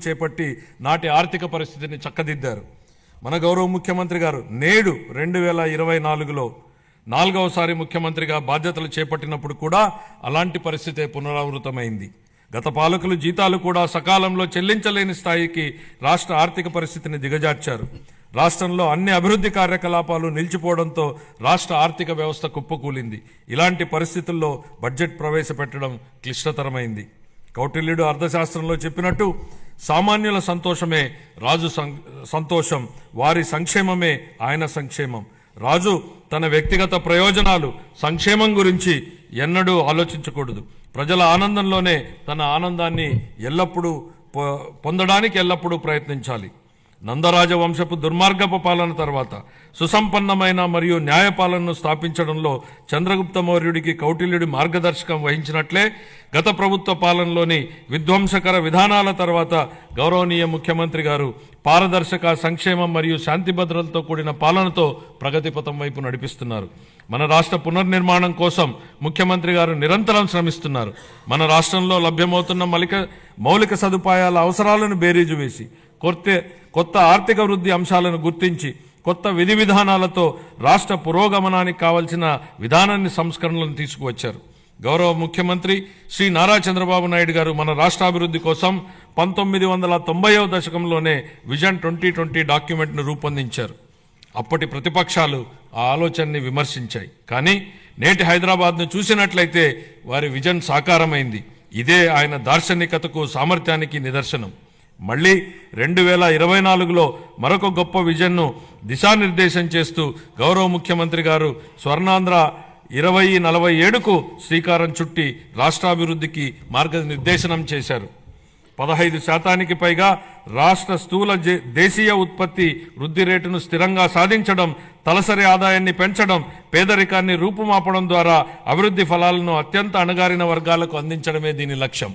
చేపట్టి నాటి ఆర్థిక పరిస్థితిని చక్కదిద్దారు. మన గౌరవ ముఖ్యమంత్రి గారు నేడు 2024లో 4వసారి ముఖ్యమంత్రిగా బాధ్యతలు చేపట్టినప్పుడు కూడా అలాంటి పరిస్థితే పునరావృతమైంది. గత పాలకులు జీతాలు కూడా సకాలంలో చెల్లించలేని స్థాయికి రాష్ట్ర ఆర్థిక పరిస్థితిని దిగజార్చారు. రాష్ట్రంలో అన్ని అభివృద్ధి కార్యకలాపాలు నిలిచిపోవడంతో రాష్ట్ర ఆర్థిక వ్యవస్థ కుప్పకూలింది. ఇలాంటి పరిస్థితుల్లో బడ్జెట్ ప్రవేశపెట్టడం క్లిష్టతరమైంది. కౌటిల్యుడు అర్థశాస్త్రంలో చెప్పినట్టు సామాన్యుల సంతోషమే రాజు సంతోషం, వారి సంక్షేమమే ఆయన సంక్షేమం. రాజు తన వ్యక్తిగత ప్రయోజనాలు సంక్షేమం గురించి ఎన్నడూ ఆలోచించకూడదు. ప్రజల ఆనందంలోనే తన ఆనందాన్ని పొందడానికి ఎల్లప్పుడూ ప్రయత్నించాలి. నందరాజ వంశపు దుర్మార్గపు పాలన తర్వాత సుసంపన్నమైన మరియు న్యాయపాలనను స్థాపించడంలో చంద్రగుప్త మౌర్యుడికి కౌటిల్యుడి మార్గదర్శకం వహించినట్లే గత ప్రభుత్వ పాలనలోని విధ్వంసకర విధానాల తర్వాత గౌరవనీయ ముఖ్యమంత్రి గారు పారదర్శక, సంక్షేమం మరియు శాంతి భద్రతలతో కూడిన పాలనతో ప్రగతిపథం వైపు నడిపిస్తున్నారు. మన రాష్ట్ర పునర్నిర్మాణం కోసం ముఖ్యమంత్రి గారు నిరంతరం శ్రమిస్తున్నారు. మన రాష్ట్రంలో లభ్యమవుతున్న మౌలిక సదుపాయాల అవసరాలను బేరీజు వేసి కొత్త ఆర్థిక వృద్ధి అంశాలను గుర్తించి కొత్త విధి విధానాలతో రాష్ట్ర పురోగమనానికి కావలసిన విధానాన్ని సంస్కరణలను తీసుకువచ్చారు. గౌరవ ముఖ్యమంత్రి శ్రీ నారా చంద్రబాబు నాయుడు గారు మన రాష్ట్రాభివృద్ధి కోసం 1990వ దశకంలోనే విజన్ 2020 డాక్యుమెంట్ను రూపొందించారు. అప్పటి ప్రతిపక్షాలు ఆ ఆలోచనని విమర్శించాయి. కానీ నేటి హైదరాబాద్ను చూసినట్లయితే వారి విజన్ సాకారమైంది. ఇదే ఆయన దార్శనికతకు, సామర్థ్యానికి నిదర్శనం. మళ్ళీ 2024లో మరొక గొప్ప విజన్ను దిశానిర్దేశం చేస్తూ గౌరవ ముఖ్యమంత్రి గారు స్వర్ణాంధ్ర 2047కు శ్రీకారం చుట్టి రాష్ట్రాభివృద్ధికి మార్గనిర్దేశనం చేశారు. 15% పైగా రాష్ట్ర స్థూల దేశీయ ఉత్పత్తి వృద్ధి రేటును స్థిరంగా సాధించడం, తలసరి ఆదాయాన్ని పెంచడం, పేదరికాన్ని రూపుమాపడం ద్వారా అభివృద్ధి ఫలాలను అత్యంత అణగారిన వర్గాలకు అందించడమే దీని లక్ష్యం.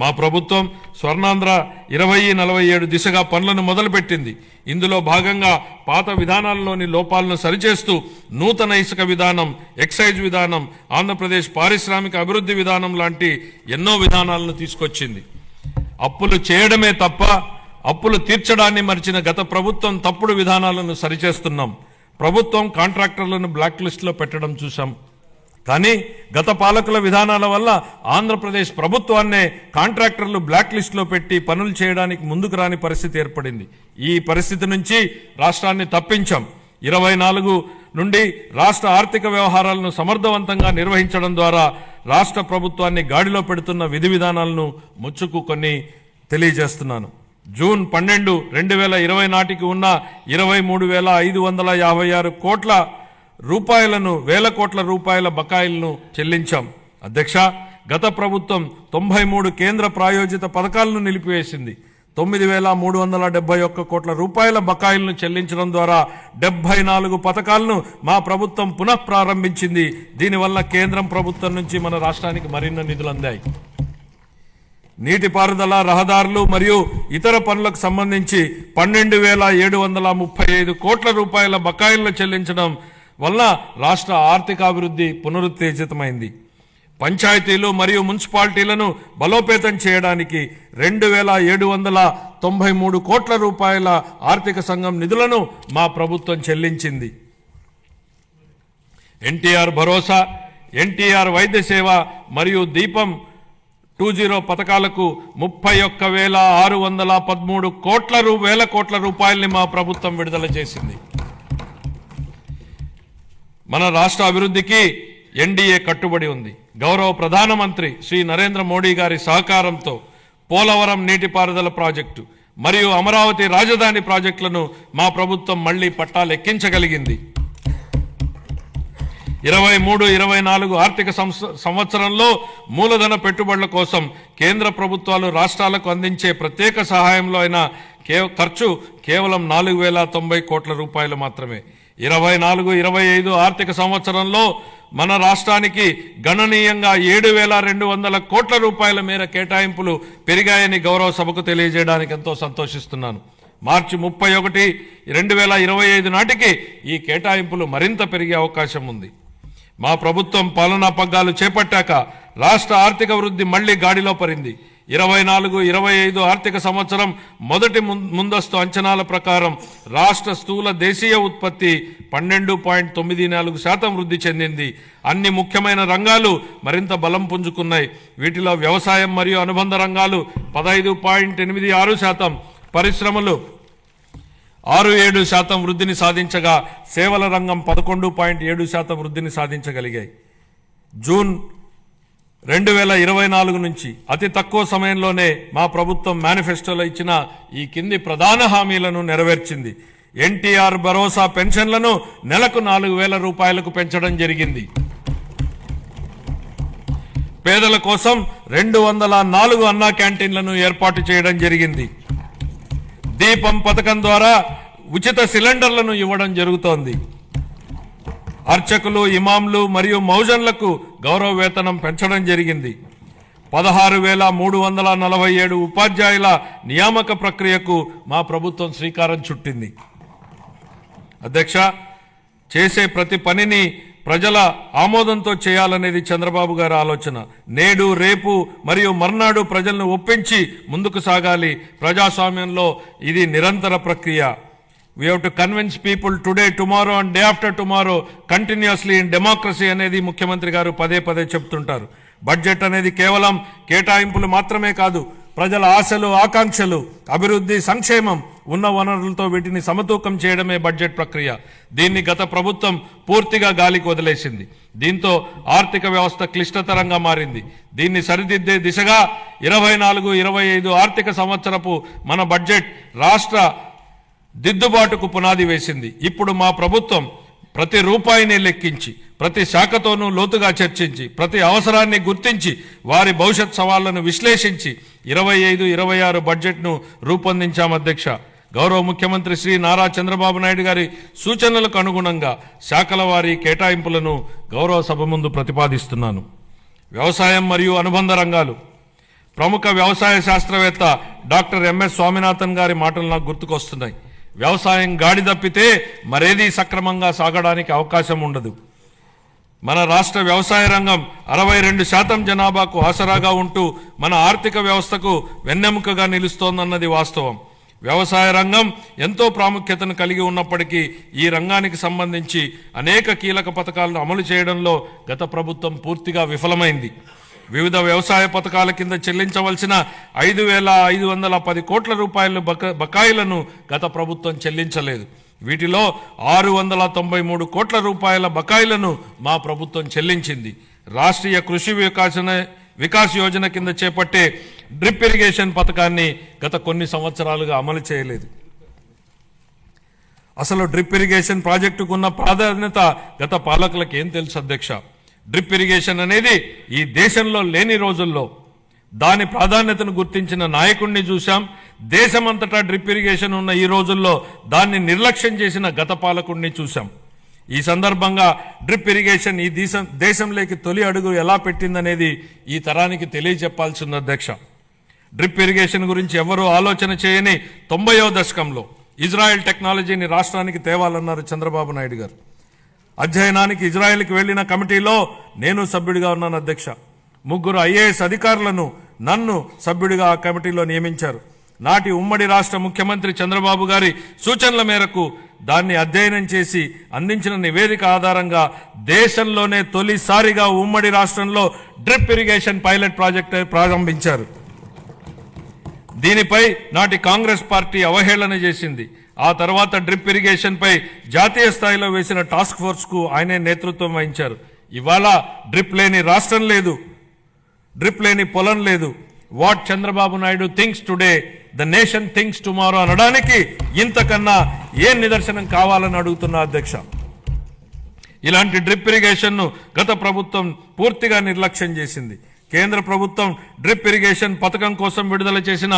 మా ప్రభుత్వం స్వర్ణాంధ్ర 2047 దిశగా పనులను మొదలుపెట్టింది. ఇందులో భాగంగా పాత విధానాల్లోని లోపాలను సరిచేస్తూ నూతన ఇసుక విధానం, ఎక్సైజ్ విధానం, ఆంధ్రప్రదేశ్ పారిశ్రామిక అభివృద్ధి విధానం లాంటి ఎన్నో విధానాలను తీసుకొచ్చింది. అప్పులు చేయడమే తప్ప అప్పులు తీర్చడాన్ని మరిచిన గత ప్రభుత్వం తప్పుడు విధానాలను సరిచేస్తున్నాం. ప్రభుత్వం కాంట్రాక్టర్లను బ్లాక్ లిస్టులో పెట్టడం చూశాం. కానీ గత పాలకుల విధానాల వల్ల ఆంధ్రప్రదేశ్ ప్రభుత్వాన్నే కాంట్రాక్టర్లు బ్లాక్ లిస్టులో పెట్టి పనులు చేయడానికి ముందుకు రాని పరిస్థితి ఏర్పడింది. ఈ పరిస్థితి నుంచి రాష్ట్రాన్ని తప్పించాం. 24 నుండి రాష్ట్ర ఆర్థిక వ్యవహారాలను సమర్థవంతంగా నిర్వహించడం ద్వారా రాష్ట్ర ప్రభుత్వాన్ని గాడిలో పెడుతున్న విధి విధానాలను ముచ్చుకు కొన్ని తెలియజేస్తున్నాను. జూన్ 12, 2020 నాటికి ఉన్న 23,556 కోట్ల రూపాయలను, వేల కోట్ల రూపాయల బకాయిలను చెల్లించాం. అధ్యక్ష, గత ప్రభుత్వం 93 కేంద్ర ప్రాయోజిత పథకాలను నిలిపివేసింది. 9,371 కోట్ల రూపాయల బకాయిలను చెల్లించడం ద్వారా 74 పథకాలను మా ప్రభుత్వం పునః ప్రారంభించింది. దీనివల్ల కేంద్రం ప్రభుత్వం నుంచి మన రాష్ట్రానికి మరిన్ని నిధులు అందాయి. నీటిపారుదల, రహదారులు మరియు ఇతర పనులకు సంబంధించి 12,735 కోట్ల రూపాయల బకాయిలను చెల్లించడం వల్ల రాష్ట్ర ఆర్థికాభివృద్ధి పునరుత్తేజితమైంది. పంచాయతీలు మరియు మున్సిపాలిటీలను బలోపేతం చేయడానికి 2,793 కోట్ల రూపాయల ఆర్థిక సంఘం నిధులను మా ప్రభుత్వం చెల్లించింది. ఎన్టీఆర్ భరోసా, ఎన్టీఆర్ వైద్య సేవ మరియు దీపం 2.0 పథకాలకు 31,613 వేల కోట్ల రూపాయల్ని మా ప్రభుత్వం విడుదల చేసింది. మన రాష్ట్ర అభివృద్ధికి ఎన్డీఏ కట్టుబడి ఉంది. గౌరవ ప్రధానమంత్రి శ్రీ నరేంద్ర మోడీ గారి సహకారంతో పోలవరం నీటిపారుదల ప్రాజెక్టు మరియు అమరావతి రాజధాని ప్రాజెక్టులను మా ప్రభుత్వం మళ్లీ పట్టాలెక్కించగలిగింది. 23-24 ఆర్థిక సంవత్సరంలో మూలధన పెట్టుబడుల కోసం కేంద్ర ప్రభుత్వాలు రాష్ట్రాలకు అందించే ప్రత్యేక సహాయంలో అయిన ఖర్చు కేవలం 4,090 కోట్ల రూపాయలు మాత్రమే. 24-25 ఆర్థిక సంవత్సరంలో మన రాష్ట్రానికి గణనీయంగా 7,200 కోట్ల రూపాయల మేర కేటాయింపులు పెరిగాయని గౌరవ సభకు తెలియజేయడానికి ఎంతో సంతోషిస్తున్నాను. మార్చి 31, 2025 నాటికి ఈ కేటాయింపులు మరింత పెరిగే అవకాశం ఉంది. మా ప్రభుత్వం పాలనా పగ్గాలు చేపట్టాక రాష్ట్ర ఆర్థిక వృద్ధి మళ్లీ గాడిలో పడింది. 24-25 ఆర్థిక సంవత్సరం మొదటి ముందస్తు అంచనాల ప్రకారం రాష్ట్ర స్థూల దేశీయ ఉత్పత్తి 12.94% వృద్ధి చెందింది. అన్ని ముఖ్యమైన రంగాలు మరింత బలం పుంజుకున్నాయి. వీటిలో వ్యవసాయం మరియు అనుబంధ రంగాలు 15.86%, పరిశ్రమలు 6.7% వృద్ధిని సాధించగా సేవల రంగం 11.7% వృద్ధిని సాధించగలిగాయి. జూన్ 2024 నుంచి అతి తక్కువ సమయంలోనే మా ప్రభుత్వం మేనిఫెస్టోలో ఇచ్చిన ఈ కింది ప్రధాన హామీలను నెరవేర్చింది. ఎన్టీఆర్ భరోసా పెన్షన్లను నెలకు 4,000 రూపాయలకు పెంచడం జరిగింది. పేదల కోసం 204 అన్నా క్యాంటీన్లను ఏర్పాటు చేయడం జరిగింది. దీపం పథకం ద్వారా ఉచిత సిలిండర్లను ఇవ్వడం జరుగుతోంది. అర్చకులు, ఇమాంలు మరియు మౌజన్లకు గౌరవ వేతనం పెంచడం జరిగింది. 16,347 ఉపాధ్యాయుల నియామక ప్రక్రియకు మా ప్రభుత్వం శ్రీకారం చుట్టింది. అధ్యక్ష, చేసే ప్రతి పనిని ప్రజల ఆమోదంతో చేయాలనేది చంద్రబాబు గారి ఆలోచన. నేడు, రేపు మరియు మర్నాడు ప్రజలను ఒప్పించి ముందుకు సాగాలి. ప్రజాస్వామ్యంలో ఇది నిరంతర ప్రక్రియ. We have to convince people today, tomorrow and day after tomorrow continuously in democracy అనేది ముఖ్యమంత్రి గారు పదే పదే చెప్తుంటారు. బడ్జెట్ అనేది కేవలం కేటాయింపులు మాత్రమే కాదు, ప్రజల ఆశలు, ఆకాంక్షలు, అభివృద్ధి, సంక్షేమం, ఉన్న వనరులతో వీటిని సమతూకం చేయడమే బడ్జెట్ ప్రక్రియ. దీన్ని గత ప్రభుత్వం పూర్తిగా గాలికి వదిలేసింది. దీంతో ఆర్థిక వ్యవస్థ క్లిష్టతరంగా మారింది. దీన్ని సరిదిద్దే దిశగా 24-25 ఆర్థిక సంవత్సరపు మన బడ్జెట్ రాష్ట్ర దిద్దుబాటుకు పునాది వేసింది. ఇప్పుడు మా ప్రభుత్వం ప్రతి రూపాయిని లెక్కించి, ప్రతి శాఖతోనూ లోతుగా చర్చించి, ప్రతి అవసరాన్ని గుర్తించి, వారి భవిష్యత్ సవాళ్లను విశ్లేషించి 25-26 బడ్జెట్ను రూపొందించాం. అధ్యక్ష, గౌరవ ముఖ్యమంత్రి శ్రీ నారా చంద్రబాబు నాయుడు గారి సూచనలకు అనుగుణంగా శాఖల వారి కేటాయింపులను గౌరవ సభ ముందు ప్రతిపాదిస్తున్నాను. వ్యవసాయం మరియు అనుబంధ రంగాలు. ప్రముఖ వ్యవసాయ శాస్త్రవేత్త డాక్టర్ ఎంఎస్ స్వామినాథన్ గారి మాటలు నాకు గుర్తుకొస్తున్నాయి. వ్యవసాయం గాడి తప్పితే మరేదీ సక్రమంగా సాగడానికి అవకాశం ఉండదు. మన రాష్ట్ర వ్యవసాయ రంగం 62% జనాభాకు ఆసరాగా ఉంటూ మన ఆర్థిక వ్యవస్థకు వెన్నెముకగా నిలుస్తోందన్నది వాస్తవం. వ్యవసాయ రంగం ఎంతో ప్రాముఖ్యతను కలిగి ఉన్నప్పటికీ ఈ రంగానికి సంబంధించి అనేక కీలక పథకాలను అమలు చేయడంలో గత ప్రభుత్వం పూర్తిగా విఫలమైంది. వివిధ వ్యవసాయ పథకాల కింద చెల్లించవలసిన 5,510 కోట్ల రూపాయల బకాయిలను గత ప్రభుత్వం చెల్లించలేదు. వీటిలో 693 కోట్ల రూపాయల బకాయిలను మా ప్రభుత్వం చెల్లించింది. రాష్ట్రీయ కృషి వికాస్ యోజన కింద చేపట్టే డ్రిప్ ఇరిగేషన్ పథకాన్ని గత కొన్ని సంవత్సరాలుగా అమలు చేయలేదు. అసలు డ్రిప్ ఇరిగేషన్ ప్రాజెక్టుకు ఉన్న ప్రాధాన్యత గత పాలకులకు ఏం తెలుసు అధ్యక్ష? డ్రిప్ ఇరిగేషన్ అనేది ఈ దేశంలో లేని రోజుల్లో దాని ప్రాధాన్యతను గుర్తించిన నాయకుడిని చూశాం. దేశమంతటా డ్రిప్ ఇరిగేషన్ ఉన్న ఈ రోజుల్లో దాన్ని నిర్లక్ష్యం చేసిన గత పాలకుడిని చూశాం. ఈ సందర్భంగా డ్రిప్ ఇరిగేషన్ ఈ దేశంలోకి తొలి అడుగు ఎలా పెట్టిందనేది ఈ తరానికి తెలియజెప్పాల్సింది అధ్యక్ష. డ్రిప్ ఇరిగేషన్ గురించి ఎవరూ ఆలోచన చేయని 90వ దశకంలో ఇజ్రాయెల్ టెక్నాలజీని రాష్ట్రానికి తేవాలన్నారు చంద్రబాబు నాయుడు గారు. అధ్యయనానికి ఇజ్రాయెల్కి వెళ్లిన కమిటీలో నేను సభ్యుడిగా ఉన్నాను అధ్యక్ష. 3 ఐఏఎస్ అధికారులను నన్ను సభ్యుడిగా ఆ కమిటీలో నియమించారు. నాటి ఉమ్మడి రాష్ట్ర ముఖ్యమంత్రి చంద్రబాబు గారి సూచనల మేరకు దాన్ని అధ్యయనం చేసి అందించిన నివేదిక ఆధారంగా దేశంలోనే తొలిసారిగా ఉమ్మడి రాష్ట్రంలో డ్రిప్ ఇరిగేషన్ పైలట్ ప్రాజెక్టు ప్రారంభించారు. దీనిపై నాటి కాంగ్రెస్ పార్టీ అవహేళన చేసింది. ఆ తర్వాత డ్రిప్ ఇరిగేషన్ పై జాతీయ స్థాయిలో వేసిన టాస్క్ ఫోర్స్ కు ఆయనే నేతృత్వం వహించారు. ఇవాళ డ్రిప్ లేని రాష్ట్రం లేదు, డ్రిప్ లేని పొలం లేదు. What Chandrababu Naidu thinks today the nation thinks tomorrow అనడానికి ఇంతకన్నా ఏం నిదర్శనం కావాలని అడుగుతున్నా అధ్యక్ష. ఇలాంటి డ్రిప్ ఇరిగేషన్ ను గత ప్రభుత్వం పూర్తిగా నిర్లక్ష్యం చేసింది. కేంద్ర ప్రభుత్వం డ్రిప్ ఇరిగేషన్ పథకం కోసం విడుదల చేసిన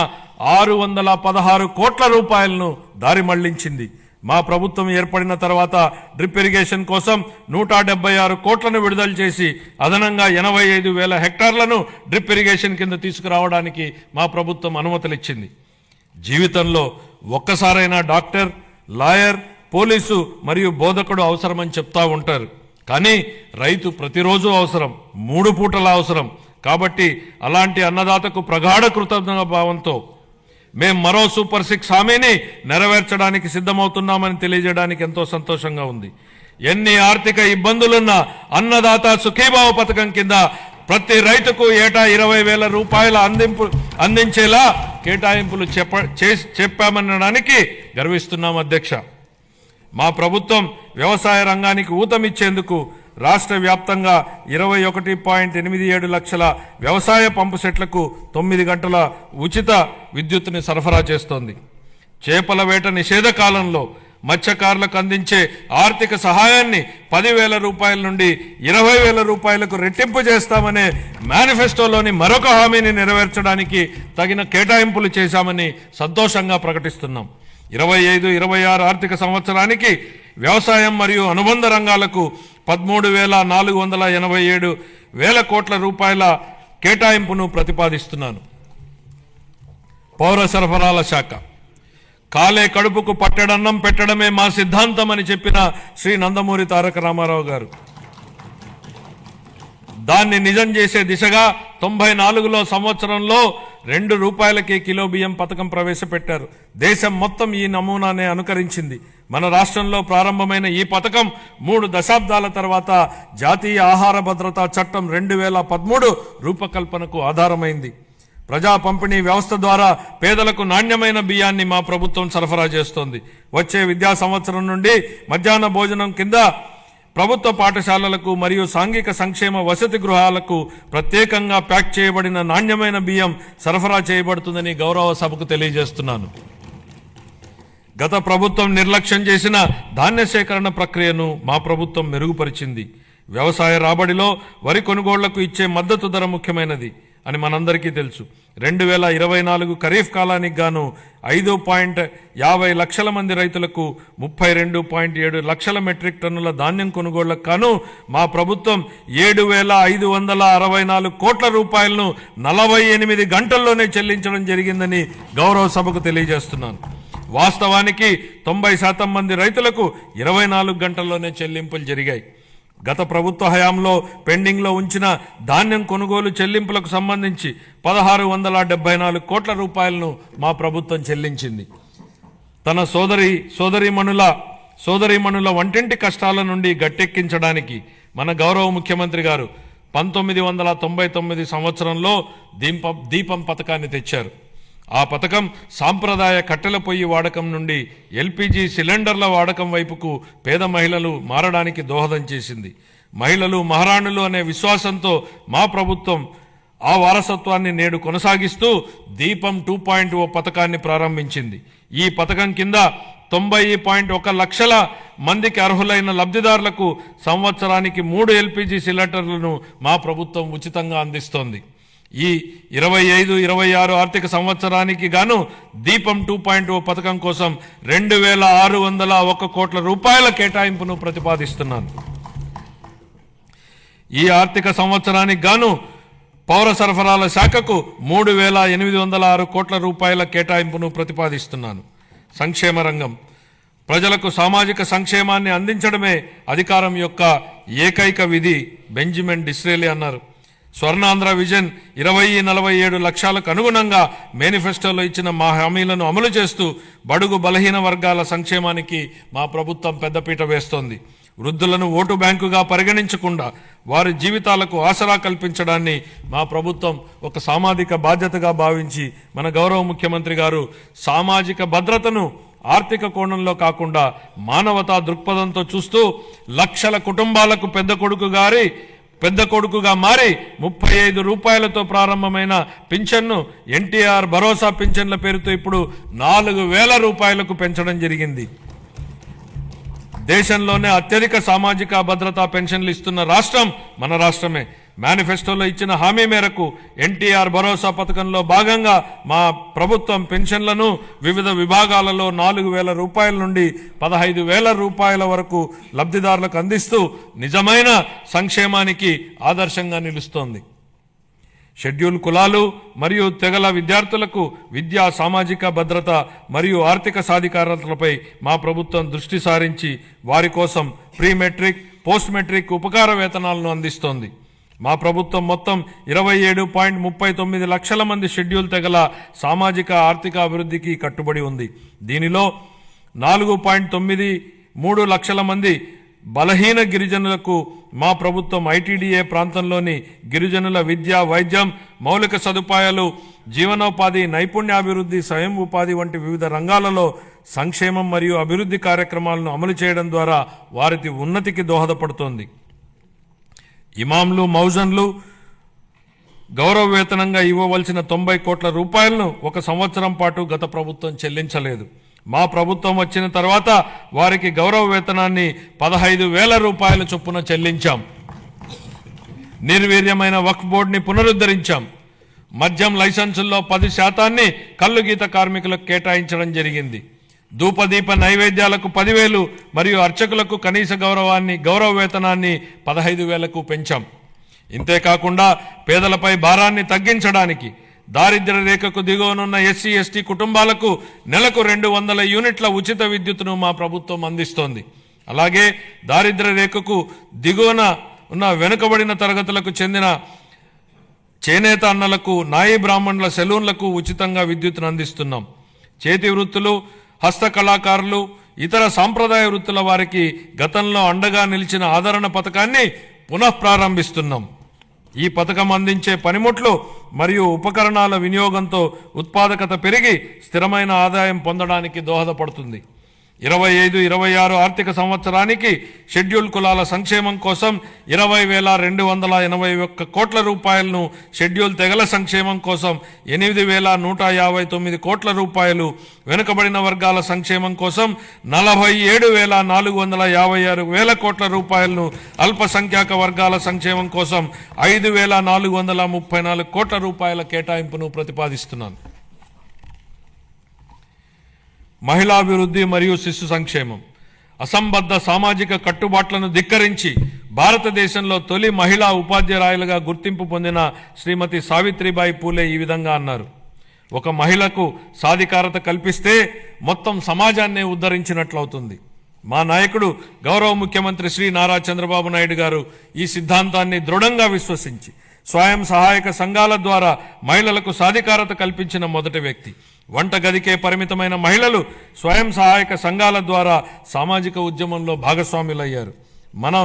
616 కోట్ల రూపాయలను దారి మళ్లించింది. మా ప్రభుత్వం ఏర్పడిన తర్వాత డ్రిప్ ఇరిగేషన్ కోసం 176 కోట్లను విడుదల చేసి అదనంగా 85,000 హెక్టార్లను డ్రిప్ ఇరిగేషన్ కింద తీసుకురావడానికి మా ప్రభుత్వం అనుమతులిచ్చింది. జీవితంలో ఒక్కసారైనా డాక్టర్, లాయర్, పోలీసు మరియు బోధకుడు అవసరమని చెప్తా ఉంటారు. కానీ రైతు ప్రతిరోజు అవసరం, 3 పూటల అవసరం. కాబట్టి అలాంటి అన్నదాతకు ప్రగాఢ కృతజ్ఞత భావంతో మేం మరో సూపర్ 6 హామీని నెరవేర్చడానికి సిద్ధమవుతున్నామని తెలియజేయడానికి ఎంతో సంతోషంగా ఉంది. ఎన్ని ఆర్థిక ఇబ్బందులున్నా అన్నదాత సుఖీభావ పథకం కింద ప్రతి రైతుకు ఏటా 20,000 రూపాయల అందించేలా కేటాయింపులు చెప్పామనడానికి గర్విస్తున్నాం అధ్యక్ష. మా ప్రభుత్వం వ్యవసాయ రంగానికి ఊతమిచ్చేందుకు రాష్ట్ర వ్యాప్తంగా 21.87 లక్షల వ్యవసాయ పంపు సెట్లకు 9 గంటల ఉచిత విద్యుత్తుని సరఫరా చేస్తోంది. చేపల వేట నిషేధ కాలంలో మత్స్యకారులకు అందించే ఆర్థిక సహాయాన్ని 10,000 రూపాయల నుండి 20,000 రూపాయలకు రెట్టింపు చేస్తామనే మేనిఫెస్టోలోని మరొక హామీని నెరవేర్చడానికి తగిన కేటాయింపులు చేశామని సంతోషంగా ప్రకటిస్తున్నాం. 25-26 ఆర్థిక సంవత్సరానికి వ్యవసాయం మరియు అనుబంధ రంగాలకు 13,487 కోట్ల రూపాయల కేటాయింపును ప్రతిపాదిస్తున్నాను. పౌర సరఫరాల శాఖ కాలే కడుపుకు పట్టెడన్నం పెట్టడమే మా సిద్ధాంతం అని చెప్పిన శ్రీ నందమూరి తారక రామారావు గారు దాన్ని నిజం చేసే దిశగా 94లో సంవత్సరంలో 2 రూపాయలకే కిలో బియ్యం పథకం ప్రవేశపెట్టారు. దేశం మొత్తం ఈ నమూనానే అనుకరించింది. మన రాష్ట్రంలో ప్రారంభమైన ఈ పథకం 3 దశాబ్దాల తర్వాత జాతీయ ఆహార భద్రతా చట్టం 2013 రూపకల్పనకు ఆధారమైంది. ప్రజా పంపిణీ వ్యవస్థ ద్వారా పేదలకు నాణ్యమైన బియ్యాన్ని మా ప్రభుత్వం సరఫరా చేస్తోంది. వచ్చే విద్యా సంవత్సరం నుండి మధ్యాహ్న భోజనం కింద ప్రభుత్వ పాఠశాలలకు మరియు సాంఘిక సంక్షేమ వసతి గృహాలకు ప్రత్యేకంగా ప్యాక్ చేయబడిన నాణ్యమైన బియ్యం సరఫరా చేయబడుతుందని గౌరవ సభకు తెలియజేస్తున్నాను. గత ప్రభుత్వం నిర్లక్ష్యం చేసిన ధాన్య సేకరణ ప్రక్రియను మా ప్రభుత్వం మెరుగుపరిచింది. వ్యవసాయ రాబడిలో వరి కొనుగోళ్లకు ఇచ్చే మద్దతు ధర ముఖ్యమైనది అని మనందరికీ తెలుసు. 2024 ఖరీఫ్ కాలానికి గాను 5.50 లక్షల మంది రైతులకు 32.7 లక్షల మెట్రిక్ టన్నుల ధాన్యం కొనుగోళ్లకు గాను మా ప్రభుత్వం 7,564 కోట్ల రూపాయలను 48 గంటల్లోనే చెల్లించడం జరిగిందని గౌరవ సభకు తెలియజేస్తున్నాను. వాస్తవానికి 90% మంది రైతులకు 24 గంటల్లోనే చెల్లింపులు జరిగాయి. గత ప్రభుత్వ హయాంలో పెండింగ్లో ఉంచిన ధాన్యం కొనుగోలు చెల్లింపులకు సంబంధించి 1,674 కోట్ల రూపాయలను మా ప్రభుత్వం చెల్లించింది. తన సోదరీమణుల వంటింటి కష్టాల నుండి గట్టెక్కించడానికి మన గౌరవ ముఖ్యమంత్రి గారు 1999 సంవత్సరంలో దీపం పథకాన్ని తెచ్చారు. ఆ పథకం సాంప్రదాయ కట్టెల పొయ్యి వాడకం నుండి ఎల్పిజి సిలిండర్ల వాడకం వైపుకు పేద మహిళలు మారడానికి దోహదం చేసింది. మహిళలు మహారాణులు అనే విశ్వాసంతో మా ప్రభుత్వం ఆ వారసత్వాన్ని నేడు కొనసాగిస్తూ దీపం 2.0 పథకాన్ని ప్రారంభించింది. ఈ పథకం కింద 90.1 లక్షల మందికి అర్హులైన లబ్ధిదారులకు సంవత్సరానికి 3 ఎల్పిజి సిలిండర్లను మా ప్రభుత్వం ఉచితంగా అందిస్తోంది. ఈ 25-26 ఆర్థిక సంవత్సరానికి గాను దీపం 2.0 పథకం కోసం 2,601 కోట్ల రూపాయల కేటాయింపును ప్రతిపాదిస్తున్నాను. ఈ ఆర్థిక సంవత్సరానికి గాను పౌర సరఫరాల శాఖకు 3,806 కోట్ల రూపాయల కేటాయింపును ప్రతిపాదిస్తున్నాను. సంక్షేమ రంగం ప్రజలకు సామాజిక సంక్షేమాన్ని అందించడమే అధికారం యొక్క ఏకైక విధి బెంజమిన్ డిస్రేలి అన్నారు. స్వర్ణాంధ్ర విజన్ 2047 లక్ష్యాలకు అనుగుణంగా మేనిఫెస్టోలో ఇచ్చిన మా హామీలను అమలు చేస్తూ బడుగు బలహీన వర్గాల సంక్షేమానికి మా ప్రభుత్వం పెద్దపీట వేస్తోంది. వృద్ధులను ఓటు బ్యాంకుగా పరిగణించకుండా వారి జీవితాలకు ఆసరా కల్పించడాన్ని మా ప్రభుత్వం ఒక సామాజిక బాధ్యతగా భావించి మన గౌరవ ముఖ్యమంత్రి గారు సామాజిక భద్రతను ఆర్థిక కోణంలో కాకుండా మానవతా దృక్పథంతో చూస్తూ లక్షల కుటుంబాలకు పెద్ద కొడుకుగా మారి 35 రూపాయలతో ప్రారంభమైన పింఛన్ను ఎన్టీఆర్ భరోసా పింఛన్ల పేరుతో ఇప్పుడు 4,000 రూపాయలకు పెంచడం జరిగింది. దేశంలోనే అత్యధిక సామాజిక భద్రతా పెన్షన్లు ఇస్తున్న రాష్ట్రం మన రాష్ట్రమే. మేనిఫెస్టోలో ఇచ్చిన హామీ మేరకు ఎన్టీఆర్ భరోసా పథకంలో భాగంగా మా ప్రభుత్వం పెన్షన్లను వివిధ విభాగాలలో 4,000 రూపాయల నుండి 15,000 రూపాయల వరకు లబ్ధిదారులకు అందిస్తూ నిజమైన సంక్షేమానికి ఆదర్శంగా నిలుస్తోంది. షెడ్యూల్ కులాలు మరియు తెగల విద్యార్థులకు విద్యా సామాజిక భద్రత మరియు ఆర్థిక సాధికారతలపై మా ప్రభుత్వం దృష్టి సారించి వారి కోసం ప్రీ మెట్రిక్ పోస్ట్ మెట్రిక్ ఉపకార వేతనాలను అందిస్తోంది. మా ప్రభుత్వం మొత్తం 27.39 లక్షల మంది షెడ్యూల్ తెగల సామాజిక ఆర్థిక అభివృద్ధికి కట్టుబడి ఉంది. దీనిలో 4.93 లక్షల మంది బలహీన గిరిజనులకు మా ప్రభుత్వం ఐటీడీఏ ప్రాంతంలోని గిరిజనుల విద్య, వైద్యం, మౌలిక సదుపాయాలు, జీవనోపాధి, నైపుణ్యాభివృద్ధి, స్వయం ఉపాధి వంటి వివిధ రంగాలలో సంక్షేమం మరియు అభివృద్ధి కార్యక్రమాలను అమలు చేయడం ద్వారా వారి ఉన్నతికి దోహదపడుతోంది. ఇమాంలు, మౌజన్లు గౌరవ వేతనంగా ఇవ్వవలసిన 90 కోట్ల రూపాయలను 1 సంవత్సరం పాటు గత ప్రభుత్వం చెల్లించలేదు. మా ప్రభుత్వం వచ్చిన తర్వాత వారికి గౌరవ వేతనాన్ని 15,000 రూపాయల చొప్పున చెల్లించాం. నిర్వీర్యమైన వక్ఫ్ బోర్డుని పునరుద్ధరించాం. మద్యం లైసెన్సుల్లో 10% కల్లు గీత కార్మికులకు కేటాయించడం జరిగింది. ధూపదీప నైవేద్యాలకు 10,000 మరియు అర్చకులకు కనీస గౌరవ వేతనాన్ని 15,000కు పెంచాం. ఇంతేకాకుండా పేదలపై భారాన్ని తగ్గించడానికి దారిద్ర్య రేఖకు దిగువనున్న ఎస్సీ, ఎస్టీ కుటుంబాలకు నెలకు 200 యూనిట్ల ఉచిత విద్యుత్తును మా ప్రభుత్వం అందిస్తోంది. అలాగే దారిద్ర్య రేఖకు దిగువన ఉన్న వెనుకబడిన తరగతులకు చెందిన చేనేత అన్నలకు, నాయి బ్రాహ్మణుల సెలూన్లకు ఉచితంగా విద్యుత్తును అందిస్తున్నాం. చేతి వృత్తులు, హస్తకళాకారులు, ఇతర సాంప్రదాయ వృత్తుల వారికి గతంలో అండగా నిలిచిన ఆదరణ పథకాన్ని పునఃప్రారంభిస్తున్నాం. ఈ పథకం అందించే పనిముట్లు మరియు ఉపకరణాల వినియోగంతో ఉత్పాదకత పెరిగి స్థిరమైన ఆదాయం పొందడానికి దోహదపడుతుంది. 25-26 ఆర్థిక సంవత్సరానికి షెడ్యూల్ కులాల సంక్షేమం కోసం 20,281 కోట్ల రూపాయలను, షెడ్యూల్ తెగల సంక్షేమం కోసం 8,159 కోట్ల రూపాయలు, వెనుకబడిన వర్గాల సంక్షేమం కోసం 47,456 కోట్ల రూపాయలను, అల్పసంఖ్యాక వర్గాల సంక్షేమం కోసం 5,434 కోట్ల రూపాయల కేటాయింపును ప్రతిపాదిస్తున్నాను. మహిళాభివృద్ధి మరియు శిశు సంక్షేమం. అసంబద్ధ సామాజిక కట్టుబాట్లను ధిక్కరించి భారతదేశంలో తొలి మహిళా ఉపాధ్యాయులుగా గుర్తింపు పొందిన శ్రీమతి సావిత్రిబాయి పూలే ఈ విధంగా అన్నారు: ఒక మహిళకు సాధికారత కల్పిస్తే మొత్తం సమాజాన్నే ఉద్ధరించినట్లవుతుంది. మా నాయకుడు గౌరవ ముఖ్యమంత్రి శ్రీ నారా చంద్రబాబు నాయుడు గారు ఈ సిద్ధాంతాన్ని దృఢంగా విశ్వసించి స్వయం సహాయక సంఘాల ద్వారా మహిళలకు సాధికారత కల్పించిన మొదటి వ్యక్తి. వంటగదికే పరిమితమైన మహిళలు స్వయం సహాయక సంఘాల ద్వారా సామాజిక ఉద్యమంలో భాగస్వాములయ్యారు. మన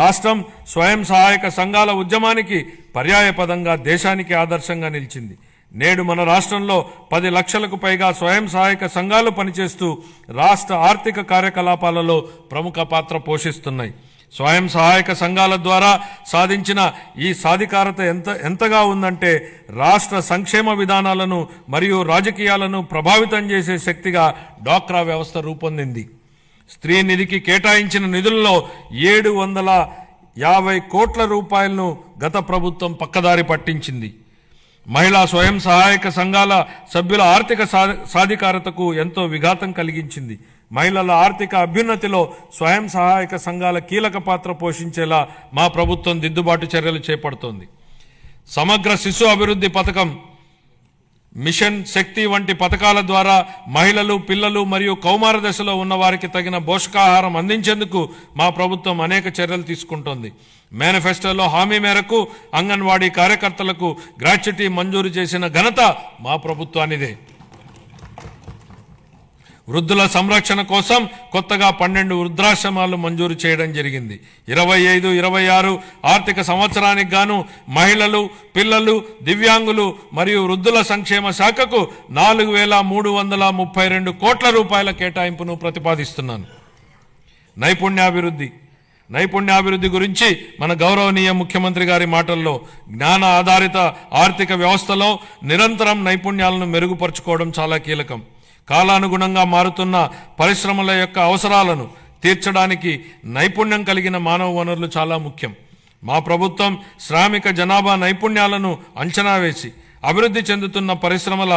రాష్ట్రం స్వయం సహాయక సంఘాల ఉద్యమానికి పర్యాయపదంగా దేశానికి ఆదర్శంగా నిలిచింది. నేడు మన రాష్ట్రంలో 10 లక్షలకు పైగా స్వయం సహాయక సంఘాలు పనిచేస్తూ రాష్ట్ర ఆర్థిక కార్యకలాపాలలో ప్రముఖ పాత్ర పోషిస్తున్నాయి. స్వయం సహాయక సంఘాల ద్వారా సాధించిన ఈ సాధికారత ఎంతగా ఉందంటే రాష్ట్ర సంక్షేమ విధానాలను మరియు రాజకీయాలను ప్రభావితం చేసే శక్తిగా డ్వాక్రా వ్యవస్థ రూపొందింది. స్త్రీ నిధికి కేటాయించిన నిధుల్లో 750 కోట్ల రూపాయలను గత ప్రభుత్వం పక్కదారి పట్టించింది. మహిళా స్వయం సహాయక సంఘాల సభ్యుల ఆర్థిక సాధికారతకు ఎంతో విఘాతం కలిగించింది. మహిళల ఆర్థిక అభ్యున్నతిలో స్వయం సహాయక సంఘాల కీలక పాత్ర పోషించేలా మా ప్రభుత్వం దిద్దుబాటు చర్యలు చేపడుతోంది. సమగ్ర శిశు అభివృద్ధి పథకం, మిషన్ శక్తి వంటి పథకాల ద్వారా మహిళలు, పిల్లలు మరియు కౌమార దశలో ఉన్న వారికి తగిన పోషకాహారం అందించేందుకు మా ప్రభుత్వం అనేక చర్యలు తీసుకుంటోంది. మేనిఫెస్టోలో హామీ మేరకు అంగన్వాడీ కార్యకర్తలకు గ్రాట్యుటీ మంజూరు చేసిన ఘనత మా ప్రభుత్వానిదే. వృద్ధుల సంరక్షణ కోసం కొత్తగా 12 వృద్ధాశ్రమాలు మంజూరు చేయడం జరిగింది. 25-26 ఆర్థిక సంవత్సరానికి గాను మహిళలు, పిల్లలు, దివ్యాంగులు మరియు వృద్ధుల సంక్షేమ శాఖకు 4,332 కోట్ల రూపాయల కేటాయింపును ప్రతిపాదిస్తున్నాను. నైపుణ్యాభివృద్ధి గురించి మన గౌరవనీయ ముఖ్యమంత్రి గారి మాటల్లో, జ్ఞాన ఆధారిత ఆర్థిక వ్యవస్థలో నిరంతరం నైపుణ్యాలను మెరుగుపరుచుకోవడం చాలా కీలకం. కాలానుగుణంగా మారుతున్న పరిశ్రమల యొక్క అవసరాలను తీర్చడానికి నైపుణ్యం కలిగిన మానవ వనరులు చాలా ముఖ్యం. మా ప్రభుత్వం శ్రామిక జనాభా నైపుణ్యాలను అంచనా వేసి అభివృద్ధి చెందుతున్న పరిశ్రమల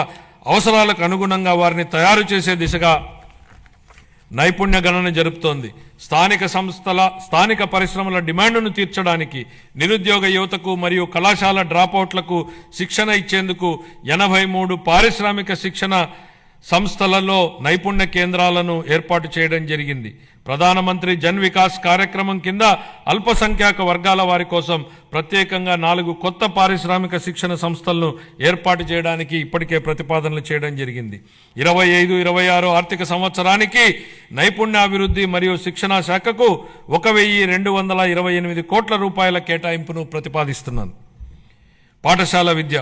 అవసరాలకు అనుగుణంగా వారిని తయారు చేసే దిశగా నైపుణ్య గణన జరుపుతోంది. స్థానిక పరిశ్రమల డిమాండ్ను తీర్చడానికి నిరుద్యోగ యువతకు మరియు కళాశాల డ్రాపౌట్లకు శిక్షణ ఇచ్చేందుకు 83 పారిశ్రామిక శిక్షణ సంస్థలలో నైపుణ్య కేంద్రాలను ఏర్పాటు చేయడం జరిగింది. ప్రధానమంత్రి జన్ వికాస్ కార్యక్రమం కింద అల్పసంఖ్యాక వర్గాల వారి కోసం ప్రత్యేకంగా 4 కొత్త పారిశ్రామిక శిక్షణ సంస్థలను ఏర్పాటు చేయడానికి ఇప్పటికే ప్రతిపాదనలు చేయడం జరిగింది. 25-26 ఆర్థిక సంవత్సరానికి నైపుణ్యాభివృద్ధి మరియు శిక్షణా శాఖకు 1,228 కోట్ల రూపాయల కేటాయింపును ప్రతిపాదిస్తున్నాను. పాఠశాల విద్య.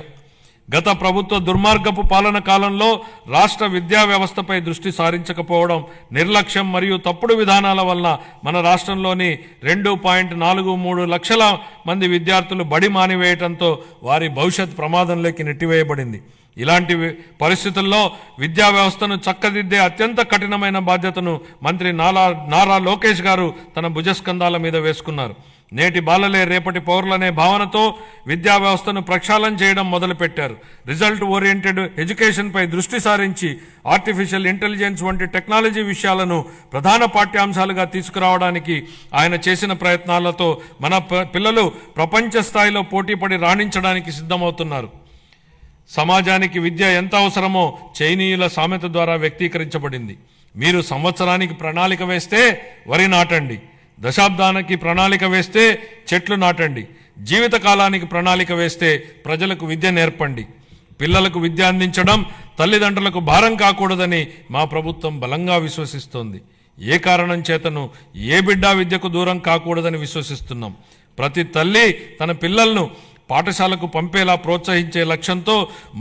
గత ప్రభుత్వ దుర్మార్గపు పాలన కాలంలో రాష్ట్ర విద్యా వ్యవస్థపై దృష్టి సారించకపోవడం, నిర్లక్ష్యం మరియు తప్పుడు విధానాల వలన మన రాష్ట్రంలోని 2.43 లక్షల మంది విద్యార్థులు బడి మానివేయడంతో వారి భవిష్యత్ ప్రమాదంలోకి నెట్టివేయబడింది. ఇలాంటి పరిస్థితుల్లో విద్యా వ్యవస్థను చక్కదిద్దే అత్యంత కఠినమైన బాధ్యతను మంత్రి నారా లోకేష్ గారు తన భుజస్కంధాల మీద వేసుకున్నారు. నేటి బాలలే రేపటి పౌరులనే భావనతో విద్యా వ్యవస్థను ప్రక్షాళన చేయడం మొదలుపెట్టారు. రిజల్ట్ ఓరియంటెడ్ ఎడ్యుకేషన్పై దృష్టి సారించి ఆర్టిఫిషియల్ ఇంటెలిజెన్స్ వంటి టెక్నాలజీ విషయాలను ప్రధాన పాఠ్యాంశాలుగా తీసుకురావడానికి ఆయన చేసిన ప్రయత్నాలతో మన పిల్లలు ప్రపంచ స్థాయిలో పోటీపడి రాణించడానికి సిద్ధమవుతున్నారు. సమాజానికి విద్య ఎంత అవసరమో చైనీయుల సామెత ద్వారా వ్యక్తీకరించబడింది. మీరు సంవత్సరానికి ప్రణాళిక వేస్తే వరి నాటండి, దశాబ్దానికి ప్రణాళిక వేస్తే చెట్లు నాటండి, జీవితకాలానికి ప్రణాళిక వేస్తే ప్రజలకు విద్య నేర్పండి. పిల్లలకు విద్య అందించడం తల్లిదండ్రులకు భారం కాకూడదని మా ప్రభుత్వం బలంగా విశ్వసిస్తోంది. ఏ కారణం చేతను ఏ బిడ్డ విద్యకు దూరం కాకూడదని విశ్వసిస్తున్నాం. ప్రతి తల్లి తన పిల్లలను పాఠశాలకు పంపేలా ప్రోత్సహించే లక్ష్యంతో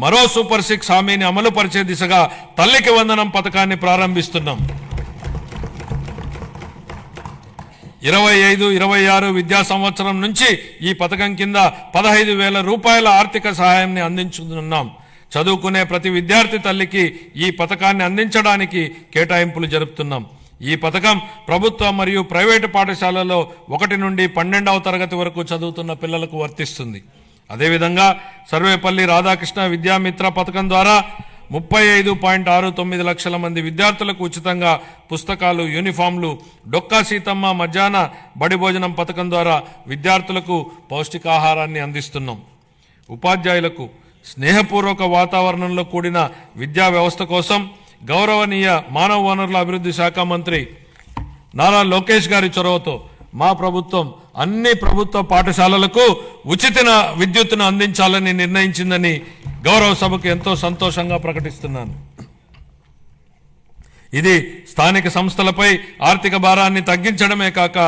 మరో సూపర్ 6 హామీని అమలు పరిచే దిశగా తల్లికి వందనం పథకాన్ని ప్రారంభిస్తున్నాం. 25-26 విద్యా సంవత్సరం నుంచి ఈ పథకం కింద 15,000 రూపాయల ఆర్థిక సహాయాన్ని అందించుతున్నాం. చదువుకునే ప్రతి విద్యార్థి తల్లికి ఈ పథకాన్ని అందించడానికి కేటాయింపులు జరుపుతున్నాం. ఈ పథకం ప్రభుత్వ మరియు ప్రైవేటు పాఠశాలలో 1 నుండి 12వ తరగతి వరకు చదువుతున్న పిల్లలకు వర్తిస్తుంది. అదేవిధంగా సర్వేపల్లి రాధాకృష్ణ విద్యామిత్ర పథకం ద్వారా 35.69 లక్షల మంది విద్యార్థులకు ఉచితంగా పుస్తకాలు, యూనిఫామ్లు, డొక్కా సీతమ్మ మధ్యాహ్న బడి భోజనం పథకం ద్వారా విద్యార్థులకు పౌష్టికాహారాన్ని అందిస్తున్నాం. ఉపాధ్యాయులకు స్నేహపూర్వక వాతావరణంలో కూడిన విద్యా వ్యవస్థ కోసం గౌరవనీయ మానవ వనరుల అభివృద్ధి శాఖ మంత్రి నారా లోకేష్ గారి చొరవతో మా ప్రభుత్వం అన్ని ప్రభుత్వ పాఠశాలలకు ఉచిత విద్యుత్తును అందించాలని నిర్ణయించిందని గౌరవ సభకు ఎంతో సంతోషంగా ప్రకటిస్తున్నాను. ఇది స్థానిక సంస్థలపై ఆర్థిక భారాన్ని తగ్గించడమే కాక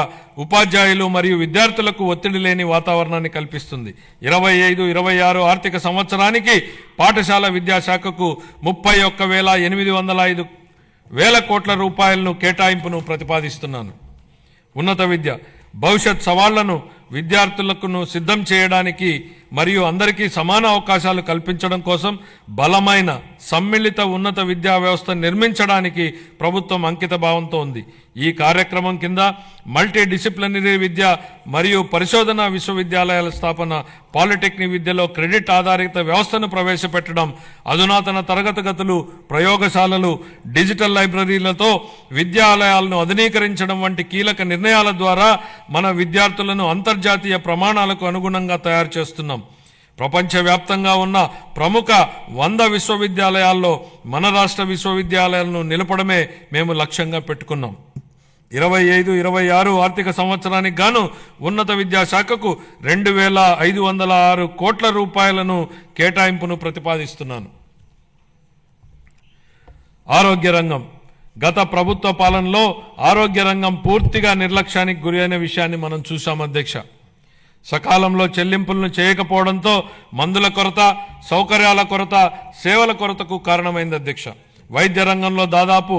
ఉపాధ్యాయులు మరియు విద్యార్థులకు ఒత్తిడి లేని వాతావరణాన్ని కల్పిస్తుంది. 25-26 ఆర్థిక సంవత్సరానికి పాఠశాల విద్యాశాఖకు 31,805 కోట్ల రూపాయలను కేటాయింపును ప్రతిపాదిస్తున్నాను. ఉన్నత విద్య. భవిష్యత్ సవాళ్లను విద్యార్థులకు సిద్ధం చేయడానికి మరియు అందరికీ సమాన అవకాశాలు కల్పించడం కోసం బలమైన సమ్మిళిత ఉన్నత విద్యా వ్యవస్థ నిర్మించడానికి ప్రభుత్వం అంకిత భావంతో ఉంది. ఈ కార్యక్రమం కింద మల్టీ డిసిప్లినరీ విద్య మరియు పరిశోధన విశ్వవిద్యాలయాల స్థాపన, పాలిటెక్నిక్ విద్యలో క్రెడిట్ ఆధారిత వ్యవస్థను ప్రవేశపెట్టడం, అధునాతన తరగతి గదులు, ప్రయోగశాలలు, డిజిటల్ లైబ్రరీలతో విద్యాలయాలను ఆధునీకరించడం వంటి కీలక నిర్ణయాల ద్వారా మన విద్యార్థులను అంతర్జాతీయ ప్రమాణాలకు అనుగుణంగా తయారు చేస్తున్నాం. ప్రపంచవ్యాప్తంగా ఉన్న ప్రముఖ 100 విశ్వవిద్యాలయాల్లో మన రాష్ట్ర విశ్వవిద్యాలయాలను నిలపడమే మేము లక్ష్యంగా పెట్టుకున్నాం. 25-26 ఆర్థిక సంవత్సరానికి గాను ఉన్నత విద్యాశాఖకు 2,506 కోట్ల రూపాయలను కేటాయింపును ప్రతిపాదిస్తున్నాను. ఆరోగ్య రంగం. గత ప్రభుత్వ పాలనలో ఆరోగ్య రంగం పూర్తిగా నిర్లక్ష్యానికి గురి అయిన విషయాన్ని మనం చూశాం అధ్యక్ష. సకాలంలో చెల్లింపులను చేయకపోవడంతో మందుల కొరత, సౌకర్యాల కొరత, సేవల కొరతకు కారణమైంది అధ్యక్ష. వైద్య రంగంలో దాదాపు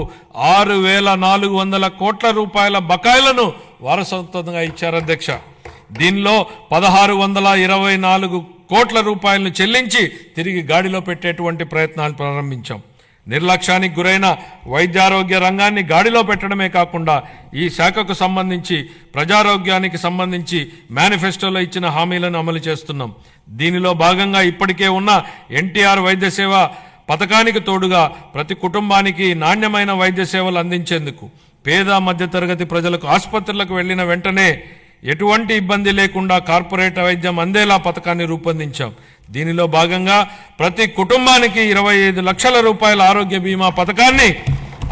6,400 కోట్ల రూపాయల బకాయిలను వారసత్వంగా ఇచ్చారు అధ్యక్ష. దీనిలో 1,624 కోట్ల రూపాయలను చెల్లించి తిరిగి గాడిలో పెట్టేటువంటి ప్రయత్నాలు ప్రారంభించాం. నిర్లక్ష్యానికి గురైన వైద్యారోగ్య రంగాన్ని గాడిలో పెట్టడమే కాకుండా ఈ శాఖకు సంబంధించి ప్రజారోగ్యానికి సంబంధించి మేనిఫెస్టోలో ఇచ్చిన హామీలను అమలు చేస్తున్నాం. దీనిలో భాగంగా ఇప్పటికే ఉన్న ఎన్టీఆర్ వైద్య సేవ పథకానికి తోడుగా ప్రతి కుటుంబానికి నాణ్యమైన వైద్య సేవలు అందించేందుకు పేద మధ్యతరగతి ప్రజలకు ఆసుపత్రులకు వెళ్లిన వెంటనే ఎటువంటి ఇబ్బంది లేకుండా కార్పొరేట్ వైద్యం అందేలా పథకాన్ని రూపొందించాం. దీనిలో భాగంగా ప్రతి కుటుంబానికి 25 లక్షల రూపాయల ఆరోగ్య బీమా పథకాన్ని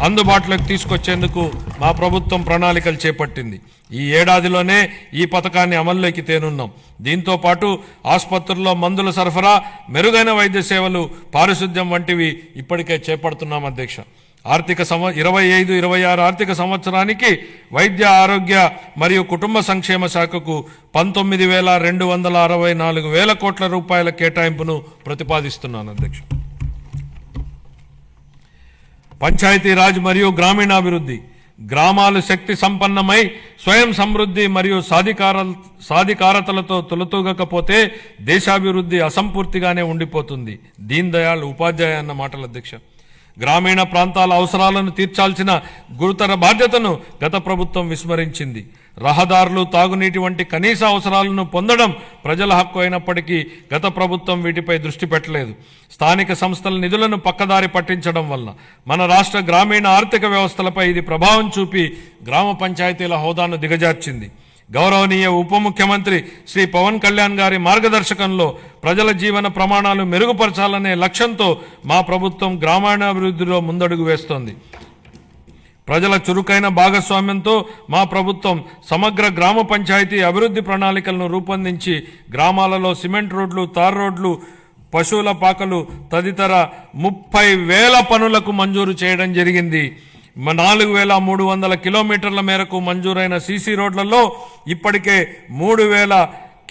అందుబాటులోకి తీసుకొచ్చేందుకు మా ప్రభుత్వం ప్రణాళికలు చేపట్టింది. ఈ ఏడాదిలోనే ఈ పథకాన్ని అమల్లోకి తేనున్నాం. దీంతో పాటు ఆసుపత్రుల్లో మందుల సరఫరా, మెరుగైన వైద్య సేవలు, పారిశుద్ధ్యం వంటివి ఇప్పటికే చేపడుతున్నాం అధ్యక్ష. 25-26 ఆర్థిక సంవత్సరానికి వైద్య ఆరోగ్య మరియు కుటుంబ సంక్షేమ శాఖకు 19,264 కోట్ల రూపాయల కేటాయింపును ప్రతిపాదిస్తున్నాను అధ్యక్ష. పంచాయతీరాజ్ మరియు గ్రామీణాభివృద్ధి. గ్రామాలు శక్తి సంపన్నమై స్వయం సమృద్ధి మరియు సాధికారతలతో తొలతూగకపోతే దేశాభివృద్ధి అసంపూర్తిగానే ఉండిపోతుంది. దీన్ దయాళ్ ఉపాధ్యాయ అన్న మాటలు అధ్యక్ష. గ్రామీణ ప్రాంతాల అవసరాలను తీర్చాల్సిన గురుతర బాధ్యతను గత ప్రభుత్వం విస్మరించింది. రహదారులు, తాగునీటి వంటి కనీస అవసరాలను పొందడం ప్రజల హక్కు అయినప్పటికీ గత ప్రభుత్వం వీటిపై దృష్టి పెట్టలేదు. స్థానిక సంస్థల నిధులను పక్కదారి పట్టించడం వల్ల మన రాష్ట్ర గ్రామీణ ఆర్థిక వ్యవస్థలపై ఇది ప్రభావం చూపి గ్రామ పంచాయతీల హోదాను దిగజార్చింది. గౌరవనీయ ఉప ముఖ్యమంత్రి శ్రీ పవన్ కళ్యాణ్ గారి మార్గదర్శకంలో ప్రజల జీవన ప్రమాణాలు మెరుగుపరచాలనే లక్ష్యంతో మా ప్రభుత్వం గ్రామీణాభివృద్ధిలో ముందడుగు వేస్తోంది. ప్రజల చురుకైన భాగస్వామ్యంతో మా ప్రభుత్వం సమగ్ర గ్రామ పంచాయతీ అభివృద్ధి ప్రణాళికలను రూపొందించి గ్రామాలలో సిమెంట్ రోడ్లు, తార్ రోడ్లు, పశువుల పాకలు తదితర 30,000 పనులకు మంజూరు చేయడం జరిగింది. 4,300 కిలోమీటర్ల మేరకు మంజూరైన సీసీ రోడ్లలో ఇప్పటికే 3,000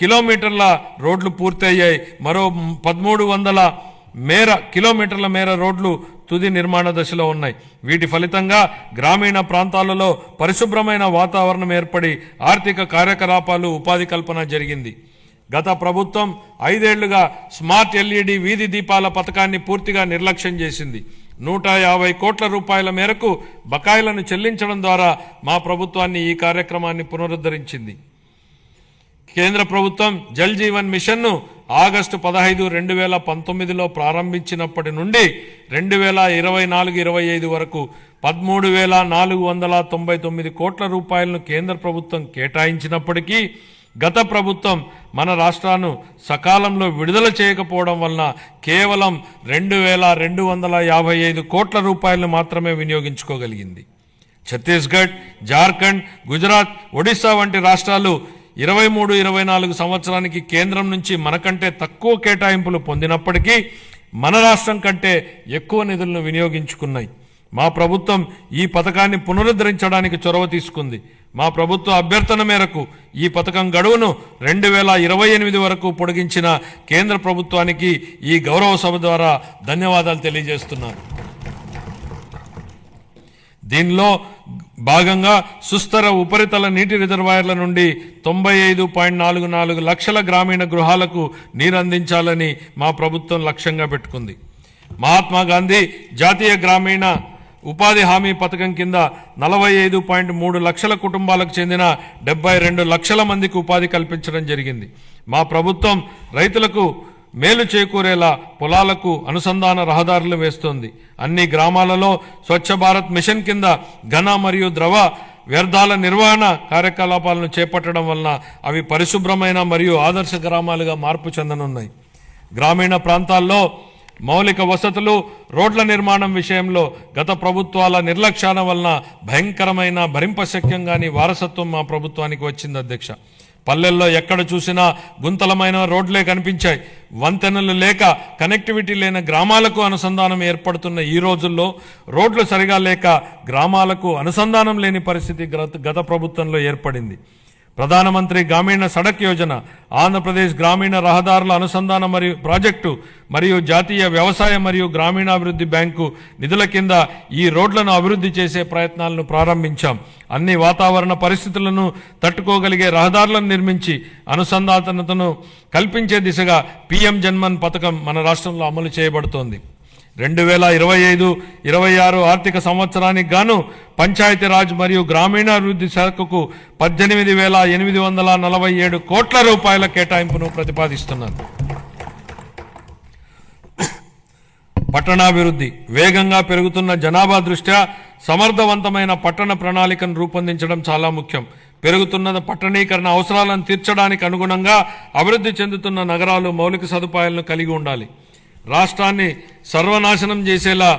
కిలోమీటర్ల రోడ్లు పూర్తయ్యాయి. మరో 1,300 కిలోమీటర్ల మేర రోడ్లు తుది నిర్మాణ దశలో ఉన్నాయి. వీటి ఫలితంగా గ్రామీణ ప్రాంతాలలో పరిశుభ్రమైన వాతావరణం ఏర్పడి ఆర్థిక కార్యకలాపాలు, ఉపాధి కల్పన జరిగింది. గత ప్రభుత్వం 5 ఏళ్లుగా స్మార్ట్ ఎల్ఈడి వీధి దీపాల పథకాన్ని పూర్తిగా నిర్లక్ష్యం చేసింది. 150 కోట్ల రూపాయల మేరకు బకాయిలను చెల్లించడం ద్వారా మా ప్రభుత్వాన్ని ఈ కార్యక్రమాన్ని పునరుద్ధరించింది. కేంద్ర ప్రభుత్వం జల్ జీవన్ మిషన్ను ఆగస్టు 15, 2019లో ప్రారంభించినప్పటి నుండి 2024-25 వరకు 13,499 కోట్ల రూపాయలను కేంద్ర ప్రభుత్వం కేటాయించినప్పటికీ గత ప్రభుత్వం మన రాష్ట్రాన్ని సకాలంలో విడుదల చేయకపోవడం వలన కేవలం 2,255 కోట్ల రూపాయలను మాత్రమే వినియోగించుకోగలిగింది. ఛత్తీస్గఢ్, జార్ఖండ్, గుజరాత్, ఒడిశా వంటి రాష్ట్రాలు 23-24 సంవత్సరానికి కేంద్రం నుంచి మనకంటే తక్కువ కేటాయింపులు పొందినప్పటికీ మన రాష్ట్రం కంటే ఎక్కువ నిధులను వినియోగించుకున్నాయి. మా ప్రభుత్వం ఈ పథకాన్ని పునరుద్ధరించడానికి చొరవ తీసుకుంది. మా ప్రభుత్వ అభ్యర్థన మేరకు ఈ పథకం గడువును 2028 వరకు పొడిగించిన కేంద్ర ప్రభుత్వానికి ఈ గౌరవ సభ ద్వారా ధన్యవాదాలు తెలియజేస్తున్నాను. దీనిలో భాగంగా సుస్థిర ఉపరితల నీటి రిజర్వాయర్ల నుండి 95.44 లక్షల గ్రామీణ గృహాలకు నీరు అందించాలని మా ప్రభుత్వం లక్ష్యంగా పెట్టుకుంది. మహాత్మా గాంధీ జాతీయ గ్రామీణ ఉపాధి హామీ పథకం కింద 45.3 లక్షల కుటుంబాలకు చెందిన 72 లక్షల మందికి ఉపాధి కల్పించడం జరిగింది. మా ప్రభుత్వం రైతులకు మేలు చేకూరేలా పొలాలకు అనుసంధాన రహదారులు వేస్తోంది. అన్ని గ్రామాలలో స్వచ్ఛ భారత్ మిషన్ కింద ఘన మరియు ద్రవ వ్యర్థాల నిర్వహణ కార్యకలాపాలను చేపట్టడం వలన అవి పరిశుభ్రమైన మరియు ఆదర్శ గ్రామాలుగా మార్పు చెందనున్నాయి. గ్రామీణ ప్రాంతాల్లో మౌలిక వసతులు, రోడ్ల నిర్మాణం విషయంలో గత ప్రభుత్వాల నిర్లక్ష్యాల వలన భయంకరమైన భరింపశక్యంగాని వారసత్వం మా ప్రభుత్వానికి వచ్చింది అధ్యక్ష. పల్లెల్లో ఎక్కడ చూసినా గుంతలమైన రోడ్లే కనిపించాయి. వంతెనలు లేక కనెక్టివిటీ లేని గ్రామాలకు అనుసంధానం ఏర్పడుతున్న ఈ రోజుల్లో రోడ్లు సరిగా లేక గ్రామాలకు అనుసంధానం లేని పరిస్థితి గత ప్రభుత్వంలో ఏర్పడింది. ప్రధానమంత్రి గ్రామీణ సడక్ యోజన, ఆంధ్రప్రదేశ్ గ్రామీణ రహదారుల అనుసంధాన మరియు ప్రాజెక్టు మరియు జాతీయ వ్యవసాయ మరియు గ్రామీణాభివృద్ధి బ్యాంకు నిధుల కింద ఈ రోడ్లను అభివృద్ధి చేసే ప్రయత్నాలను ప్రారంభించాం. అన్ని వాతావరణ పరిస్థితులను తట్టుకోగలిగే రహదారులను నిర్మించి అనుసంధానతను కల్పించే దిశగా పీఎం జన్మన్ పథకం మన రాష్ట్రంలో అమలు చేయబడుతోంది. 2025-26 ఆర్థిక సంవత్సరానికి గాను పంచాయతీరాజ్ మరియు గ్రామీణాభివృద్ధి శాఖకు 18,847 కోట్ల రూపాయల కేటాయింపును ప్రతిపాదిస్తున్నారు. పట్టణాభివృద్ధి. వేగంగా పెరుగుతున్న జనాభా దృష్ట్యా సమర్థవంతమైన పట్టణ ప్రణాళికను రూపొందించడం చాలా ముఖ్యం. పెరుగుతున్న పట్టణీకరణ అవసరాలను తీర్చడానికి అనుగుణంగా అభివృద్ధి చెందుతున్న నగరాలు మౌలిక సదుపాయాలను కలిగి ఉండాలి. రాష్ట్రాన్ని సర్వనాశనం చేసేలా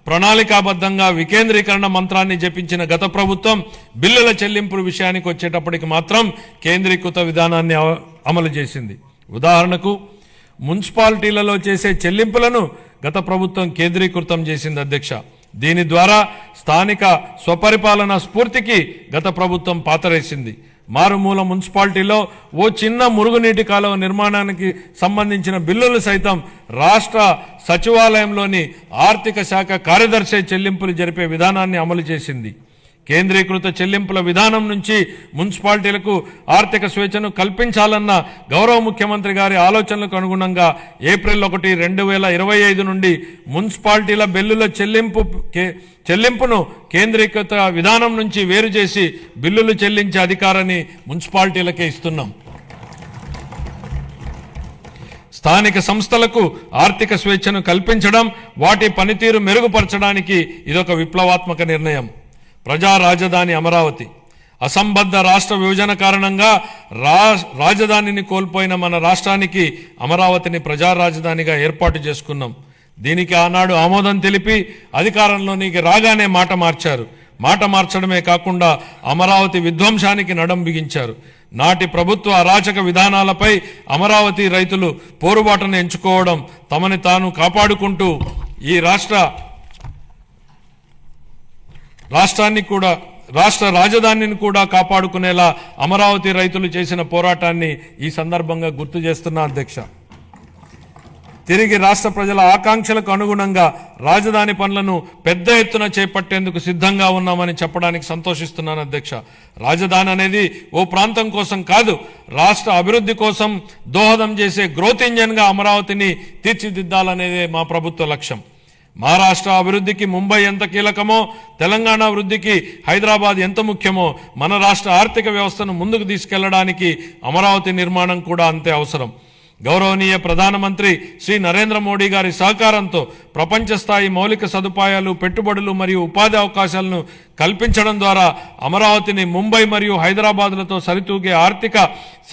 ప్రణాళికాబద్ధంగా వికేంద్రీకరణ మంత్రాన్ని జపించిన గత ప్రభుత్వం బిల్లుల చెల్లింపుల విషయానికి వచ్చేటప్పటికి మాత్రం కేంద్రీకృత విధానాన్ని అమలు చేసింది. ఉదాహరణకు మున్సిపాలిటీలలో చేసే చెల్లింపులను గత ప్రభుత్వం కేంద్రీకృతం చేసింది అధ్యక్ష. దీని ద్వారా స్థానిక స్వపరిపాలన స్ఫూర్తికి గత ప్రభుత్వం పాతరేసింది. మారుమూల మున్సిపాలిటీలో ఓ చిన్న మురుగునీటి కాలువ నిర్మాణానికి సంబంధించిన బిల్లులు సైతం రాష్ట్ర సచివాలయంలోని ఆర్థిక శాఖ కార్యదర్శి చెల్లింపులు జరిపే విధానాన్ని అమలు చేసింది. కేంద్రీకృత చెల్లింపుల విధానం నుంచి మున్సిపాలిటీలకు ఆర్థిక స్వేచ్ఛను కల్పించాలన్న గౌరవ ముఖ్యమంత్రి గారి ఆలోచనలకు అనుగుణంగా ఏప్రిల్ 1, 2025 నుండి మున్సిపాలిటీల బిల్లుల చెల్లింపును కేంద్రీకృత విధానం నుంచి వేరు చేసి బిల్లులు చెల్లించే అధికారాన్ని మున్సిపాలిటీలకే ఇస్తున్నాం. స్థానిక సంస్థలకు ఆర్థిక స్వేచ్ఛను కల్పించడం, వాటి పనితీరు మెరుగుపరచడానికి ఇదొక విప్లవాత్మక నిర్ణయం. ప్రజా రాజధాని అమరావతి. అసంబద్ధ రాష్ట్ర విభజన కారణంగా రాజధానిని కోల్పోయిన మన రాష్ట్రానికి అమరావతిని ప్రజా రాజధానిగా ఏర్పాటు చేసుకున్నాం. దీనికి ఆనాడు ఆమోదం తెలిపి అధికారంలోనికి రాగానే మాట మార్చారు. మాట మార్చడమే కాకుండా అమరావతి విధ్వంసానికి నడం బిగించారు. నాటి ప్రభుత్వ అరాచక విధానాలపై అమరావతి రైతులు పోరుబాటును ఎంచుకోవడం, తమని తాను కాపాడుకుంటూ ఈ రాష్ట్ర రాజధానిని కూడా కాపాడుకునేలా అమరావతి రైతులు చేసిన పోరాటాన్ని ఈ సందర్భంగా గుర్తు చేస్తున్నా అధ్యక్ష. తిరిగి రాష్ట్ర ప్రజల ఆకాంక్షలకు అనుగుణంగా రాజధాని పనులను పెద్ద ఎత్తున చేపట్టేందుకు సిద్ధంగా ఉన్నామని చెప్పడానికి సంతోషిస్తున్నాను అధ్యక్ష. రాజధాని అనేది ఓ ప్రాంతం కోసం కాదు, రాష్ట్ర అభివృద్ధి కోసం దోహదం చేసే గ్రోత్ ఇంజన్గా అమరావతిని తీర్చిదిద్దాలనేదే మా ప్రభుత్వ లక్ష్యం. మహారాష్ట్ర అభివృద్ధికి ముంబై ఎంత కీలకమో, తెలంగాణ అభివృద్ధికి హైదరాబాద్ ఎంత ముఖ్యమో, మన రాష్ట్ర ఆర్థిక వ్యవస్థను ముందుకు తీసుకెళ్లడానికి అమరావతి నిర్మాణం కూడా అంతే అవసరం. గౌరవనీయ ప్రధానమంత్రి శ్రీ నరేంద్ర మోడీ గారి సహకారంతో ప్రపంచ స్థాయి మౌలిక సదుపాయాలు, పెట్టుబడులు మరియు ఉపాధి అవకాశాలను కల్పించడం ద్వారా అమరావతిని ముంబై మరియు హైదరాబాద్లతో సరితూగే ఆర్థిక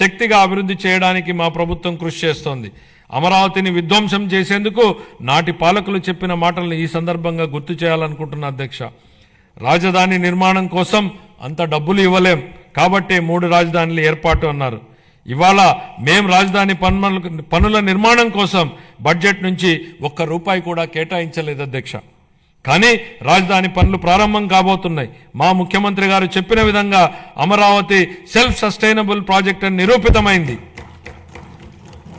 శక్తిగా అభివృద్ధి చేయడానికి మా ప్రభుత్వం కృషి చేస్తోంది. అమరావతిని విధ్వంసం చేసేందుకు నాటి పాలకులు చెప్పిన మాటలను ఈ సందర్భంగా గుర్తు చేయాలనుకుంటున్న అధ్యక్ష. రాజధాని నిర్మాణం కోసం అంత డబ్బులు ఇవ్వలేం కాబట్టే 3 రాజధానులు ఏర్పాటు అన్నారు. ఇవాళ మేం రాజధాని పనుల నిర్మాణం కోసం బడ్జెట్ నుంచి ₹1 కూడా కేటాయించలేదు అధ్యక్ష. కానీ రాజధాని పనులు ప్రారంభం కాబోతున్నాయి. మా ముఖ్యమంత్రి గారు చెప్పిన విధంగా అమరావతి సెల్ఫ్ సస్టైనబుల్ ప్రాజెక్ట్ అని నిరూపితమైంది.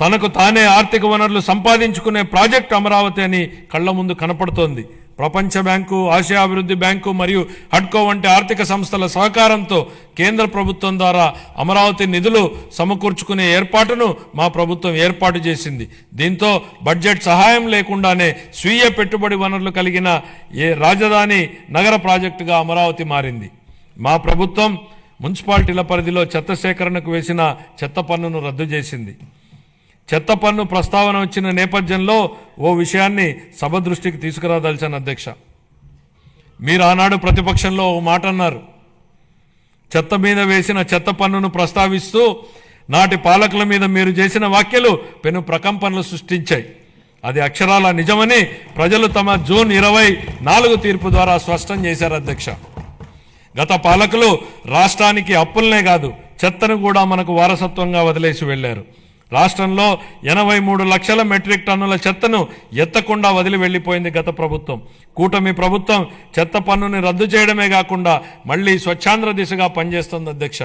తనకు తానే ఆర్థిక వనరులు సంపాదించుకునే ప్రాజెక్టు అమరావతి అని కళ్ల ముందు కనపడుతోంది. ప్రపంచ బ్యాంకు, ఆసియా అభివృద్ధి బ్యాంకు మరియు హడ్కో వంటి ఆర్థిక సంస్థల సహకారంతో కేంద్ర ప్రభుత్వం ద్వారా అమరావతి నిధులు సమకూర్చుకునే ఏర్పాటును మా ప్రభుత్వం ఏర్పాటు చేసింది. దీంతో బడ్జెట్ సహాయం లేకుండానే స్వీయ పెట్టుబడి వనరులు కలిగిన రాజధాని నగర ప్రాజెక్టుగా అమరావతి మారింది. మా ప్రభుత్వం మున్సిపాలిటీల పరిధిలో చెత్త సేకరణకు వేసిన చెత్త పన్నును రద్దు చేసింది. చెత్త పన్ను ప్రస్తావన వచ్చిన నేపథ్యంలో ఓ విషయాన్ని సభ దృష్టికి తీసుకురాదలిచాను అధ్యక్ష. మీరు ఆనాడు ప్రతిపక్షంలో ఓ మాట అన్నారు. చెత్త మీద వేసిన చెత్త పన్నును ప్రస్తావిస్తూ నాటి పాలకుల మీద మీరు చేసిన వ్యాఖ్యలు పెను ప్రకంపనలు సృష్టించాయి. అది అక్షరాల నిజమని ప్రజలు తమ జూన్ 24 తీర్పు ద్వారా స్పష్టం చేశారు అధ్యక్ష. గత పాలకులు రాష్ట్రానికి అప్పులనే కాదు, చెత్తను కూడా మనకు వారసత్వంగా వదిలేసి వెళ్లారు. రాష్ట్రంలో 83 లక్షల మెట్రిక్ టన్నుల చెత్తను ఎత్తకుండా వదిలి వెళ్లిపోయింది గత ప్రభుత్వం. కూటమి ప్రభుత్వం చెత్త పన్నుని రద్దు చేయడమే కాకుండా మళ్లీ స్వచ్ఛాంధ్ర దిశగా పనిచేస్తోంది అధ్యక్ష.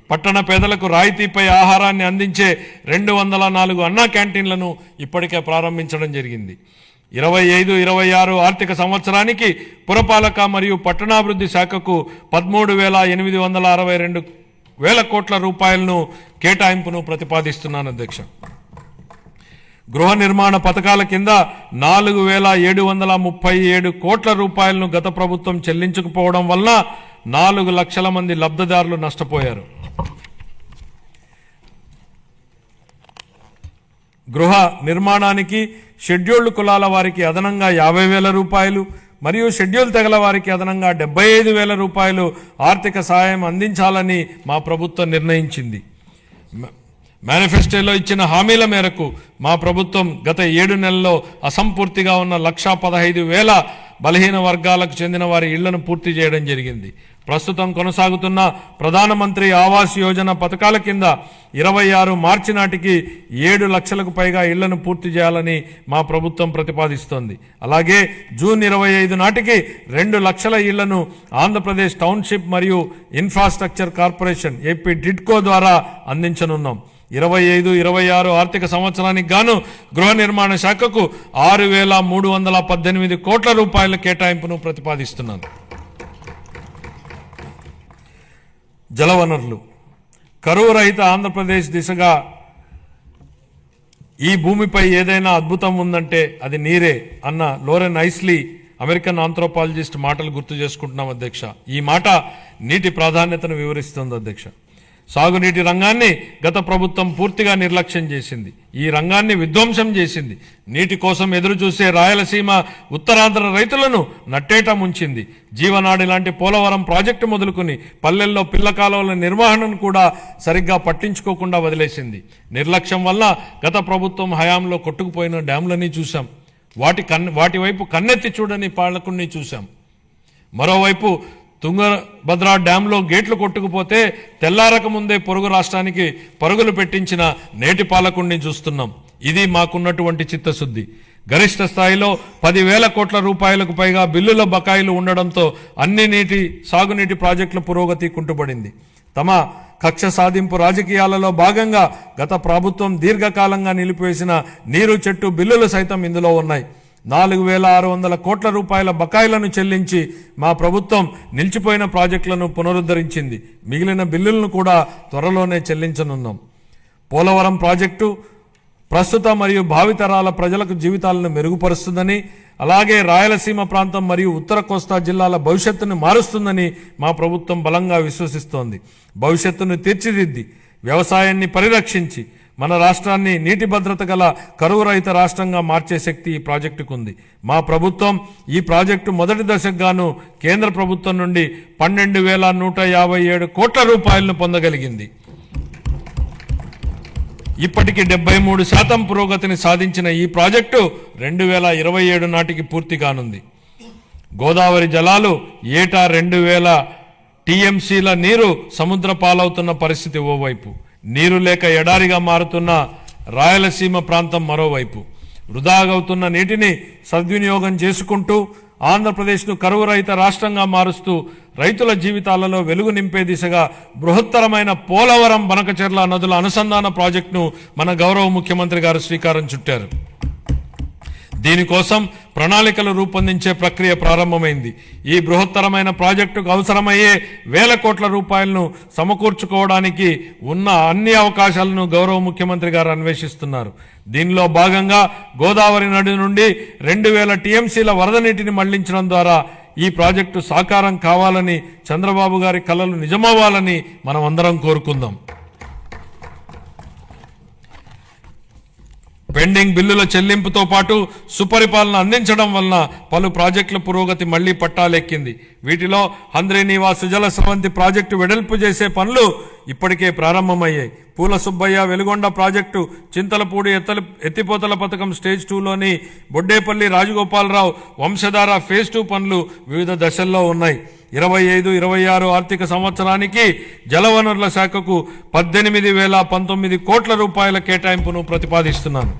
పట్టణ పేదలకు రాయితీపై ఆహారాన్ని అందించే 204 అన్నా క్యాంటీన్లను ఇప్పటికే ప్రారంభించడం జరిగింది. 25-26 ఆర్థిక సంవత్సరానికి పురపాలక మరియు పట్టణాభివృద్ధి శాఖకు 13,862 వేల కోట్ల రూపాయలను కేటాయింపును ప్రతిపాదిస్తున్నాను అధ్యక్ష. గృహ నిర్మాణ పథకాల కింద 4,737 కోట్ల రూపాయలను గత ప్రభుత్వం చెల్లించకపోవడం వల్ల 4 లక్షల మంది లబ్ధిదారులు నష్టపోయారు. గృహ నిర్మాణానికి షెడ్యూల్డ్ కులాల వారికి అదనంగా 50,000 రూపాయలు, మరియు షెడ్యూల్ తెగల వారికి అదనంగా 75,000 రూపాయలు ఆర్థిక సహాయం అందించాలని మా ప్రభుత్వం నిర్ణయించింది. మేనిఫెస్టోలో ఇచ్చిన హామీల మేరకు మా ప్రభుత్వం గత 7 నెలల్లో అసంపూర్తిగా ఉన్న 1,15,000 బలహీన వర్గాలకు చెందిన వారి ఇళ్లను పూర్తి చేయడం జరిగింది. ప్రస్తుతం కొనసాగుతున్న ప్రధానమంత్రి ఆవాస్ యోజన పథకాల కింద 26 మార్చి నాటికి 7 లక్షలకు పైగా ఇళ్లను పూర్తి చేయాలని మా ప్రభుత్వం ప్రతిపాదిస్తోంది. అలాగే జూన్ 25 నాటికి 2 లక్షల ఇళ్లను ఆంధ్రప్రదేశ్ టౌన్షిప్ మరియు ఇన్ఫ్రాస్ట్రక్చర్ కార్పొరేషన్ ఏపీ డిడ్కో ద్వారా అందించనున్నాం. 25-26 ఆర్థిక సంవత్సరానికి గాను గృహ నిర్మాణ శాఖకు 6,318 కోట్ల రూపాయల కేటాయింపును ప్రతిపాదిస్తున్నాను. జలవనరులు కరువు రహిత ఆంధ్రప్రదేశ్ దిశగా ఈ భూమిపై ఏదైనా అద్భుతం ఉందంటే అది నీరే అన్న లోరెన్ ఐస్లీ అమెరికన్ ఆంథ్రోపాలజిస్ట్ మాటలు గుర్తు చేసుకుంటున్నాం అధ్యక్ష. ఈ మాట నీటి ప్రాధాన్యతను వివరిస్తుంది అధ్యక్ష. సాగునీటి రంగాన్ని గత ప్రభుత్వం పూర్తిగా నిర్లక్ష్యం చేసింది. ఈ రంగాన్ని విధ్వంసం చేసింది. నీటి కోసం ఎదురు చూసే రాయలసీమ ఉత్తరాంధ్ర రైతులను నట్టేట ముంచింది. జీవనాడి లాంటి పోలవరం ప్రాజెక్టు మొదలుకుని పల్లెల్లో పిల్ల కాలువల నిర్వహణను కూడా సరిగ్గా పట్టించుకోకుండా వదిలేసింది. నిర్లక్ష్యం వల్ల గత ప్రభుత్వం హయాంలో కొట్టుకుపోయిన డ్యాంలని చూశాం. వాటి వైపు కన్నెత్తి చూడని పాలకుల్ని చూశాం. మరోవైపు తుంగభద్ర డ్యాంలో గేట్లు కొట్టుకుపోతే తెల్లారక ముందే పొరుగు రాష్ట్రానికి పరుగులు పెట్టించిన నేటి పాలకుడిని చూస్తున్నాం. ఇది మాకున్నటువంటి చిత్తశుద్ధి. గరిష్ట స్థాయిలో 10,000 కోట్ల రూపాయలకు పైగా బిల్లుల బకాయిలు ఉండడంతో అన్ని సాగునీటి ప్రాజెక్టుల పురోగతి కుంటుపడింది. తమ కక్ష సాధింపు రాజకీయాలలో భాగంగా గత ప్రభుత్వం దీర్ఘకాలంగా నిలిపివేసిన నీరు చెట్టు బిల్లులు సైతం ఇందులో ఉన్నాయి. 4,600 కోట్ల రూపాయల బకాయిలను చెల్లించి మా ప్రభుత్వం నిలిచిపోయిన ప్రాజెక్టులను పునరుద్ధరించింది. మిగిలిన బిల్లులను కూడా త్వరలోనే చెల్లించనున్నాం. పోలవరం ప్రాజెక్టు ప్రస్తుత మరియు భావితరాల ప్రజలకు జీవితాలను మెరుగుపరుస్తుందని, అలాగే రాయలసీమ ప్రాంతం మరియు ఉత్తర కోస్తా జిల్లాల భవిష్యత్తును మారుస్తుందని మా ప్రభుత్వం బలంగా విశ్వసిస్తోంది. భవిష్యత్తును తీర్చిదిద్ది వ్యవసాయాన్ని పరిరక్షించి మన రాష్ట్రాన్ని నీటి భద్రత గల కరువు రహిత రాష్ట్రంగా మార్చే శక్తి ఈ ప్రాజెక్టుకు ఉంది. మా ప్రభుత్వం ఈ ప్రాజెక్టు మొదటి దశకు గాను కేంద్ర ప్రభుత్వం నుండి 12,157 కోట్ల రూపాయలను పొందగలిగింది. ఇప్పటికి 73% పురోగతిని సాధించిన ఈ ప్రాజెక్టు 2027 నాటికి పూర్తి కానుంది. గోదావరి జలాలు ఏటా 2,000 టీఎంసీల నీరు సముద్ర పాలవుతున్న పరిస్థితి ఓవైపు, నీరు లేక ఎడారిగా మారుతున్న రాయలసీమ ప్రాంతం మరోవైపు. వృధాగవుతున్న నీటిని సద్వినియోగం చేసుకుంటూ ఆంధ్రప్రదేశ్ను కరువు రహిత రాష్ట్రంగా మారుస్తూ రైతుల జీవితాలలో వెలుగు నింపే దిశగా బృహత్తరమైన పోలవరం బనకచెర్ల నదుల అనుసంధాన ప్రాజెక్టును మన గౌరవ ముఖ్యమంత్రి గారు శ్రీకారం చుట్టారు. దీనికోసం ప్రణాళికలు రూపొందించే ప్రక్రియ ప్రారంభమైంది. ఈ బృహత్తరమైన ప్రాజెక్టుకు అవసరమయ్యే 1,000 కోట్ల రూపాయలను సమకూర్చుకోవడానికి ఉన్న అన్ని అవకాశాలను గౌరవ ముఖ్యమంత్రి గారు అన్వేషిస్తున్నారు. దీనిలో భాగంగా గోదావరి నది నుండి 2,000 టీఎంసీల వరద నీటిని మళ్లించడం ద్వారా ఈ ప్రాజెక్టు సాకారం కావాలని, చంద్రబాబు గారి కలలు నిజమవ్వాలని మనం అందరం కోరుకుందాం. పెండింగ్ బిల్లుల చెల్లింపుతో పాటు సుపరిపాలన అందించడం వలన పలు ప్రాజెక్టుల పురోగతి మళ్లీ పట్టాలెక్కింది. వీటిలో హంద్రీనీవా సుజల స్రవంతి ప్రాజెక్టు వెడల్పు చేసే పనులు ఇప్పటికే ప్రారంభమయ్యాయి. పూల సుబ్బయ్య వెలుగొండ ప్రాజెక్టు, చింతలపూడి ఎత్తిపోతల పథకం స్టేజ్ 2లోని బొడ్డేపల్లి రాజగోపాలరావు వంశధార ఫేజ్ 2 పనులు వివిధ దశల్లో ఉన్నాయి. 25-26 ఆర్థిక సంవత్సరానికి జలవనరుల శాఖకు 18,019 కోట్ల రూపాయల కేటాయింపును ప్రతిపాదిస్తున్నాను.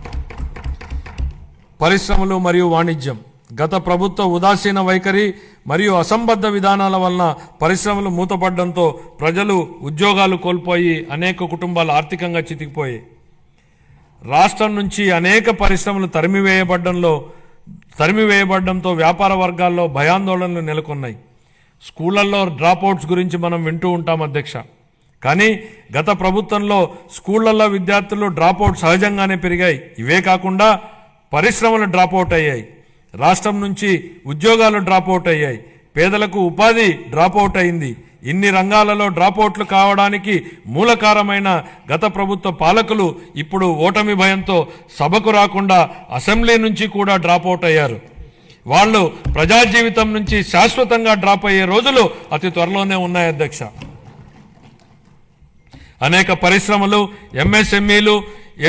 పరిశ్రమలు మరియు వాణిజ్యం. గత ప్రభుత్వ ఉదాసీన వైఖరి మరియు అసంబద్ధ విధానాల వలన పరిశ్రమలు మూతపడడంతో ప్రజలు ఉద్యోగాలు కోల్పోయి అనేక కుటుంబాలు ఆర్థికంగా చితికిపోయాయి. రాష్ట్రం నుంచి అనేక పరిశ్రమలు తరిమివేయబడడంతో వ్యాపార వర్గాల్లో భయాందోళనలు నెలకొన్నాయి. స్కూళ్లలో డ్రాప్అవుట్స్ గురించి మనం వింటూ ఉంటాం అధ్యక్ష. కానీ గత ప్రభుత్వంలో స్కూళ్లలో విద్యార్థులు డ్రాప్అవుట్ సహజంగానే పెరిగాయి. ఇవే కాకుండా పరిశ్రమలు డ్రాప్అవుట్ అయ్యాయి. రాష్ట్రం నుంచి ఉద్యోగాలు డ్రాప్అవుట్ అయ్యాయి. పేదలకు ఉపాధి డ్రాప్అవుట్ అయింది. ఇన్ని రంగాలలో డ్రాప్అవుట్లు కావడానికి మూలకారమైన గత ప్రభుత్వ పాలకులు ఇప్పుడు ఓటమి భయంతో సభకు రాకుండా అసెంబ్లీ నుంచి కూడా డ్రాప్అవుట్ అయ్యారు. వాళ్ళు ప్రజా జీవితం నుంచి శాశ్వతంగా డ్రాప్ అయ్యే రోజులు అతి త్వరలోనే ఉన్నాయి అధ్యక్ష. అనేక పరిశ్రమలు, ఎంఎస్ఎంఈలు,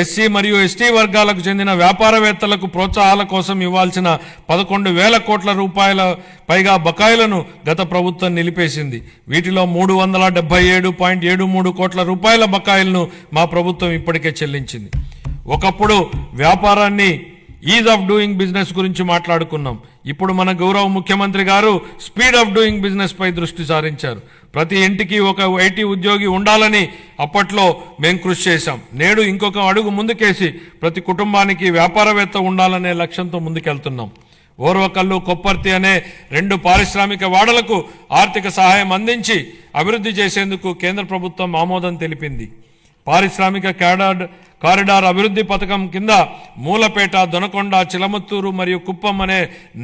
ఎస్సీ మరియు ఎస్టీ వర్గాలకు చెందిన వ్యాపారవేత్తలకు ప్రోత్సాహాల కోసం ఇవ్వాల్సిన 11,000 కోట్ల రూపాయల పైగా బకాయిలను గత ప్రభుత్వం నిలిపేసింది. వీటిలో 377.73 కోట్ల రూపాయల బకాయిలను మా ప్రభుత్వం ఇప్పటికే చెల్లించింది. ఒకప్పుడు వ్యాపారాన్ని ఈజ్ ఆఫ్ డూయింగ్ బిజినెస్ గురించి మాట్లాడుకున్నాం. ఇప్పుడు మన గౌరవ ముఖ్యమంత్రి గారు స్పీడ్ ఆఫ్ డూయింగ్ బిజినెస్ పై దృష్టి సారించారు. ప్రతి ఇంటికి ఒక ఐటీ ఉద్యోగి ఉండాలని అప్పట్లో మేము కృషి చేశాం. నేడు ఇంకొక అడుగు ముందుకేసి ప్రతి కుటుంబానికి వ్యాపారవేత్త ఉండాలనే లక్ష్యంతో ముందుకెళ్తున్నాం. ఓర్వకల్లు, కొప్పర్తి అనే 2 పారిశ్రామిక వాడలకు ఆర్థిక సహాయం అందించి అభివృద్ధి చేసేందుకు కేంద్ర ప్రభుత్వం ఆమోదం తెలిపింది. పారిశ్రామిక కారిడార్ అభివృద్ధి పథకం కింద మూలపేట, దొనకొండ, చిలమత్తూరు మరియు కుప్పం అనే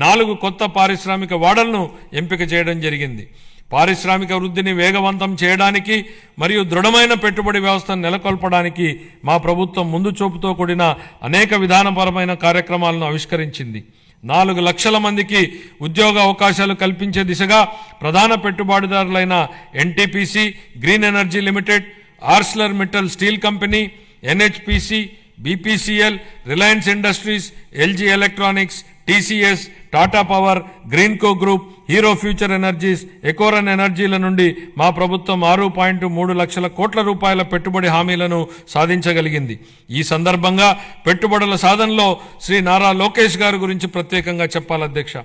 4 కొత్త పారిశ్రామిక వాడలను ఎంపిక చేయడం జరిగింది. పారిశ్రామిక వృద్ధిని వేగవంతం చేయడానికి మరియు దృఢమైన పెట్టుబడి వ్యవస్థను నెలకొల్పడానికి మా ప్రభుత్వం ముందు చూపుతో కూడిన అనేక విధానపరమైన కార్యక్రమాలను ఆవిష్కరించింది. 4 లక్షల మందికి ఉద్యోగ అవకాశాలు కల్పించే దిశగా ప్రధాన పెట్టుబడిదారులైన NTPC, green energy limited, Arcelor Mittal steel company, NHPC, BPCL, Reliance Industries, LG Electronics, TCS, Tata power, Greenko group, Hero Future Energies, Ecoren ఎనర్జీల నుండి మా ప్రభుత్వం 6.3 లక్షల కోట్ల రూపాయల పెట్టుబడి హామీలను సాధించగలిగింది. ఈ సందర్భంగా పెట్టుబడుల సాధనలో శ్రీ నారా లోకేష్ గారి గురించి ప్రత్యేకంగా చెప్పాలి అధ్యక్ష.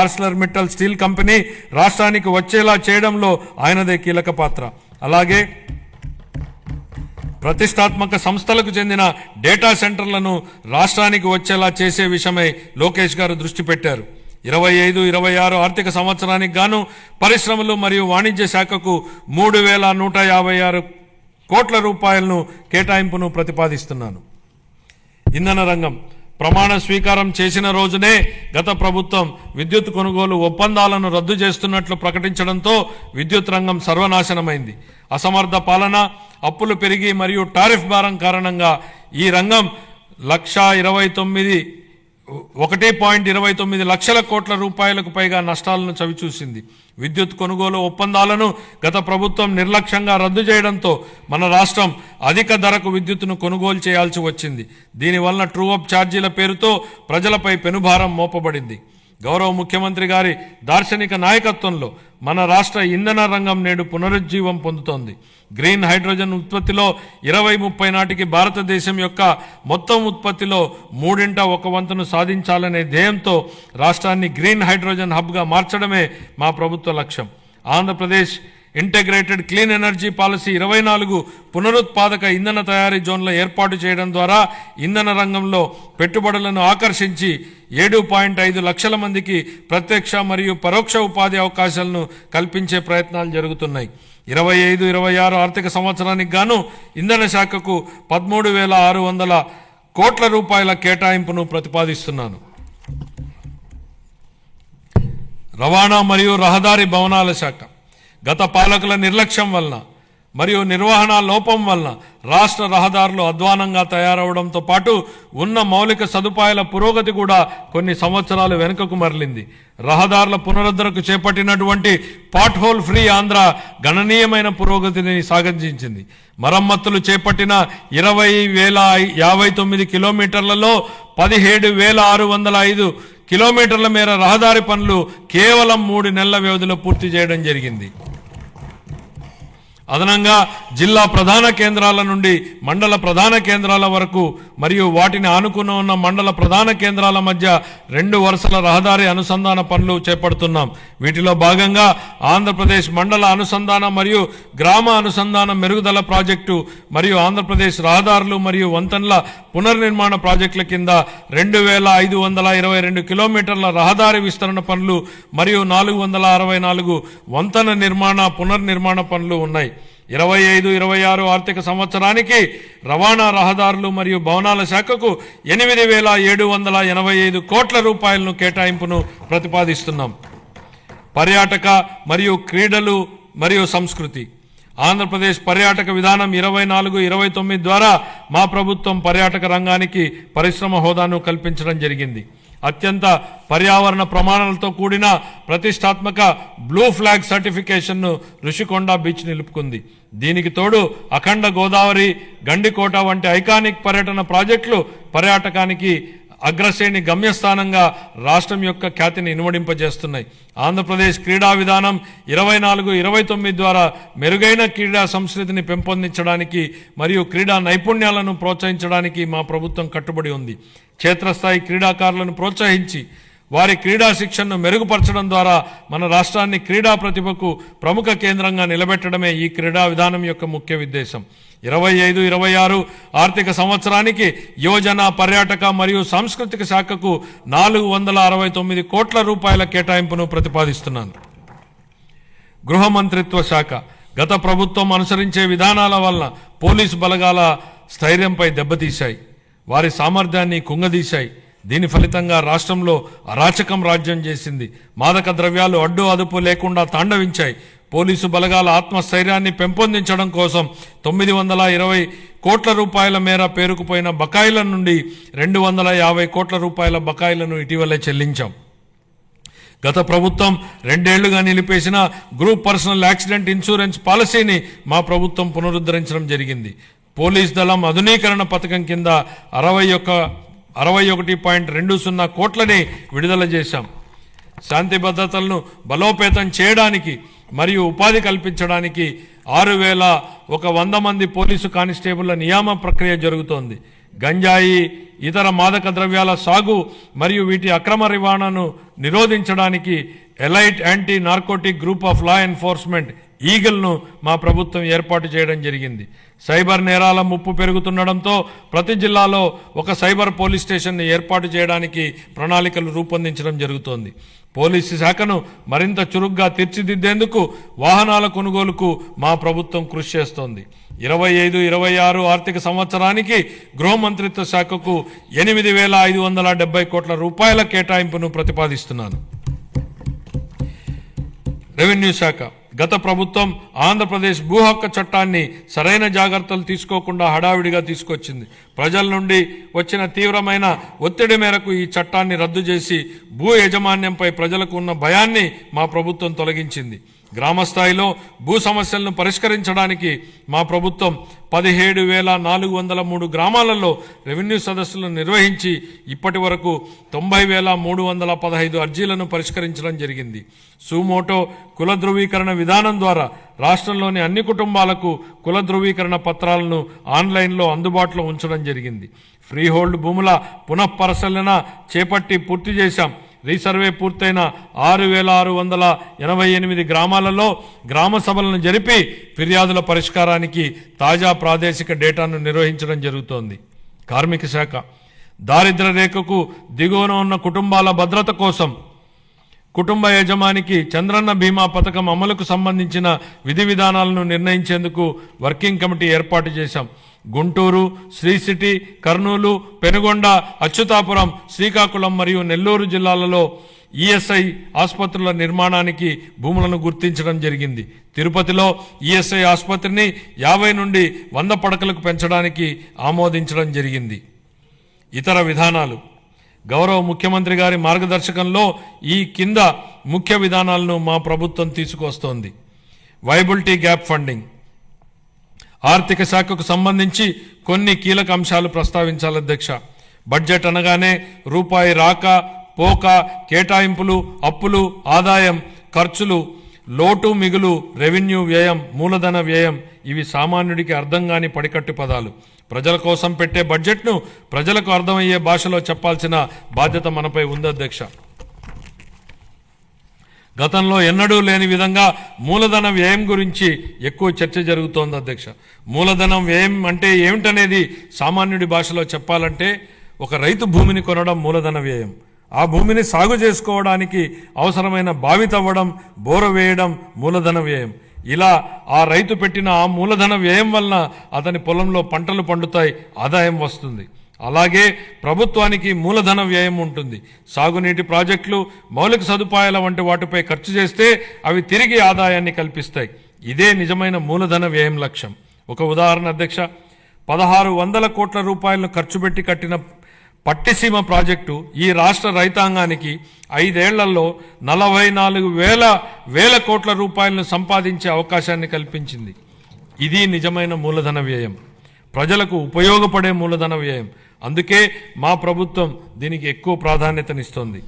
ఆర్సిలర్ మిట్టల్ స్టీల్ కంపెనీ రాష్ట్రానికి వచ్చేలా చేయడంలో ఆయనదే కీలక పాత్ర. అలాగే ప్రతిష్టాత్మక సంస్థలకు చెందిన డేటా సెంటర్లను రాష్ట్రానికి వచ్చేలా చేసే విషయమై లోకేష్ గారు దృష్టి పెట్టారు. 25-26 ఆర్థిక సంవత్సరానికి గాను పరిశ్రమలు మరియు వాణిజ్య శాఖకు 3,156 కోట్ల రూపాయలను కేటాయింపును ప్రతిపాదిస్తున్నాను. ఇంధన రంగం ప్రమాణ స్వీకారం చేసిన రోజునే గత ప్రభుత్వం విద్యుత్ కొనుగోలు ఒప్పందాలను రద్దు చేస్తున్నట్లు ప్రకటించడంతో విద్యుత్ రంగం సర్వనాశనమైంది. అసమర్థ పాలన, అప్పులు పెరిగి మరియు టారిఫ్ భారం కారణంగా ఈ రంగం 1.29 లక్షల కోట్ల రూపాయలకు పైగా నష్టాలను చవిచూసింది. విద్యుత్ కొనుగోలు ఒప్పందాలను గత ప్రభుత్వం నిర్లక్ష్యంగా రద్దు చేయడంతో మన రాష్ట్రం అధిక ధరకు విద్యుత్తును కొనుగోలు చేయాల్సి వచ్చింది. దీనివల్ల ట్రూఅప్ ఛార్జీల పేరుతో ప్రజలపై పెనుభారం మోపబడింది. గౌరవ ముఖ్యమంత్రి గారి దార్శనిక నాయకత్వంలో మన రాష్ట్ర ఇంధన రంగం నేడు పునరుజ్జీవం పొందుతోంది. గ్రీన్ హైడ్రోజన్ ఉత్పత్తిలో 2030 నాటికి భారతదేశం యొక్క మొత్తం ఉత్పత్తిలో 1/3 సాధించాలనే ధ్యేయంతో రాష్ట్రాన్ని గ్రీన్ హైడ్రోజన్ హబ్గా మార్చడమే మా ప్రభుత్వ లక్ష్యం. Andhra Pradesh integrated clean energy policy 24 పునరుత్పాదక ఇంధన తయారీ జోన్ల ఏర్పాటు చేయడం ద్వారా ఇంధన రంగంలో పెట్టుబడులను ఆకర్షించి 7.5 లక్షల మందికి ప్రత్యక్ష మరియు పరోక్ష ఉపాధి అవకాశాలను కల్పించే ప్రయత్నాలు జరుగుతున్నాయి. 25-26 ఆర్థిక సంవత్సరానికి గాను ఇంధన శాఖకు 13,600 కోట్ల రూపాయల కేటాయింపును ప్రతిపాదిస్తున్నాను. రవాణా మరియు రహదారి భవనాల శాఖ గత పాలకుల నిర్లక్ష్యం వలన మరియు నిర్వహణ లోపం వలన రాష్ట్ర రహదారులు అధ్వానంగా తయారవడంతో పాటు ఉన్న మౌలిక సదుపాయాల పురోగతి కూడా కొన్ని సంవత్సరాలు వెనుకకు మరలింది. రహదారుల పునరుద్ధరణకు చేపట్టినటువంటి పాట్ హోల్ ఫ్రీ ఆంధ్ర గణనీయమైన పురోగతిని సాధించింది. మరమ్మతులు చేపట్టిన 20,059 కిలోమీటర్లలో 17,605 కిలోమీటర్ల మేర రహదారి పనులు కేవలం 3 నెలల వ్యవధిలో పూర్తి చేయడం జరిగింది. అదనంగా జిల్లా ప్రధాన కేంద్రాల నుండి మండల ప్రధాన కేంద్రాల వరకు మరియు వాటిని ఆనుకుని ఉన్న మండల ప్రధాన కేంద్రాల మధ్య 2 వరుసల రహదారి అనుసంధాన పనులు చేపడుతున్నాం. వీటిలో భాగంగా ఆంధ్రప్రదేశ్ మండల అనుసంధాన మరియు గ్రామ అనుసంధాన మెరుగుదల ప్రాజెక్టు మరియు ఆంధ్రప్రదేశ్ రహదారులు మరియు వంతెనల పునర్నిర్మాణ ప్రాజెక్టుల కింద 2,522 కిలోమీటర్ల రహదారి విస్తరణ పనులు మరియు 464 వంతెన నిర్మాణ పునర్నిర్మాణ పనులు ఉన్నాయి. 25-26 ఆర్థిక సంవత్సరానికి రవాణా, రహదారులు మరియు భవనాల శాఖకు 8,785 కోట్ల రూపాయలను కేటాయింపును ప్రతిపాదిస్తున్నాం. పర్యాటక మరియు క్రీడలు మరియు సంస్కృతి ఆంధ్రప్రదేశ్ పర్యాటక విధానం 24-29 ద్వారా మా ప్రభుత్వం పర్యాటక రంగానికి పరిశ్రమ హోదాను కల్పించడం జరిగింది. అత్యంత పర్యావరణ ప్రమాణాలతో కూడిన ప్రతిష్టాత్మక బ్లూ ఫ్లాగ్ సర్టిఫికేషన్ను ఋషికొండ బీచ్ నిలుపుకుంది. దీనికి తోడు అఖండ గోదావరి, గండికోట వంటి ఐకానిక్ పర్యటన ప్రాజెక్టులు పర్యాటకానికి అగ్రశ్రేణి గమ్యస్థానంగా రాష్ట్రం యొక్క ఖ్యాతిని ఇనుమడింపజేస్తున్నాయి. ఆంధ్రప్రదేశ్ క్రీడా విధానం 24-29 ద్వారా మెరుగైన క్రీడా సంస్కృతిని పెంపొందించడానికి మరియు క్రీడా నైపుణ్యాలను ప్రోత్సహించడానికి మా ప్రభుత్వం కట్టుబడి ఉంది. క్షేత్రస్థాయి క్రీడాకారులను ప్రోత్సహించి వారి క్రీడా శిక్షణను మెరుగుపరచడం ద్వారా మన రాష్ట్రాన్ని క్రీడా ప్రతిభకు ప్రముఖ కేంద్రంగా నిలబెట్టడమే ఈ క్రీడా విధానం యొక్క ముఖ్య ఉద్దేశం. 25-26 ఆర్థిక సంవత్సరానికి యువజన, పర్యాటక మరియు సాంస్కృతిక శాఖకు 469 కోట్ల రూపాయల కేటాయింపును ప్రతిపాదిస్తున్నాను. గృహ మంత్రిత్వ శాఖ గత ప్రభుత్వం అనుసరించే విధానాల వలన పోలీసు బలగాల స్థైర్యంపై దెబ్బతీశాయి, వారి సామర్థ్యాన్ని కుంగదీశాయి. దీని ఫలితంగా రాష్ట్రంలో అరాచకం రాజ్యం చేసింది. మాదక ద్రవ్యాలు అడ్డు అదుపు లేకుండా తాండవించాయి. పోలీసు బలగాల ఆత్మస్థైర్యాన్ని పెంపొందించడం కోసం 920 కోట్ల రూపాయల మేర పేరుకుపోయిన బకాయిల నుండి 250 కోట్ల రూపాయల బకాయిలను ఇటీవలే చెల్లించాం. గత ప్రభుత్వం 2 ఏళ్లుగా నిలిపేసిన గ్రూప్ పర్సనల్ యాక్సిడెంట్ ఇన్సూరెన్స్ పాలసీని మా ప్రభుత్వం పునరుద్ధరించడం జరిగింది. పోలీస్ దళం ఆధునీకరణ పథకం కింద 61.20 కోట్లని విడుదల చేశాం. శాంతి భద్రతలను బలోపేతం చేయడానికి మరియు ఉపాధి కల్పించడానికి 6,100 మంది పోలీసు కానిస్టేబుళ్ల నియామ ప్రక్రియ జరుగుతోంది. గంజాయి, ఇతర మాదక ద్రవ్యాల సాగు మరియు వీటి అక్రమ రవాణాను నిరోధించడానికి elite anti narcotic group of law enforcement ఈగల్ను మా ప్రభుత్వం ఏర్పాటు చేయడం జరిగింది. సైబర్ నేరాల ముప్పు పెరుగుతుండడంతో ప్రతి జిల్లాలో ఒక సైబర్ పోలీస్ స్టేషన్ని ఏర్పాటు చేయడానికి ప్రణాళికలు రూపొందించడం జరుగుతోంది. పోలీసు శాఖను మరింత చురుగ్గా తీర్చిదిద్దేందుకు వాహనాల కొనుగోలుకు మా ప్రభుత్వం కృషి చేస్తోంది. 25-26 ఆర్థిక సంవత్సరానికి గృహ మంత్రిత్వ శాఖకు 8,570 కోట్ల రూపాయల కేటాయింపును ప్రతిపాదిస్తున్నాను. రెవెన్యూ శాఖ గత ప్రభుత్వం ఆంధ్రప్రదేశ్ భూ హక్కు చట్టాన్ని సరైన జాగ్రత్తలు తీసుకోకుండా హడావిడిగా తీసుకొచ్చింది. ప్రజల నుండి వచ్చిన తీవ్రమైన ఒత్తిడి మేరకు ఈ చట్టాన్ని రద్దు చేసి భూ యాజమాన్యంపై ప్రజలకు ఉన్న భయాన్ని మా ప్రభుత్వం తొలగించింది. గ్రామ స్థాయిలో భూ సమస్యలను పరిష్కరించడానికి మా ప్రభుత్వం 17,403 గ్రామాలలో రెవెన్యూ సదస్సులను నిర్వహించి ఇప్పటి వరకు 90,315 అర్జీలను పరిష్కరించడం జరిగింది. సుమోటో కుల ధృవీకరణ విధానం ద్వారా రాష్ట్రంలోని అన్ని కుటుంబాలకు కుల ధృవీకరణ పత్రాలను ఆన్లైన్లో అందుబాటులో ఉంచడం జరిగింది. ఫ్రీహోల్డ్ భూముల పునఃపరిశీలన చేపట్టి పూర్తి చేశాం. రీసర్వే పూర్తయిన 6,688 గ్రామాలలో గ్రామ సభలను జరిపి ఫిర్యాదుల పరిష్కారానికి తాజా ప్రాదేశిక డేటాను నిర్వహించడం జరుగుతోంది. కార్మిక శాఖ దారిద్ర్య రేఖకు దిగువన ఉన్న కుటుంబాల భద్రత కోసం కుటుంబ యజమానికి చంద్రన్న బీమా పథకం అమలుకు సంబంధించిన విధి విధానాలను నిర్ణయించేందుకు వర్కింగ్ కమిటీ ఏర్పాటు చేశాం. గుంటూరు, శ్రీ సిటీ, కర్నూలు, పెనుగొండ, అచ్యుతాపురం, శ్రీకాకుళం మరియు నెల్లూరు జిల్లాలలో ఈఎస్ఐ ఆసుపత్రుల నిర్మాణానికి భూములను గుర్తించడం జరిగింది. తిరుపతిలో ఈఎస్ఐ ఆసుపత్రిని 50 నుండి 100 పడకలకు పెంచడానికి ఆమోదించడం జరిగింది. ఇతర విధానాలు గౌరవ ముఖ్యమంత్రి గారి మార్గదర్శకంలో ఈ కింద ముఖ్య విధానాలను మా ప్రభుత్వం తీసుకొస్తోంది. వైబిలిటీ గ్యాప్ ఫండింగ్ ఆర్థిక శాఖకు సంబంధించి కొన్ని కీలక అంశాలు ప్రస్తావించాలి అధ్యక్ష. బడ్జెట్ అనగానే రూపాయి రాక పోక, కేటాయింపులు, అప్పులు, ఆదాయం, ఖర్చులు, లోటు మిగులు, రెవెన్యూ వ్యయం, మూలధన వ్యయం ఇవి సామాన్యుడికి అర్థం కాని పడికట్టు పదాలు. ప్రజల కోసం పెట్టే బడ్జెట్ను ప్రజలకు అర్థమయ్యే భాషలో చెప్పాల్సిన బాధ్యత మనపై ఉంది అధ్యక్ష. గతంలో ఎన్నడూ లేని విధంగా మూలధన వ్యయం గురించి ఎక్కువ చర్చ జరుగుతోంది అధ్యక్ష. మూలధనం వ్యయం అంటే ఏమిటనేది సామాన్యుడి భాషలో చెప్పాలంటే ఒక రైతు భూమిని కొనడం మూలధన వ్యయం, ఆ భూమిని సాగు చేసుకోవడానికి అవసరమైన బావి తవ్వడం, బోర వేయడం మూలధన వ్యయం. ఇలా ఆ రైతు పెట్టిన ఆ మూలధన వ్యయం వలన అతని పొలంలో పంటలు పండుతాయి, ఆదాయం వస్తుంది. అలాగే ప్రభుత్వానికి మూలధన వ్యయం ఉంటుంది. సాగునీటి ప్రాజెక్టులు, మౌలిక సదుపాయాల వంటి వాటిపై ఖర్చు చేస్తే అవి తిరిగి ఆదాయాన్ని కల్పిస్తాయి. ఇదే నిజమైన మూలధన వ్యయం లక్ష్యం. ఒక ఉదాహరణ అధ్యక్ష, 1,600 కోట్ల రూపాయలను ఖర్చు పెట్టి కట్టిన పట్టిసీమ ప్రాజెక్టు ఈ రాష్ట్ర రైతాంగానికి 5 ఏళ్లలో 44,000 కోట్ల రూపాయలను సంపాదించే అవకాశాన్ని కల్పించింది. ఇది నిజమైన మూలధన వ్యయం, ప్రజలకు ఉపయోగపడే మూలధన వ్యయం. అందుకే మా ప్రభుత్వం దీనికి ఎక్కువ ప్రాధాన్యతనిస్తోంది.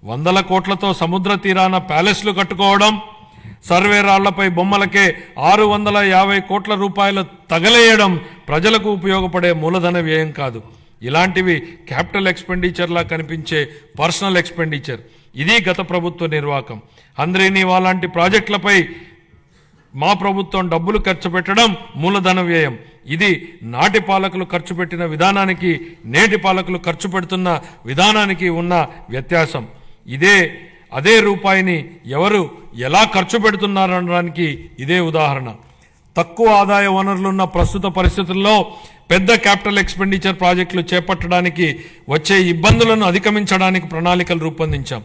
100 కోట్లతో సముద్ర తీరాన ప్యాలెస్లు కట్టుకోవడం, సర్వే రాళ్లపై బొమ్మలకే 650 కోట్ల రూపాయలు తగలేయడం ప్రజలకు ఉపయోగపడే మూలధన వ్యయం కాదు. ఇలాంటివి క్యాపిటల్ ఎక్స్పెండిచర్లా కనిపించే పర్సనల్ ఎక్స్పెండిచర్. ఇది గత ప్రభుత్వ నిర్వాహకం. హంద్రీనీవా లాంటి ప్రాజెక్టులపై మా ప్రభుత్వం డబ్బులు ఖర్చు పెట్టడం మూలధన వ్యయం. ఇది నాటి పాలకులు ఖర్చు పెట్టిన విధానానికి నేటి పాలకులు ఖర్చు పెడుతున్న విధానానికి ఉన్న వ్యత్యాసం. అదే రూపాయిని ఎవరు ఎలా ఖర్చు పెడుతున్నారనడానికి ఇదే ఉదాహరణ. తక్కువ ఆదాయ వనరులున్న ప్రస్తుత పరిస్థితుల్లో పెద్ద క్యాపిటల్ ఎక్స్పెండిచర్ ప్రాజెక్టులు చేపట్టడానికి వచ్చే ఇబ్బందులను అధిగమించడానికి ప్రణాళికలు రూపొందించాం.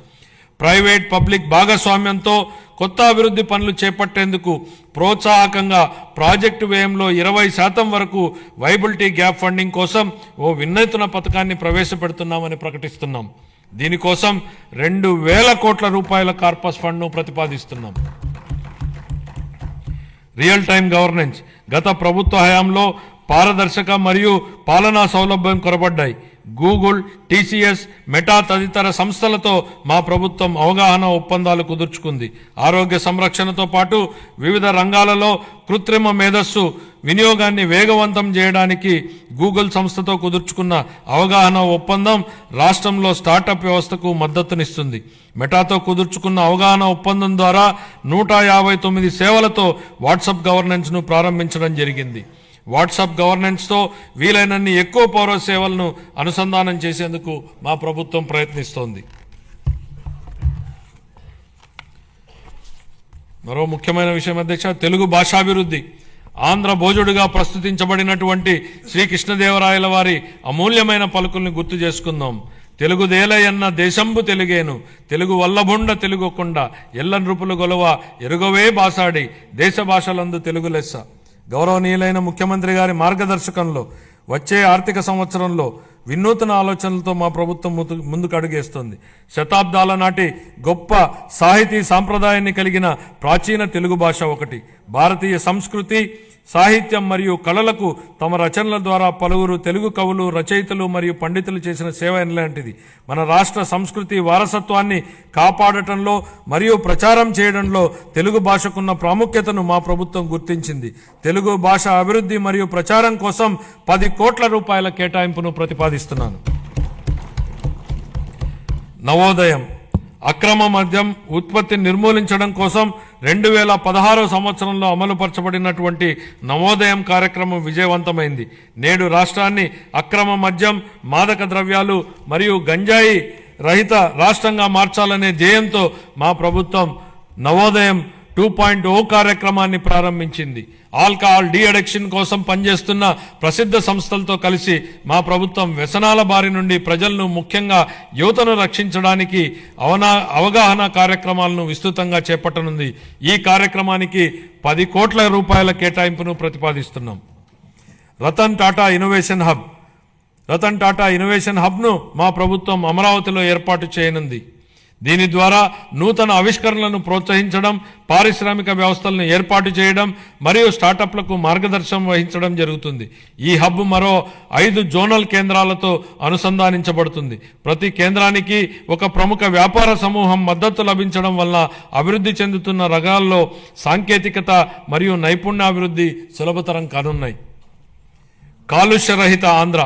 ప్రైవేట్ పబ్లిక్ భాగస్వామ్యంతో కొత్త అభివృద్ధి పనులు చేపట్టేందుకు ప్రోత్సాహకంగా ప్రాజెక్టు వ్యయంలో 20% వరకు వైబిలిటీ గ్యాప్ ఫండింగ్ కోసం ఓ వినూత్న పథకాన్ని ప్రవేశపెడుతున్నామని ప్రకటిస్తున్నాం. దీనికోసం 2,000 కోట్ల రూపాయల కార్పస్ ఫండ్ను ప్రతిపాదిస్తున్నాం. Real time governance. గత ప్రభుత్వ హయాంలో పారదర్శక మరియు పాలనా సౌలభ్యం కొరబడ్డాయి. గూగుల్, టీసీఎస్, మెటా తదితర సంస్థలతో మా ప్రభుత్వం అవగాహన ఒప్పందాలు కుదుర్చుకుంది. ఆరోగ్య సంరక్షణతో పాటు వివిధ రంగాలలో కృత్రిమ మేధస్సు వినియోగాన్ని వేగవంతం చేయడానికి గూగుల్ సంస్థతో కుదుర్చుకున్న అవగాహన ఒప్పందం రాష్ట్రంలో స్టార్టప్ వ్యవస్థకు మద్దతునిస్తుంది. మెటాతో కుదుర్చుకున్న అవగాహన ఒప్పందం ద్వారా 159 సేవలతో వాట్సాప్ గవర్నెన్స్ను ప్రారంభించడం జరిగింది. వాట్సాప్ గవర్నెన్స్తో వీలైనన్ని ఎక్కువ పౌర సేవలను అనుసంధానం చేసేందుకు మా ప్రభుత్వం ప్రయత్నిస్తోంది. మరో ముఖ్యమైన విషయం అధ్యక్ష, తెలుగు భాషాభివృద్ధి. ఆంధ్ర భోజుడుగా ప్రస్తుతించబడినటువంటి శ్రీకృష్ణదేవరాయల వారి అమూల్యమైన పలుకుల్ని గుర్తు చేసుకుందాం. తెలుగుదేలయన్న దేశంబు తెలుగేను, తెలుగు వల్లభుండ తెలుగుకొండ, ఎల్ల నృపులు గొలవ ఎరుగవే బాసాడి, దేశ భాషలందు తెలుగు లెస్స. గౌరవనీయులైన ముఖ్యమంత్రి గారి మార్గదర్శకంలో వచ్చే ఆర్థిక సంవత్సరంలో వినూత్న ఆలోచనలతో మా ప్రభుత్వం ముందుకు అడుగేస్తుంది. శతాబ్దాల నాటి గొప్ప సాహితీ సాంప్రదాయాన్ని కలిగిన ప్రాచీన తెలుగు భాష ఒకటి. భారతీయ సంస్కృతి, సాహిత్యం మరియు కళలకు తమ రచనల ద్వారా పలువురు తెలుగు కవులు, రచయితలు మరియు పండితులు చేసిన సేవ ఎలాంటిది. మన రాష్ట్ర సంస్కృతి వారసత్వాన్ని కాపాడటంలో మరియు ప్రచారం చేయడంలో తెలుగు భాషకున్న ప్రాముఖ్యతను మా ప్రభుత్వం గుర్తించింది. తెలుగు భాష అభివృద్ధి మరియు ప్రచారం కోసం 10 కోట్ల రూపాయల కేటాయింపును ప్రతిపాదిస్తున్నాను. నవోదయం. అక్రమ మద్యం ఉత్పత్తిని నిర్మూలించడం కోసం 2016 సంవత్సరంలో అమలుపరచబడినటువంటి నవోదయం కార్యక్రమం విజయవంతమైంది. నేడు రాష్ట్రాన్ని అక్రమ మద్యం, మాదక ద్రవ్యాలు మరియు గంజాయి రహిత రాష్ట్రంగా మార్చాలనే ధ్యేయంతో మా ప్రభుత్వం నవోదయం 2.0 కార్యక్రమాన్ని ప్రారంభించింది. ఆల్కహాల్ డీ అడిక్షన్ కోసం పనిచేస్తున్న ప్రసిద్ధ సంస్థలతో కలిసి మా ప్రభుత్వం వ్యసనాల బారి నుండి ప్రజలను, ముఖ్యంగా యువతను రక్షించడానికి అవగాహన కార్యక్రమాలను విస్తృతంగా చేపట్టనుంది. ఈ కార్యక్రమానికి 10 కోట్ల రూపాయల కేటాయింపును ప్రతిపాదిస్తున్నాం. రతన్ టాటా ఇన్నోవేషన్ హబ్ను మా ప్రభుత్వం అమరావతిలో ఏర్పాటు చేయనుంది. దీని ద్వారా నూతన ఆవిష్కరణలను ప్రోత్సహించడం, పారిశ్రామిక వ్యవస్థలను ఏర్పాటు చేయడం మరియు స్టార్టప్లకు మార్గదర్శనం వహించడం జరుగుతుంది. ఈ హబ్ మరో 5 జోనల్ కేంద్రాలతో అనుసంధానించబడుతుంది. ప్రతి కేంద్రానికి ఒక ప్రముఖ వ్యాపార సమూహం మద్దతు లభించడం వల్ల అభివృద్ధి చెందుతున్న రంగాల్లో సాంకేతికత మరియు నైపుణ్యాభివృద్ధి సులభతరం కానున్నాయి. కాలుష్యరహిత ఆంధ్ర.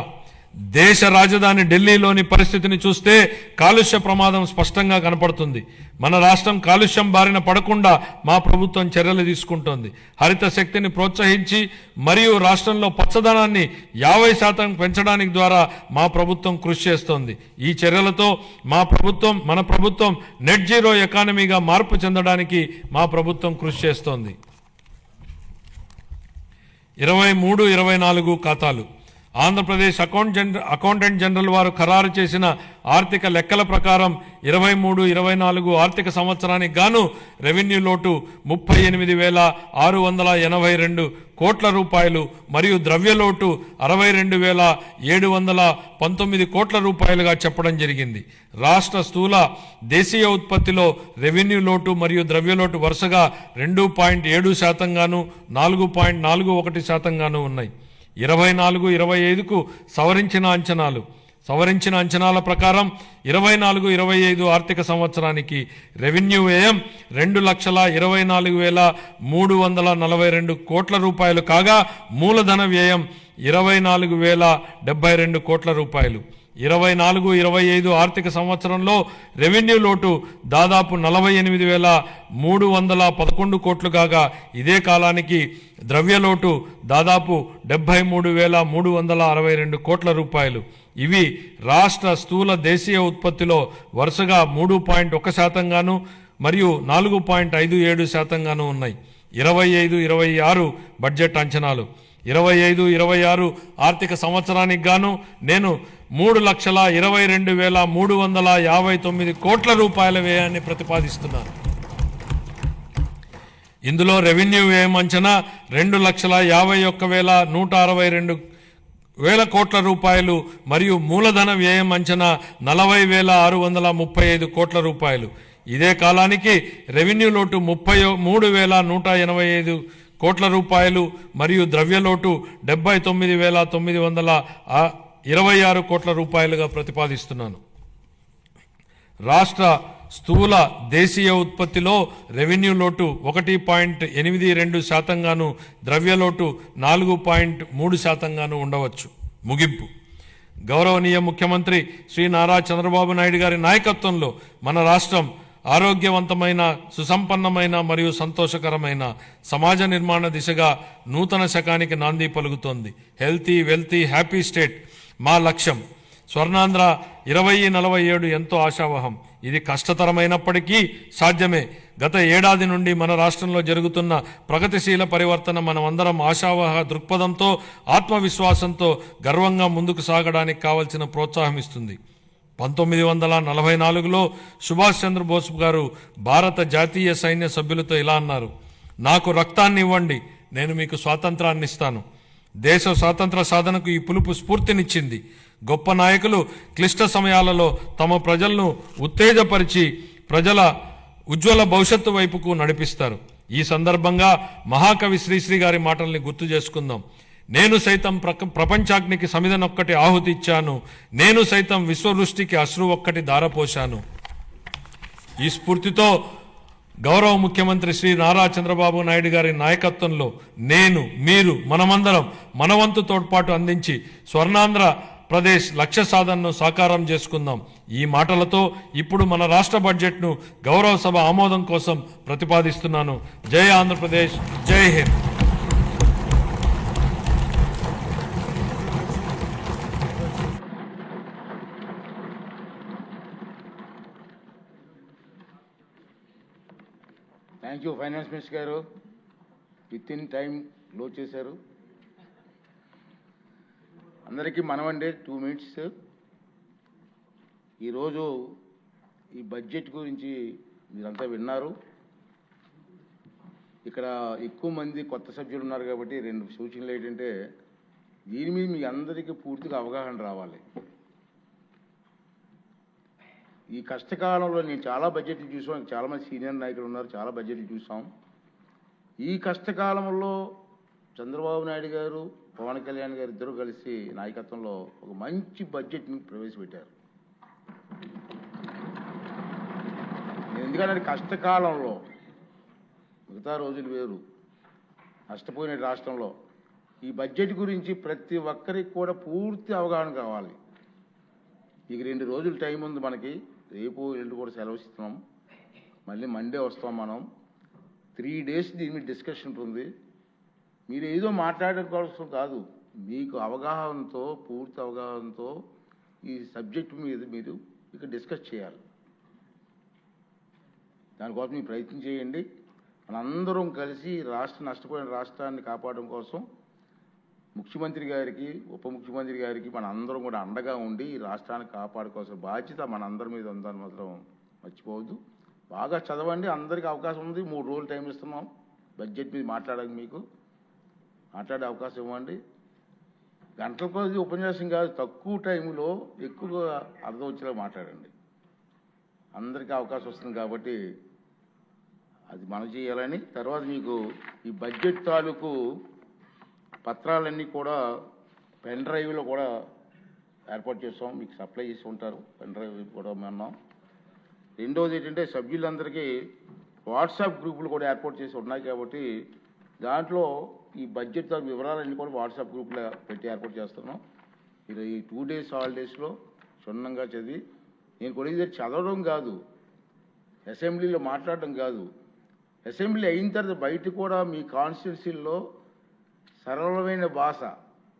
దేశ రాజధాని ఢిల్లీలోని పరిస్థితిని చూస్తే కాలుష్య ప్రమాదం స్పష్టంగా కనపడుతుంది. మన రాష్ట్రం కాలుష్యం బారిన పడకుండా మా ప్రభుత్వం చర్యలు తీసుకుంటోంది. హరిత శక్తిని ప్రోత్సహించి మరియు రాష్ట్రంలో పచ్చదనాన్ని 50% పెంచడానికి ద్వారా మా ప్రభుత్వం కృషి చేస్తోంది. ఈ చర్యలతో మన ప్రభుత్వం నెట్ జీరో ఎకానమీగా మార్పు చెందడానికి మా ప్రభుత్వం కృషి చేస్తోంది. 23-24 ఖాతాలు. ఆంధ్రప్రదేశ్ అకౌంటెంట్ జనరల్ వారు ఖరారు చేసిన ఆర్థిక లెక్కల ప్రకారం 23-24 ఆర్థిక సంవత్సరానికి గాను రెవెన్యూ లోటు 38,682 కోట్ల రూపాయలు మరియు ద్రవ్యలోటు 62,719 కోట్ల రూపాయలుగా చెప్పడం జరిగింది. రాష్ట్ర స్థూల దేశీయ ఉత్పత్తిలో రెవెన్యూ లోటు మరియు ద్రవ్యలోటు వరుసగా 2.7% గాను 4.41% గాను ఉన్నాయి. 24-25కు సవరించిన అంచనాల ప్రకారం 24-25 ఆర్థిక సంవత్సరానికి రెవెన్యూ వ్యయం 2,24,342 కోట్ల రూపాయలు కాగా మూలధన వ్యయం 24,072 కోట్ల రూపాయలు. 24-25 ఆర్థిక సంవత్సరంలో రెవెన్యూ లోటు దాదాపు 48,311 కోట్లు కాగా ఇదే కాలానికి ద్రవ్యలోటు దాదాపు 73,362 కోట్ల రూపాయలు. ఇవి రాష్ట్ర స్థూల దేశీయ ఉత్పత్తిలో వరుసగా 3.1% గాను మరియు 4.57% గాను ఉన్నాయి. 25-26 బడ్జెట్ అంచనాలు. 25-26 ఆర్థిక సంవత్సరానికి గాను నేను 3,22,359 కోట్ల రూపాయల వ్యయాన్ని ప్రతిపాదిస్తున్నాను. ఇందులో రెవెన్యూ వ్యయం అంచనా 2,51,162 కోట్ల రూపాయలు మరియు మూలధన వ్యయం అంచనా 40,635 కోట్ల రూపాయలు. ఇదే కాలానికి రెవెన్యూ లోటు 33,185 కోట్ల రూపాయలు మరియు ద్రవ్యలోటు 79,926 కోట్ల రూపాయలుగా ప్రతిపాదిస్తున్నాను. రాష్ట్ర స్థూల దేశీయ ఉత్పత్తిలో రెవెన్యూ లోటు 1.82% గాను ద్రవ్యలోటు 4.3% గాను ఉండవచ్చు. ముగింపు. గౌరవనీయ ముఖ్యమంత్రి శ్రీ నారా చంద్రబాబు నాయుడు గారి నాయకత్వంలో మన రాష్ట్రం ఆరోగ్యవంతమైన, సుసంపన్నమైన మరియు సంతోషకరమైన సమాజ నిర్మాణ దిశగా నూతన శకానికి నాంది పలుకుతోంది. హెల్తీ, వెల్తీ, హ్యాపీ స్టేట్ మా లక్ష్యం. స్వర్ణాంధ్ర 2047 ఎంతో ఆశావహం. ఇది కష్టతరమైనప్పటికీ సాధ్యమే. గత ఏడాది నుండి మన రాష్ట్రంలో జరుగుతున్న ప్రగతిశీల పరివర్తన మనమందరం ఆశావహ దృక్పథంతో, ఆత్మవిశ్వాసంతో గర్వంగా ముందుకు సాగడానికి కావలసిన ప్రోత్సాహం ఇస్తుంది. 1944లో సుభాష్ చంద్రబోస్ గారు భారత జాతీయ సైన్య సభ్యులతో ఇలా అన్నారు: నాకు రక్తాన్ని ఇవ్వండి, నేను మీకు స్వాతంత్రాన్ని ఇస్తాను. దేశ స్వాతంత్ర సాధనకు ఈ పిలుపు స్ఫూర్తినిచ్చింది. గొప్ప నాయకులు క్లిష్ట సమయాలలో తమ ప్రజలను ఉత్తేజపరిచి ప్రజల ఉజ్వల భవిష్యత్తు వైపుకు నడిపిస్తారు. ఈ సందర్భంగా మహాకవి శ్రీశ్రీ గారి మాటల్ని గుర్తు చేసుకుందాం. నేను సైతం ప్రపంచాగ్నికి సమిధనొక్కటి ఆహుతి ఇచ్చాను, నేను సైతం విశ్వవృష్టికి అశ్రు ఒక్కటి ధారపోశాను. ఈ స్ఫూర్తితో గౌరవ ముఖ్యమంత్రి శ్రీ నారా చంద్రబాబు నాయుడు గారి నాయకత్వంలో నేను, మీరు, మనమందరం మనవంతు తోడ్పాటు అందించి స్వర్ణాంధ్ర ప్రదేశ్ లక్ష్య సాధనను సాకారం చేసుకుందాం. ఈ మాటలతో ఇప్పుడు మన రాష్ట్ర బడ్జెట్ను గౌరవ సభ ఆమోదం కోసం ప్రతిపాదిస్తున్నాను. జై ఆంధ్రప్రదేశ్, జై Hind. Thank you finance minister గారు. విత్ ఇన్ టైం లోడ్ చేశారు. అందరికీ మనవండి 2 minutes. ఈరోజు ఈ బడ్జెట్ గురించి మీరంతా విన్నారు. ఇక్కడ ఎక్కువ మంది కొత్త సభ్యులు ఉన్నారు కాబట్టి 2 సూచనలు ఏంటంటే, దీని మీద మీ అందరికీ పూర్తిగా అవగాహన రావాలి. ఈ కష్టకాలంలో నేను చాలా బడ్జెట్లు చూసాం, చాలామంది సీనియర్ నాయకులు ఉన్నారు, చాలా బడ్జెట్లు చూసాం. ఈ కష్టకాలంలో చంద్రబాబు నాయుడు గారు, పవన్ కళ్యాణ్ గారు ఇద్దరు కలిసి నాయకత్వంలో ఒక మంచి బడ్జెట్ని ప్రవేశపెట్టారు. ఎందుకంటే కష్టకాలంలో మిగతా రోజులు వేరు, నష్టపోయిన రాష్ట్రంలో ఈ బడ్జెట్ గురించి ప్రతి ఒక్కరికి కూడా పూర్తి అవగాహన కావాలి. ఇక 2 రోజులు టైం ఉంది మనకి. రేపు ఎల్లుండి కూడా సెలవు ఇస్తున్నాం. మళ్ళీ మండే వస్తాం మనం. 3 days దీని మీద డిస్కషన్ ఉంది. మీరు ఏదో మాట్లాడడం కోసం కాదు, మీకు అవగాహనతో, పూర్తి అవగాహనతో ఈ సబ్జెక్టు మీద మీరు ఇక్కడ డిస్కస్ చేయాలి. దానికోసం మీరు ప్రయత్నం చేయండి. మనందరం కలిసి నష్టపోయిన రాష్ట్రాన్ని కాపాడడం కోసం ముఖ్యమంత్రి గారికి, ఉప ముఖ్యమంత్రి గారికి మన అందరం కూడా అండగా ఉండి ఈ రాష్ట్రాన్ని కాపాడుకోవాల్సిన బాధ్యత మన అందరి మీద ఉందని మాత్రం మర్చిపోవద్దు. బాగా చదవండి, అందరికీ అవకాశం ఉంది. 3 రోజులు టైం ఇస్తున్నాం బడ్జెట్ మీద మాట్లాడడానికి. మీకు మాట్లాడే అవకాశం ఇవ్వండి. గంటల కొద్ది ఉపన్యాసం కాదు, తక్కువ టైంలో ఎక్కువగా అర్థం వచ్చేలా మాట్లాడండి. అందరికీ అవకాశం వస్తుంది కాబట్టి అది మనం చేయాలని. తర్వాత మీకు ఈ బడ్జెట్ తాలూకు పత్రాలన్నీ కూడా పెన్ డ్రైవ్లో కూడా ఏర్పాటు చేస్తాం, మీకు సప్లై చేసి ఉంటారు. పెన్ డ్రైవ్ కూడా ఉన్నాం. రెండోది ఏంటంటే సభ్యులందరికీ వాట్సాప్ గ్రూపులు కూడా ఏర్పాటు చేసి ఉన్నాయి కాబట్టి దాంట్లో ఈ బడ్జెట్ వివరాలన్నీ కూడా వాట్సాప్ గ్రూప్లో పెట్టి ఏర్పాటు చేస్తున్నాం. మీరు ఈ 2 days హాలిడేస్లో క్షుణ్ణంగా చదివి, నేను కూడా ఇది చదవడం కాదు, అసెంబ్లీలో మాట్లాడడం కాదు, అసెంబ్లీ అయిన తర్వాత బయట కూడా మీ కాన్స్టిట్యున్సీల్లో సరళమైన భాష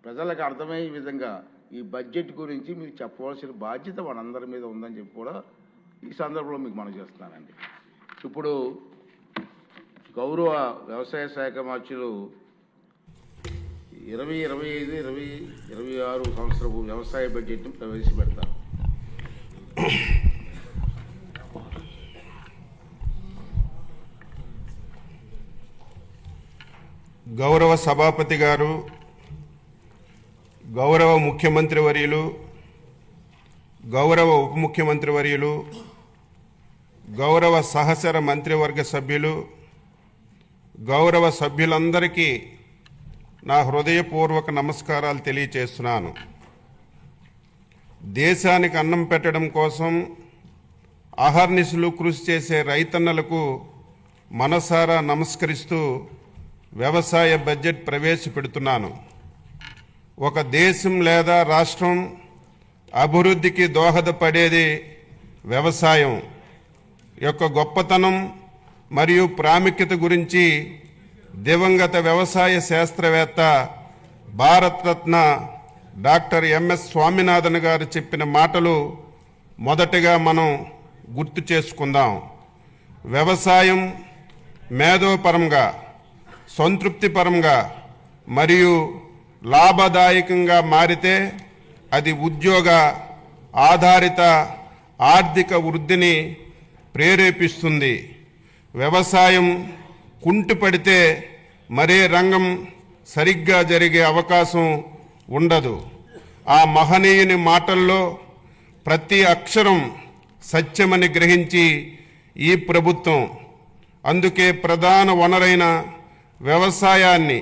ప్రజలకు అర్థమయ్యే విధంగా ఈ బడ్జెట్ గురించి మీకు చెప్పవలసిన బాధ్యత మనందరి మీద ఉందని చెప్పి కూడా ఈ సందర్భంలో మీకు మనం చేస్తున్నానండి. ఇప్పుడు గౌరవ వ్యవసాయ శాఖ మంత్రులు 2025-2026 సంవత్సరపు వ్యవసాయ బడ్జెట్ను ప్రవేశపెడతారు. గౌరవ సభాపతి గారు, గౌరవ ముఖ్యమంత్రి వర్యులు, గౌరవ ఉప ముఖ్యమంత్రి వర్యులు, గౌరవ సహచర మంత్రివర్గ సభ్యులు, గౌరవ సభ్యులందరికీ నా హృదయపూర్వక నమస్కారాలు తెలియచేస్తున్నాను. దేశానికి అన్నం పెట్టడం కోసం అహర్నిశలు కృషి చేసే రైతన్నలకు మనసారా నమస్కరిస్తూ వ్యవసాయ బడ్జెట్ ప్రవేశపెడుతున్నాను. ఒక దేశం లేదా రాష్ట్రం అభివృద్ధికి దోహదపడేది వ్యవసాయం యొక్క గొప్పతనం మరియు ప్రాముఖ్యత గురించి దివంగత వ్యవసాయ శాస్త్రవేత్త భారతరత్న డాక్టర్ ఎంఎస్ స్వామినాథన్ గారు చెప్పిన మాటలు మొదటగా మనం గుర్తు చేసుకుందాం. వ్యవసాయం మేధోపరంగా, సంతృప్తిపరంగా మరియు లాభదాయకంగా మారితే అది ఉద్యోగ ఆధారిత ఆర్థిక వృద్ధిని ప్రేరేపిస్తుంది. వ్యవసాయం కుంటుపడితే మరే రంగం సరిగ్గా జరిగే అవకాశం ఉండదు. ఆ మహనీయుని మాటల్లో ప్రతి అక్షరం సత్యమని గ్రహించి ఈ ప్రభుత్వం అందుకే ప్రధాన వనరైన వ్యవసాయాన్ని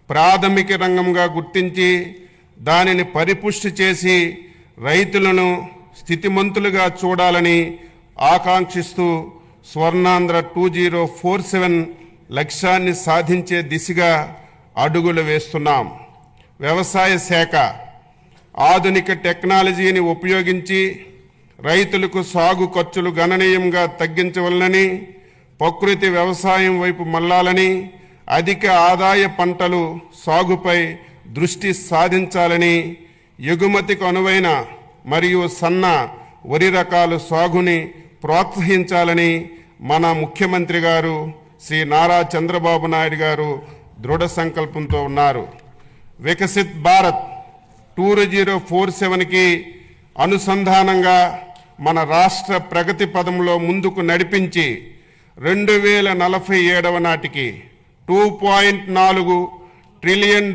ప్రాథమిక రంగంగా గుర్తించి దానిని పరిపుష్టి చేసి రైతులను స్థితిమంతులుగా చూడాలని ఆకాంక్షిస్తూ స్వర్ణాంధ్ర 2047 లక్ష్యాన్ని సాధించే దిశగా అడుగులు వేస్తున్నాం. వ్యవసాయ శాఖ ఆధునిక టెక్నాలజీని ఉపయోగించి రైతులకు సాగు ఖర్చులు గణనీయంగా తగ్గించవలనని, ప్రకృతి వ్యవసాయం వైపు మళ్లాలని, అధిక ఆదాయ పంటలు సాగుపై దృష్టి సాధించాలని, ఎగుమతికి అనువైన మరియు సన్న వరి రకాల సాగుని ప్రోత్సహించాలని మన ముఖ్యమంత్రి గారు శ్రీ నారా చంద్రబాబు నాయుడు గారు దృఢ సంకల్పంతో ఉన్నారు. వికసిత్ భారత్ 2047కి అనుసంధానంగా మన రాష్ట్ర ప్రగతి పదంలో ముందుకు నడిపించి 2047 నాటికి $2.4 ట్రిలియన్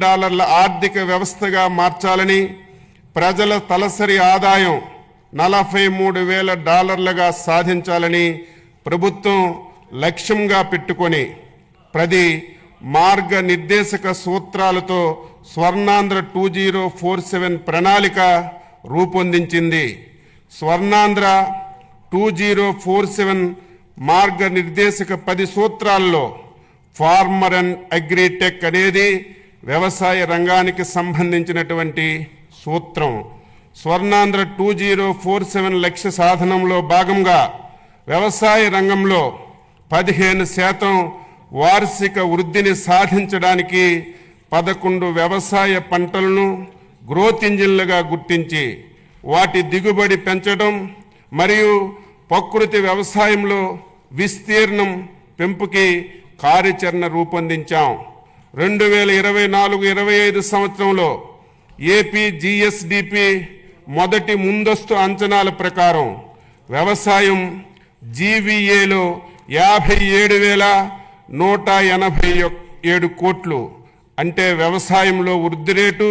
ఆర్థిక వ్యవస్థగా మార్చాలని, ప్రజల తలసరి ఆదాయం $43,000 సాధించాలని ప్రభుత్వం లక్ష్యంగా పెట్టుకొని 10 మార్గనిర్దేశక సూత్రాలతో స్వర్ణాంధ్ర 2047 ప్రణాళిక రూపొందించింది. స్వర్ణాంధ్ర 2047 మార్గనిర్దేశక 10 సూత్రాల్లో ఫార్మర్ అండ్ అగ్రిటెక్ అనేది వ్యవసాయ రంగానికి సంబంధించినటువంటి సూత్రం. స్వర్ణాంధ్ర 2047 లక్ష్య సాధనంలో భాగంగా వ్యవసాయ రంగంలో 15% వార్షిక వృద్ధిని సాధించడానికి 11 వ్యవసాయ పంటలను గ్రోత్ ఇంజిన్లుగా గుర్తించి వాటి దిగుబడి పెంచడం మరియు ప్రకృతి వ్యవసాయంలో విస్తీర్ణం పెంపుకి కార్యాచరణ రూపొందించాం. 2024-25 సంవత్సరంలో ఏపీ జిఎస్డిపి మొదటి ముందస్తు అంచనాల ప్రకారం వ్యవసాయం జీవీఏలో 57,187 కోట్లు, అంటే వ్యవసాయంలో వృద్ధి రేటు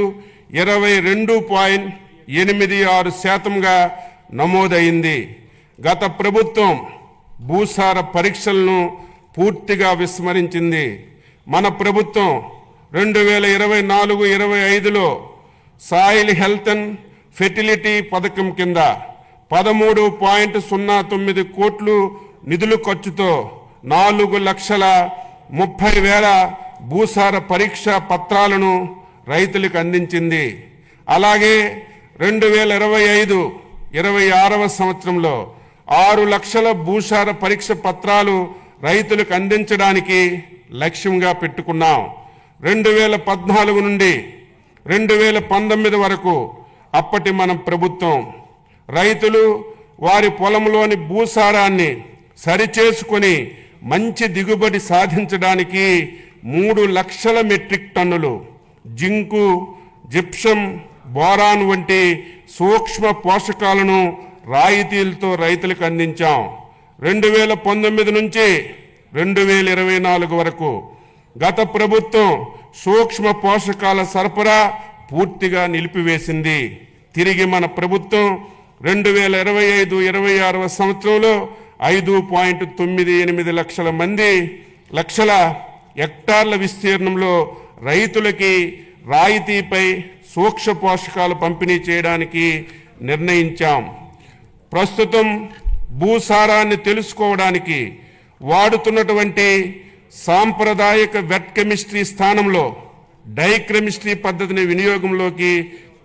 22.86%గా నమోదైంది. గత ప్రభుత్వం భూసార పరీక్షలను పూర్తిగా విస్మరించింది. మన ప్రభుత్వం 2024-25లో సాయిల్ హెల్త్ అండ్ ఫెర్టిలిటీ పథకం కింద 13.09 కోట్లు నిధుల ఖర్చుతో 4,30,000 భూసార పరీక్షా పత్రాలను రైతులకు అందించింది. అలాగే 2025-26 సంవత్సరంలో 6 లక్షల భూసార పరీక్ష పత్రాలు రైతులకు అందించడానికి లక్ష్యంగా పెట్టుకున్నాం. 2014 నుండి 2019 వరకు అప్పటి మన ప్రభుత్వం రైతులు వారి పొలంలోని భూసారాన్ని సరిచేసుకొని మంచి దిగుబడి సాధించడానికి 3 లక్షల మెట్రిక్ టన్నులు జింకు, జిప్సం, బోరాన్ వంటి సూక్ష్మ పోషకాలను రాయితీలతో రైతులకు అందించాం. 2019 నుంచి 2024 వరకు గత ప్రభుత్వం సూక్ష్మ పోషకాల సరఫరా పూర్తిగా నిలిపివేసింది. తిరిగి మన ప్రభుత్వం 2025-26 సంవత్సరంలో 5.98 లక్షల హెక్టార్ల విస్తీర్ణంలో రైతులకి రాయితీపై సూక్ష్మ పోషకాలు పంపిణీ చేయడానికి నిర్ణయించాం. ప్రస్తుతం భూసారాన్ని తెలుసుకోవడానికి వాడుతున్నటువంటి సాంప్రదాయక వెట్ కెమిస్ట్రీ స్థానంలో డైకెమిస్ట్రీ పద్ధతిని వినియోగంలోకి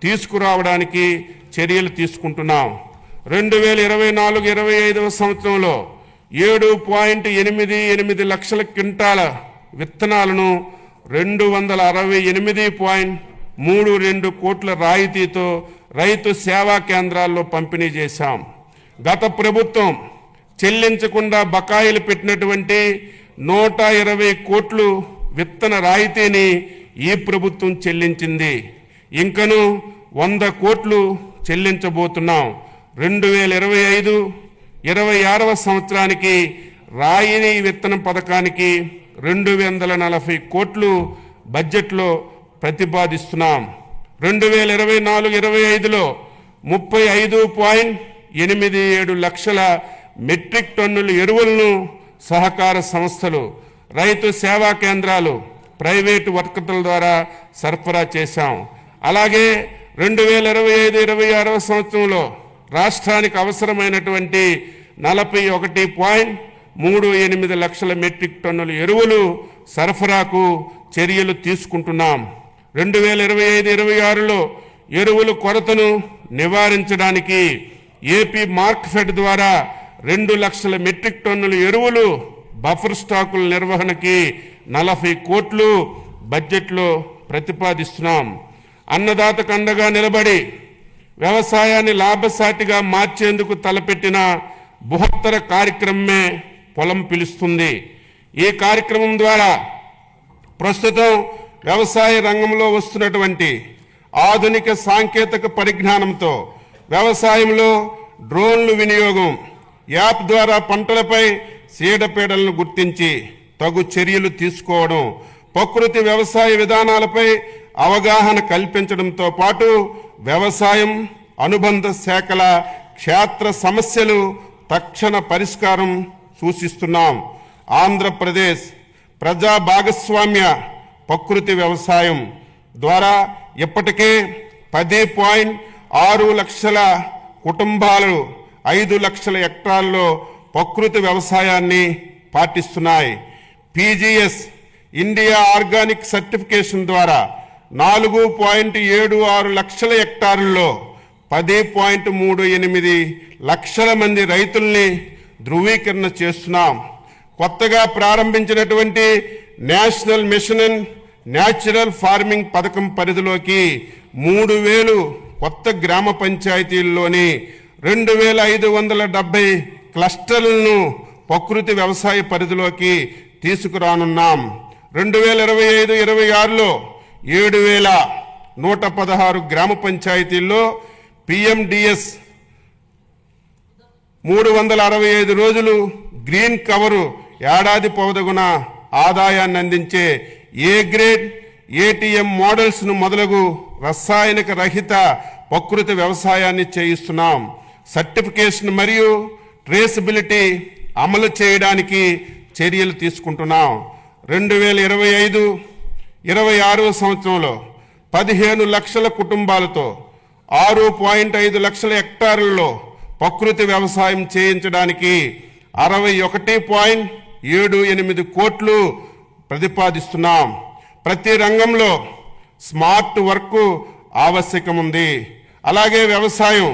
తీసుకురావడానికి చర్యలు తీసుకుంటున్నాం. 2024-25 సంవత్సరంలో 7.88 లక్షల క్వింటాల విత్తనాలను 268.32 కోట్ల రాయితీతో రైతు సేవా కేంద్రాల్లో పంపిణీ చేశాం. గత ప్రభుత్వం చెల్లించకుండా బకాయిలు పెట్టినటువంటి 120 కోట్లు విత్తన రాయితీని ఈ ప్రభుత్వం చెల్లించింది. ఇంకను 100 కోట్లు చెల్లించబోతున్నాం. 2025-26 సంవత్సరానికి రాయితీ విత్తన పథకానికి 240 కోట్లు బడ్జెట్లో ప్రతిపాదిస్తున్నాం. 2024-25లో 35.87 లక్షల మెట్రిక్ టన్నుల ఎరువులను సహకార సంస్థలు, రైతు సేవా కేంద్రాలు, ప్రైవేటు వర్కర్ల ద్వారా సరఫరా చేశాం. అలాగే 2025-26 సంవత్సరంలో రాష్ట్రానికి అవసరమైనటువంటి 41.38 లక్షల మెట్రిక్ టన్నుల ఎరువులు సరఫరాకు చర్యలు తీసుకుంటున్నాం. 2025-26లో ఎరువుల కొరతను నివారించడానికి ఏపీ మార్క్ఫెడ్ ద్వారా 2 లక్షల మెట్రిక్ టన్నుల ఎరువులు బఫర్ స్టాకుల నిర్వహణకి 40 కోట్లు బడ్జెట్లో ప్రతిపాదిస్తున్నాం. అన్నదాతకు అండగా నిలబడి వ్యవసాయాన్ని లాభసాటిగా మార్చేందుకు తలపెట్టిన బృహత్తర కార్యక్రమమే పొలం పిలుస్తుంది. ఈ కార్యక్రమం ద్వారా ప్రస్తుతం వ్యవసాయ రంగంలో వస్తున్నటువంటి ఆధునిక సాంకేతిక పరిజ్ఞానంతో వ్యవసాయంలో డ్రోన్లు వినియోగం, యాప్ ద్వారా పంటలపై చీడపీడలను గుర్తించి తగు చర్యలు తీసుకోవడం, ప్రకృతి వ్యవసాయ విధానాలపై అవగాహన కల్పించడంతో పాటు వ్యవసాయం అనుబంధ శాఖల క్షేత్ర సమస్యలు తక్షణ పరిష్కారం సూచిస్తున్నాం. ఆంధ్రప్రదేశ్ ప్రజా భాగస్వామ్య ప్రకృతి వ్యవసాయం ద్వారా ఇప్పటికే 10.6 లక్షల కుటుంబాలు 5 లక్షల హెక్టార్లలో ప్రకృతి వ్యవసాయాన్ని పాటిస్తున్నాయి. పీజీఎస్ ఇండియా ఆర్గానిక్ సర్టిఫికేషన్ ద్వారా 4.76 లక్షల హెక్టార్లలో 10.38 లక్షల మంది రైతుల్ని ధృవీకరణ చేస్తున్నాం. కొత్తగా ప్రారంభించినటువంటి national mission in natural farming పథకం పరిధిలోకి 3,000 కొత్త గ్రామ పంచాయతీల్లోని 2,570 క్లస్టర్లను ప్రకృతి వ్యవసాయ పరిధిలోకి తీసుకురానున్నాం. 2025-26లో 7,116 గ్రామ పంచాయతీల్లో PMDS 365 రోజులు గ్రీన్ కవరు ఏడాది పొడవునా ఆదాయాన్ని అందించే ఏ గ్రేడ్ ATM మోడల్స్ను మొదలగు రసాయనిక రహిత ప్రకృతి వ్యవసాయాన్ని చేయిస్తున్నాం. సర్టిఫికేషన్ మరియు ట్రేసబిలిటీ అమలు చేయడానికి చర్యలు తీసుకుంటున్నాం. 2025-26 సంవత్సరంలో 15 లక్షల కుటుంబాలతో 6.5 లక్షల హెక్టార్లలో ప్రకృతి వ్యవసాయం చేయించడానికి 61.78 కోట్లు ప్రతిపాదిస్తున్నాం. ప్రతి రంగంలో స్మార్ట్ వర్క్ ఆవశ్యకం ఉంది. అలాగే వ్యవసాయం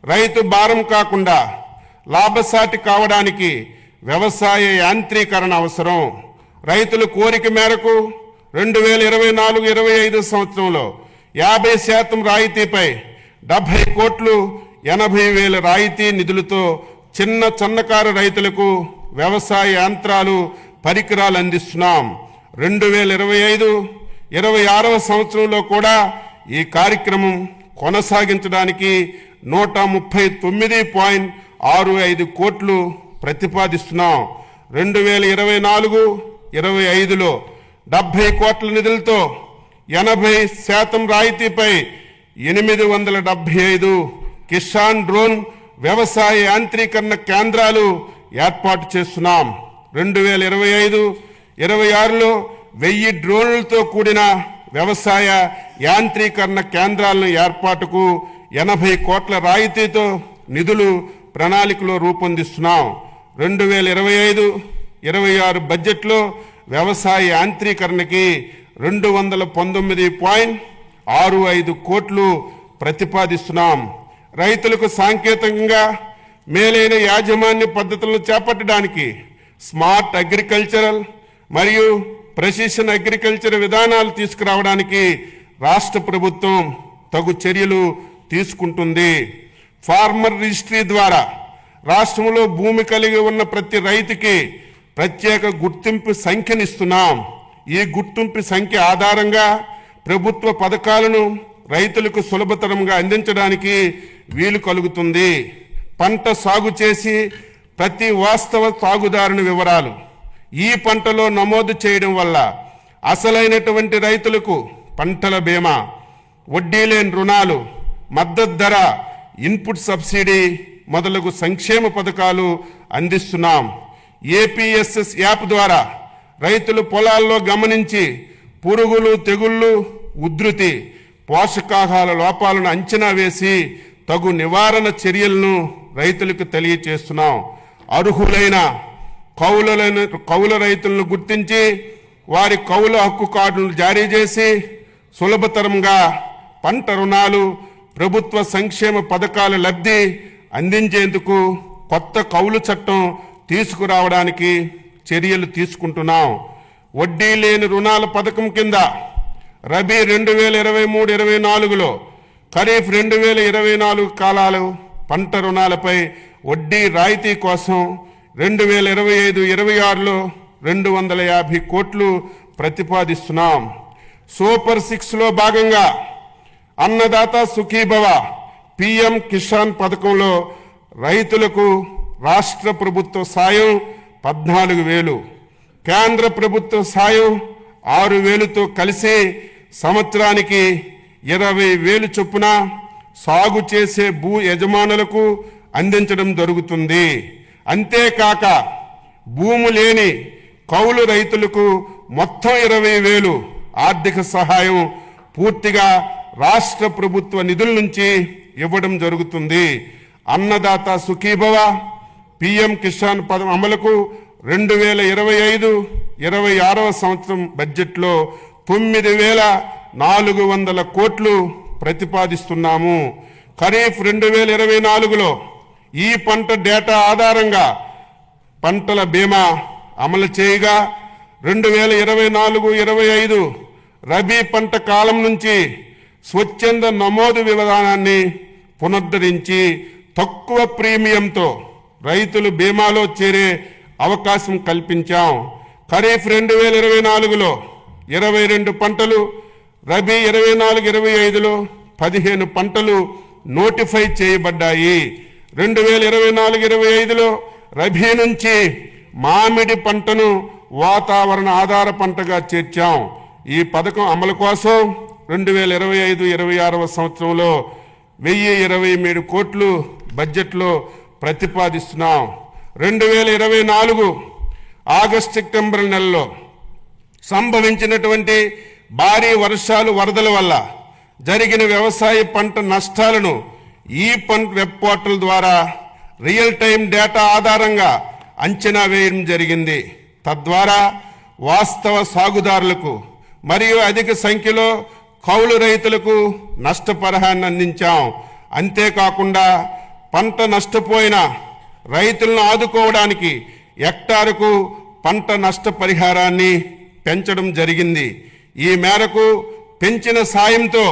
రైతు భారం కాకుండా లాభసాటి కావడానికి వ్యవసాయ యాంత్రీకరణ అవసరం. రైతుల కోరిక మేరకు 2024-25 సంవత్సరంలో 50% రాయితీపై 70 కోట్లు 80,000 రాయితీ నిధులతో చిన్న సన్నకారు రైతులకు వ్యవసాయ యంత్రాలు పరికరాలు అందిస్తున్నాం. 2025-26 సంవత్సరంలో కూడా ఈ కార్యక్రమం కొనసాగించడానికి 139.65 కోట్లు ప్రతిపాదిస్తున్నాం. 2024-25లో 70 కోట్ల నిధులతో 80% రాయితీపై 875 కిసాన్ డ్రోన్ వ్యవసాయ యాంత్రీకరణ కేంద్రాలు ఏర్పాటు చేస్తున్నాం. 2025-26లో 1000 డ్రోన్లతో కూడిన వ్యవసాయ యాంత్రీకరణ కేంద్రాలను ఏర్పాటుకు 80 కోట్ల రాయితీతో నిధులు ప్రణాళికలో రూపొందిస్తున్నాం. 2025-26 బడ్జెట్లో వ్యవసాయ యాంత్రీకరణకి 219.65 కోట్లు ప్రతిపాదిస్తున్నాం. రైతులకు సాంకేతికంగా మేలైన యాజమాన్య పద్ధతులను చేపట్టడానికి స్మార్ట్ అగ్రికల్చరల్ మరియు ప్రెసిషన్ అగ్రికల్చర్ విధానాలు తీసుకురావడానికి రాష్ట్ర ప్రభుత్వం తగు చర్యలు తీసుకుంటుంది. ఫార్మర్ రిజిస్ట్రీ ద్వారా రాష్ట్రంలో భూమి కలిగి ఉన్న ప్రతి రైతుకి ప్రత్యేక గుర్తింపు సంఖ్యనిస్తున్నాం. ఈ గుర్తింపు సంఖ్య ఆధారంగా ప్రభుత్వ పథకాలను రైతులకు సులభతరంగా అందించడానికి వీలు కలుగుతుంది. పంట సాగు చేసి ప్రతి వాస్తవ సాగుదారుని వివరాలు ఈ పంటలో నమోదు చేయడం వల్ల అసలైనటువంటి రైతులకు పంటల బీమా, వడ్డీ లేని రుణాలు, మద్దతు ధర, ఇన్పుట్ సబ్సిడీ మొదలగు సంక్షేమ పథకాలు అందిస్తున్నాం. APSS యాప్ ద్వారా రైతులు పొలాల్లో గమనించి పురుగులు, తెగుళ్ళు, ఉధృతి, పోషకాహార లోపాలను అంచనా వేసి తగు నివారణ చర్యలను రైతులకు తెలియచేస్తున్నాం. అర్హులైన కౌలు రైతులను గుర్తించి వారి కౌలు హక్కు కార్డులను జారీ చేసి సులభతరంగా పంట రుణాలు, ప్రభుత్వ సంక్షేమ పథకాల లబ్ధి అందించేందుకు కొత్త కౌలు చట్టం తీసుకురావడానికి చర్యలు తీసుకుంటున్నాం. వడ్డీ లేని రుణాల పథకం కింద రబీ 2023-24లో ఖరీఫ్ 2024 కాలాలు పంట రుణాలపై వడ్డీ రాయితీ కోసం 2025-26లో 250 కోట్లు ప్రతిపాదిస్తున్నాం. సూపర్ 6లో భాగంగా అన్నదాత సుఖీభవ PM కిసాన్ పథకంలో రైతులకు రాష్ట్ర ప్రభుత్వ సాయం 14,000, కేంద్ర ప్రభుత్వ సాయం 6,000తో కలిసి సంవత్సరానికి 20,000 చొప్పున సాగు చేసే భూ యజమానులకు అందించడం జరుగుతుంది. అంతేకాక భూము లేని కౌలు రైతులకు మొత్తం 20,000 ఆర్థిక సహాయం పూర్తిగా రాష్ట్ర ప్రభుత్వ నిధుల నుంచి ఇవ్వడం జరుగుతుంది. అన్నదాత సుఖీభవ PM కిసాన్ పథకం అమలుకు 2025-26 సంవత్సరం బడ్జెట్లో 9,400 కోట్లు ప్రతిపాదిస్తున్నాము. ఖరీఫ్ 2024లో ఈ పంట డేటా ఆధారంగా పంటల బీమా అమలు చేయగా 2024-25 రబీ పంట కాలం నుంచి స్వచ్ఛంద నమోదు విధానాన్ని పునరుద్ధరించి తక్కువ ప్రీమియంతో రైతులు బీమాలో చేరే అవకాశం కల్పించాం. ఖరీఫ్ 2024లో 22 పంటలు, రబీ 24-25లో 15 పంటలు నోటిఫై చేయబడ్డాయి. 2024-25లో రబీ నుంచి మామిడి పంటను వాతావరణ ఆధార పంటగా చేర్చాం. ఈ పథకం అమలు కోసం 2025-26 సంవత్సరంలో 1023 కోట్లు బడ్జెట్లో ప్రతిపాదిస్తున్నాం. 2024 ఆగస్టు సెప్టెంబర్ నెలలో సంభవించినటువంటి భారీ వర్షాలు, వరదల వల్ల జరిగిన వ్యవసాయ పంట నష్టాలను ఈ పంట వెబ్ పోర్టల్ ద్వారా రియల్ టైం డేటా ఆధారంగా అంచనా వేయడం జరిగింది. తద్వారా వాస్తవ సాగుదారులకు మరియు అధిక సంఖ్యలో కౌలు రైతులకు నష్టపరిహారాన్ని అందించాం. అంతేకాకుండా పంట నష్టపోయిన రైతులను ఆదుకోవడానికి హెక్టారుకు పంట నష్టపరిహారాన్ని పెంచడం జరిగింది. ఈ మేరకు పెంచిన సాయంతో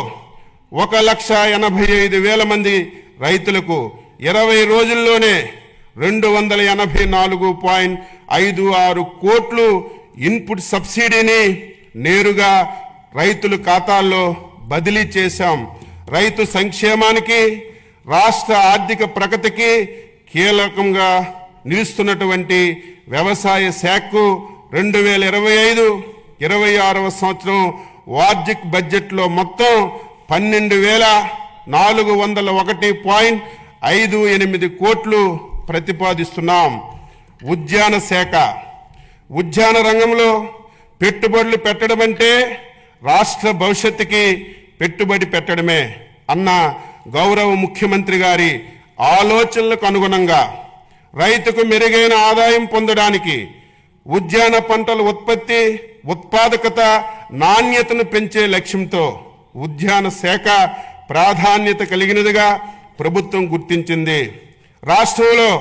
1,85,000 మంది రైతులకు 20 రోజుల్లోనే 284.56 కోట్లు ఇన్పుట్ సబ్సిడీని నేరుగా రైతుల ఖాతాల్లో బదిలీ చేశాం. రైతు సంక్షేమానికి, రాష్ట్ర ఆర్థిక ప్రగతికి కీలకంగా నిలుస్తున్నటువంటి వ్యవసాయ శాఖకు 2025-26 సంవత్సరం వార్షిక బడ్జెట్లో మొత్తం 12,401.58 కోట్లు ప్రతిపాదిస్తున్నాం. ఉద్యాన శాఖ, ఉద్యాన రంగంలో పెట్టుబడులు పెట్టడం అంటే రాష్ట్ర భవిష్యత్తుకి పెట్టుబడి పెట్టడమే అన్న గౌరవ ముఖ్యమంత్రి గారి ఆలోచనలకు అనుగుణంగా రైతుకు మెరుగైన ఆదాయం పొందడానికి ఉద్యాన పంటల ఉత్పత్తి, ఉత్పాదకత, నాణ్యతను పెంచే లక్ష్యంతో ఉద్యాన శాఖ ప్రాధాన్యత కలిగినదిగా ప్రభుత్వం గుర్తించింది. రాష్ట్రంలో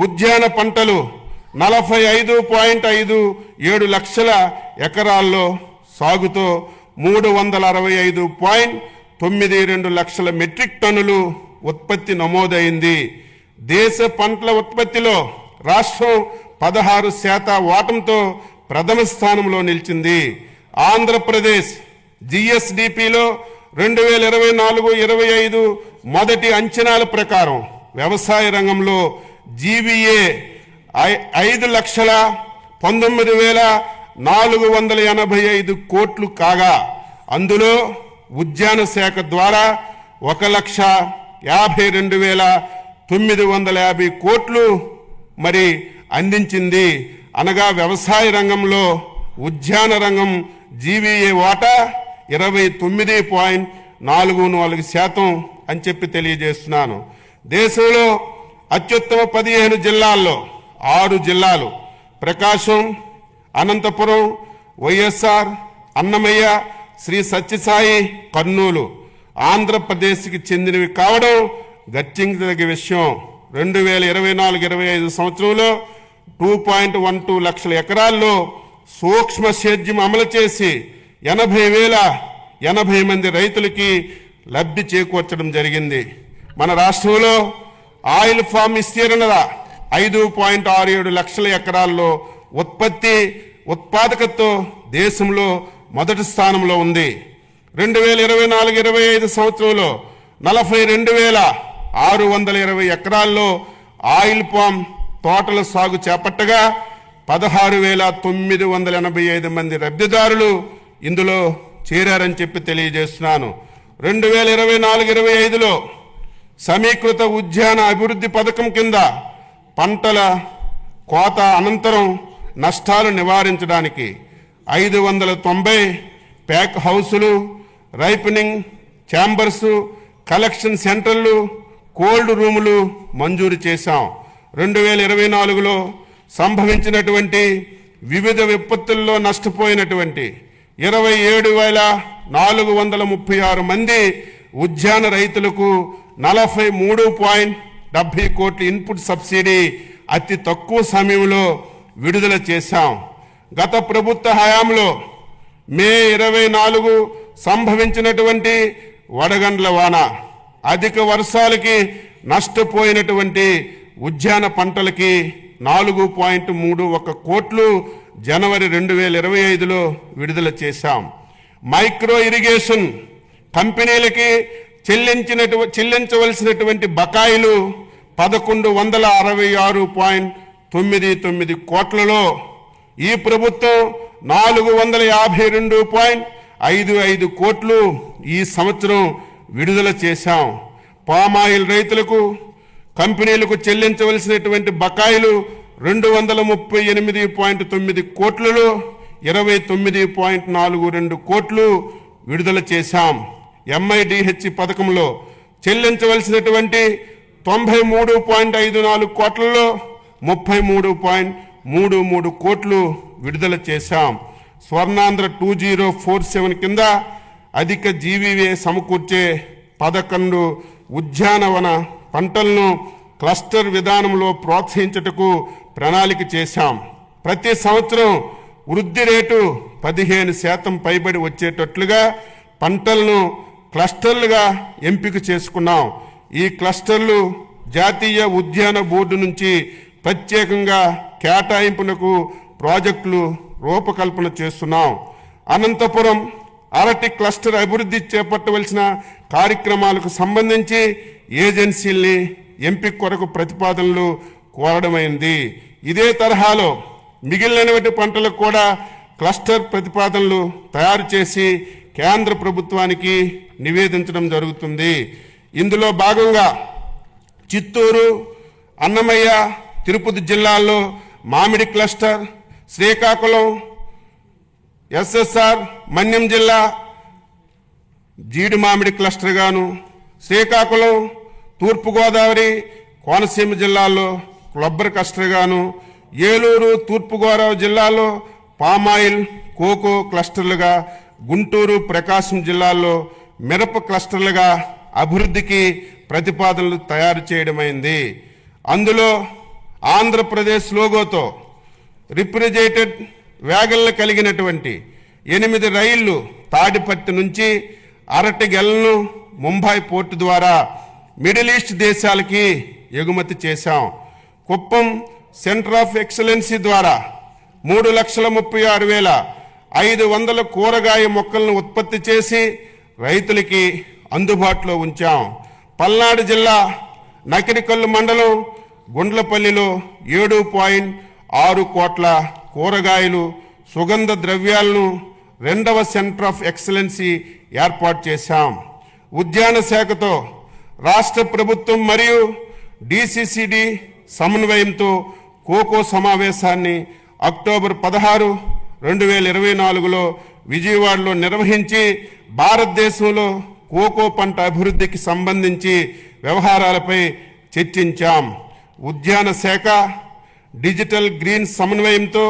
ఉద్యాన పంటలు 45.57 లక్షల ఎకరాల్లో సాగుతో 365.92 లక్షల మెట్రిక్ టన్నులు ఉత్పత్తి నమోదైంది. దేశ పంటల ఉత్పత్తిలో రాష్ట్రం 16% వాటంతో ప్రథమ స్థానంలో నిలిచింది. ఆంధ్రప్రదేశ్ జిఎస్డిపిలో 2024-25 మొదటి అంచనాల ప్రకారం వ్యవసాయ రంగంలో జీవీఏ 5,19,485 కోట్లు కాగా అందులో ఉద్యాన శాఖ ద్వారా 1,52,950 కోట్లు మరి అందించింది. అనగా వ్యవసాయ రంగంలో ఉద్యాన రంగం జీవీఏ వాటా 29.44% అని చెప్పి తెలియజేస్తున్నాను. దేశంలో అత్యుత్తమ 15 జిల్లాల్లో 6 జిల్లాలు ప్రకాశం, అనంతపురం, వైఎస్ఆర్, అన్నమయ్య, శ్రీ సత్యసాయి, కర్నూలు ఆంధ్రప్రదేశ్కి చెందినవి కావడం గర్తించదగ్గ విషయం. 2024-25 సంవత్సరంలో 2.12 లక్షల ఎకరాల్లో సూక్ష్మ సేద్యం అమలు చేసి 80,080 మంది రైతులకి లబ్ధి చేకూర్చడం జరిగింది. మన రాష్ట్రంలో ఆయిల్ ఫామ్ విస్తీర్ణత 5.67 లక్షల ఎకరాల్లో ఉత్పత్తి, ఉత్పాదకతతో దేశంలో మొదటి స్థానంలో ఉంది. 2024-25 సంవత్సరంలో 42,620 ఎకరాల్లో ఆయిల్ పామ్ తోటల సాగు చేపట్టగా 16,985 మంది లబ్ధిదారులు ఇందులో చేరారని చెప్పి తెలియజేస్తున్నాను. 2024-25లో సమీకృత ఉద్యాన అభివృద్ధి పథకం కింద పంటల కోత అనంతరం నష్టాలు నివారించడానికి 590 ప్యాక్ హౌసులు, రైపనింగ్ ఛాంబర్స్, కలెక్షన్ సెంటర్లు, కోల్డ్ రూములు మంజూరు చేశాం. 2024లో సంభవించినటువంటి వివిధ విపత్తుల్లో నష్టపోయినటువంటి 27,436 మంది ఉద్యాన రైతులకు 43.70 కోట్ల ఇన్పుట్ సబ్సిడీ అతి తక్కువ సమయంలో విడుదల చేశాం. గత ప్రభుత్వ హయాంలో మే 24 సంభవించినటువంటి వడగండ్ల వాన, అధిక వర్షాలకి నష్టపోయినటువంటి ఉద్యాన పంటలకి 4.31 కోట్లు జనవరి 2025లో విడుదల చేశాం. మైక్రో ఇరిగేషన్ కంపెనీలకి చెల్లించవలసినటువంటి బకాయిలు 1166.99 కోట్లలో ఈ ప్రభుత్వం 452.55 కోట్లు ఈ సంవత్సరం విడుదల చేశాం. పామాయిల్ రైతులకు కంపెనీలకు చెల్లించవలసినటువంటి బకాయిలు 238.9 కోట్లలో 29.42 కోట్లు విడుదల చేశాం. MIDH పథకంలో చెల్లించవలసినటువంటి 93.54 కోట్లలో 33.33 కోట్లు విడుదల చేశాం. స్వర్ణాంధ్ర 2047 కింద అధిక జీవీవే సమకూర్చే 11 ఉద్యానవన పంటలను క్లస్టర్ విధానంలో ప్రోత్సహించుటకు ప్రణాళిక చేశాం. ప్రతి సంవత్సరం వృద్ధి రేటు 15% పైబడి వచ్చేటట్లుగా పంటలను క్లస్టర్లుగా ఎంపిక చేసుకున్నాం. ఈ క్లస్టర్లు జాతీయ ఉద్యాన బోర్డు నుంచి ప్రత్యేకంగా కేటాయింపునకు ప్రాజెక్టులు రూపకల్పన చేస్తున్నాం. అనంతపురం అరటి క్లస్టర్ అభివృద్ధి చేపట్టవలసిన కార్యక్రమాలకు సంబంధించి ఏజెన్సీల్ని ఎంపిక కొరకు ప్రతిపాదనలు కోరడమైంది. ఇదే తరహాలో మిగిలినటువంటి పంటలకు కూడా క్లస్టర్ ప్రతిపాదనలు తయారు చేసి కేంద్ర ప్రభుత్వానికి నివేదించడం జరుగుతుంది. ఇందులో భాగంగా చిత్తూరు, అన్నమయ్య, తిరుపతి జిల్లాల్లో మామిడి క్లస్టర్, శ్రీకాకుళం, SSR, మన్యం జిల్లా జీడి మామిడి క్లస్టర్ గాను, శ్రీకాకుళం, తూర్పుగోదావరి, కోనసీమ జిల్లాల్లో కొబ్బరి క్లస్టర్ గాను, ఏలూరు, తూర్పుగోదావరి జిల్లాలో పామాయిల్, కోకో క్లస్టర్లుగా, గుంటూరు, ప్రకాశం జిల్లాల్లో మిరప క్లస్టర్లుగా అభివృద్ధికి ప్రతిపాదనలు తయారు చేయడమైంది. అందులో ఆంధ్రప్రదేశ్ లోగోతో రిఫ్రిజిరేటెడ్ వ్యాగన్లు కలిగినటువంటి 8 రైళ్లు తాడిపత్రి నుంచి అరటి గెలను ముంబై పోర్టు ద్వారా మిడిల్ ఈస్ట్ దేశాలకి ఎగుమతి చేశాం. కుప్పం సెంటర్ ఆఫ్ ఎక్సలెన్సీ ద్వారా 3,36,500 కూరగాయ మొక్కలను ఉత్పత్తి చేసి రైతులకి అందుబాటులో ఉంచాం. పల్నాడు జిల్లా నకిరికల్లు మండలం గుండ్లపల్లిలో 7.6 కోట్ల కూరగాయలు, సుగంధ ద్రవ్యాలను 2వ సెంటర్ ఆఫ్ ఎక్సలెన్సీ ఏర్పాటు చేశాం. ఉద్యాన శాఖతో రాష్ట్ర ప్రభుత్వం మరియు DCCD సమన్వయంతో కోకో సమావేశాన్ని అక్టోబర్ 16, 2024లో విజయవాడలో నిర్వహించి భారతదేశంలో కోకో పంట అభివృద్ధికి సంబంధించి వ్యవహారాలపై చర్చించాం. ఉద్యాన శాఖ డిజిటల్ గ్రీన్ సమన్వయంతో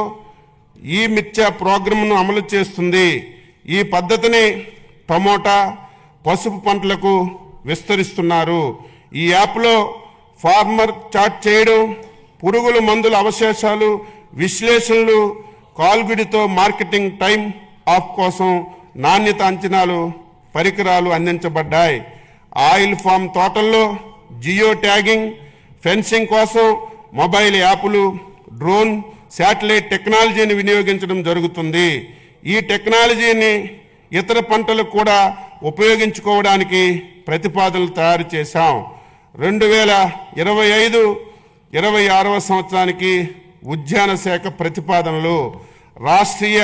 ఈ మిర్చా ప్రోగ్రాంను అమలు చేస్తుంది. ఈ పద్ధతిని టమోటా, పసుపు పంటలకు విస్తరిస్తున్నారు. ఈ యాప్లో ఫార్మర్ చాట్ చేయడం, పురుగుల మందుల అవశేషాలు విశ్లేషణలు, కాల్గుడితో మార్కెటింగ్ టైం ఆఫ్ కోసం నాణ్యత అంచనాలు పరికరాలు అందించబడ్డాయి. ఆయిల్ ఫామ్ తోటల్లో జియో ట్యాగింగ్, ఫెన్సింగ్ కోసం మొబైల్ యాప్లు, డ్రోన్, శాటిలైట్ టెక్నాలజీని వినియోగించడం జరుగుతుంది. ఈ టెక్నాలజీని ఇతర పంటలకు కూడా ఉపయోగించుకోవడానికి ప్రతిపాదనలు తయారు చేశాం. 2025-26వ సంవత్సరానికి ఉద్యాన శాఖ ప్రతిపాదనలు రాష్ట్రీయ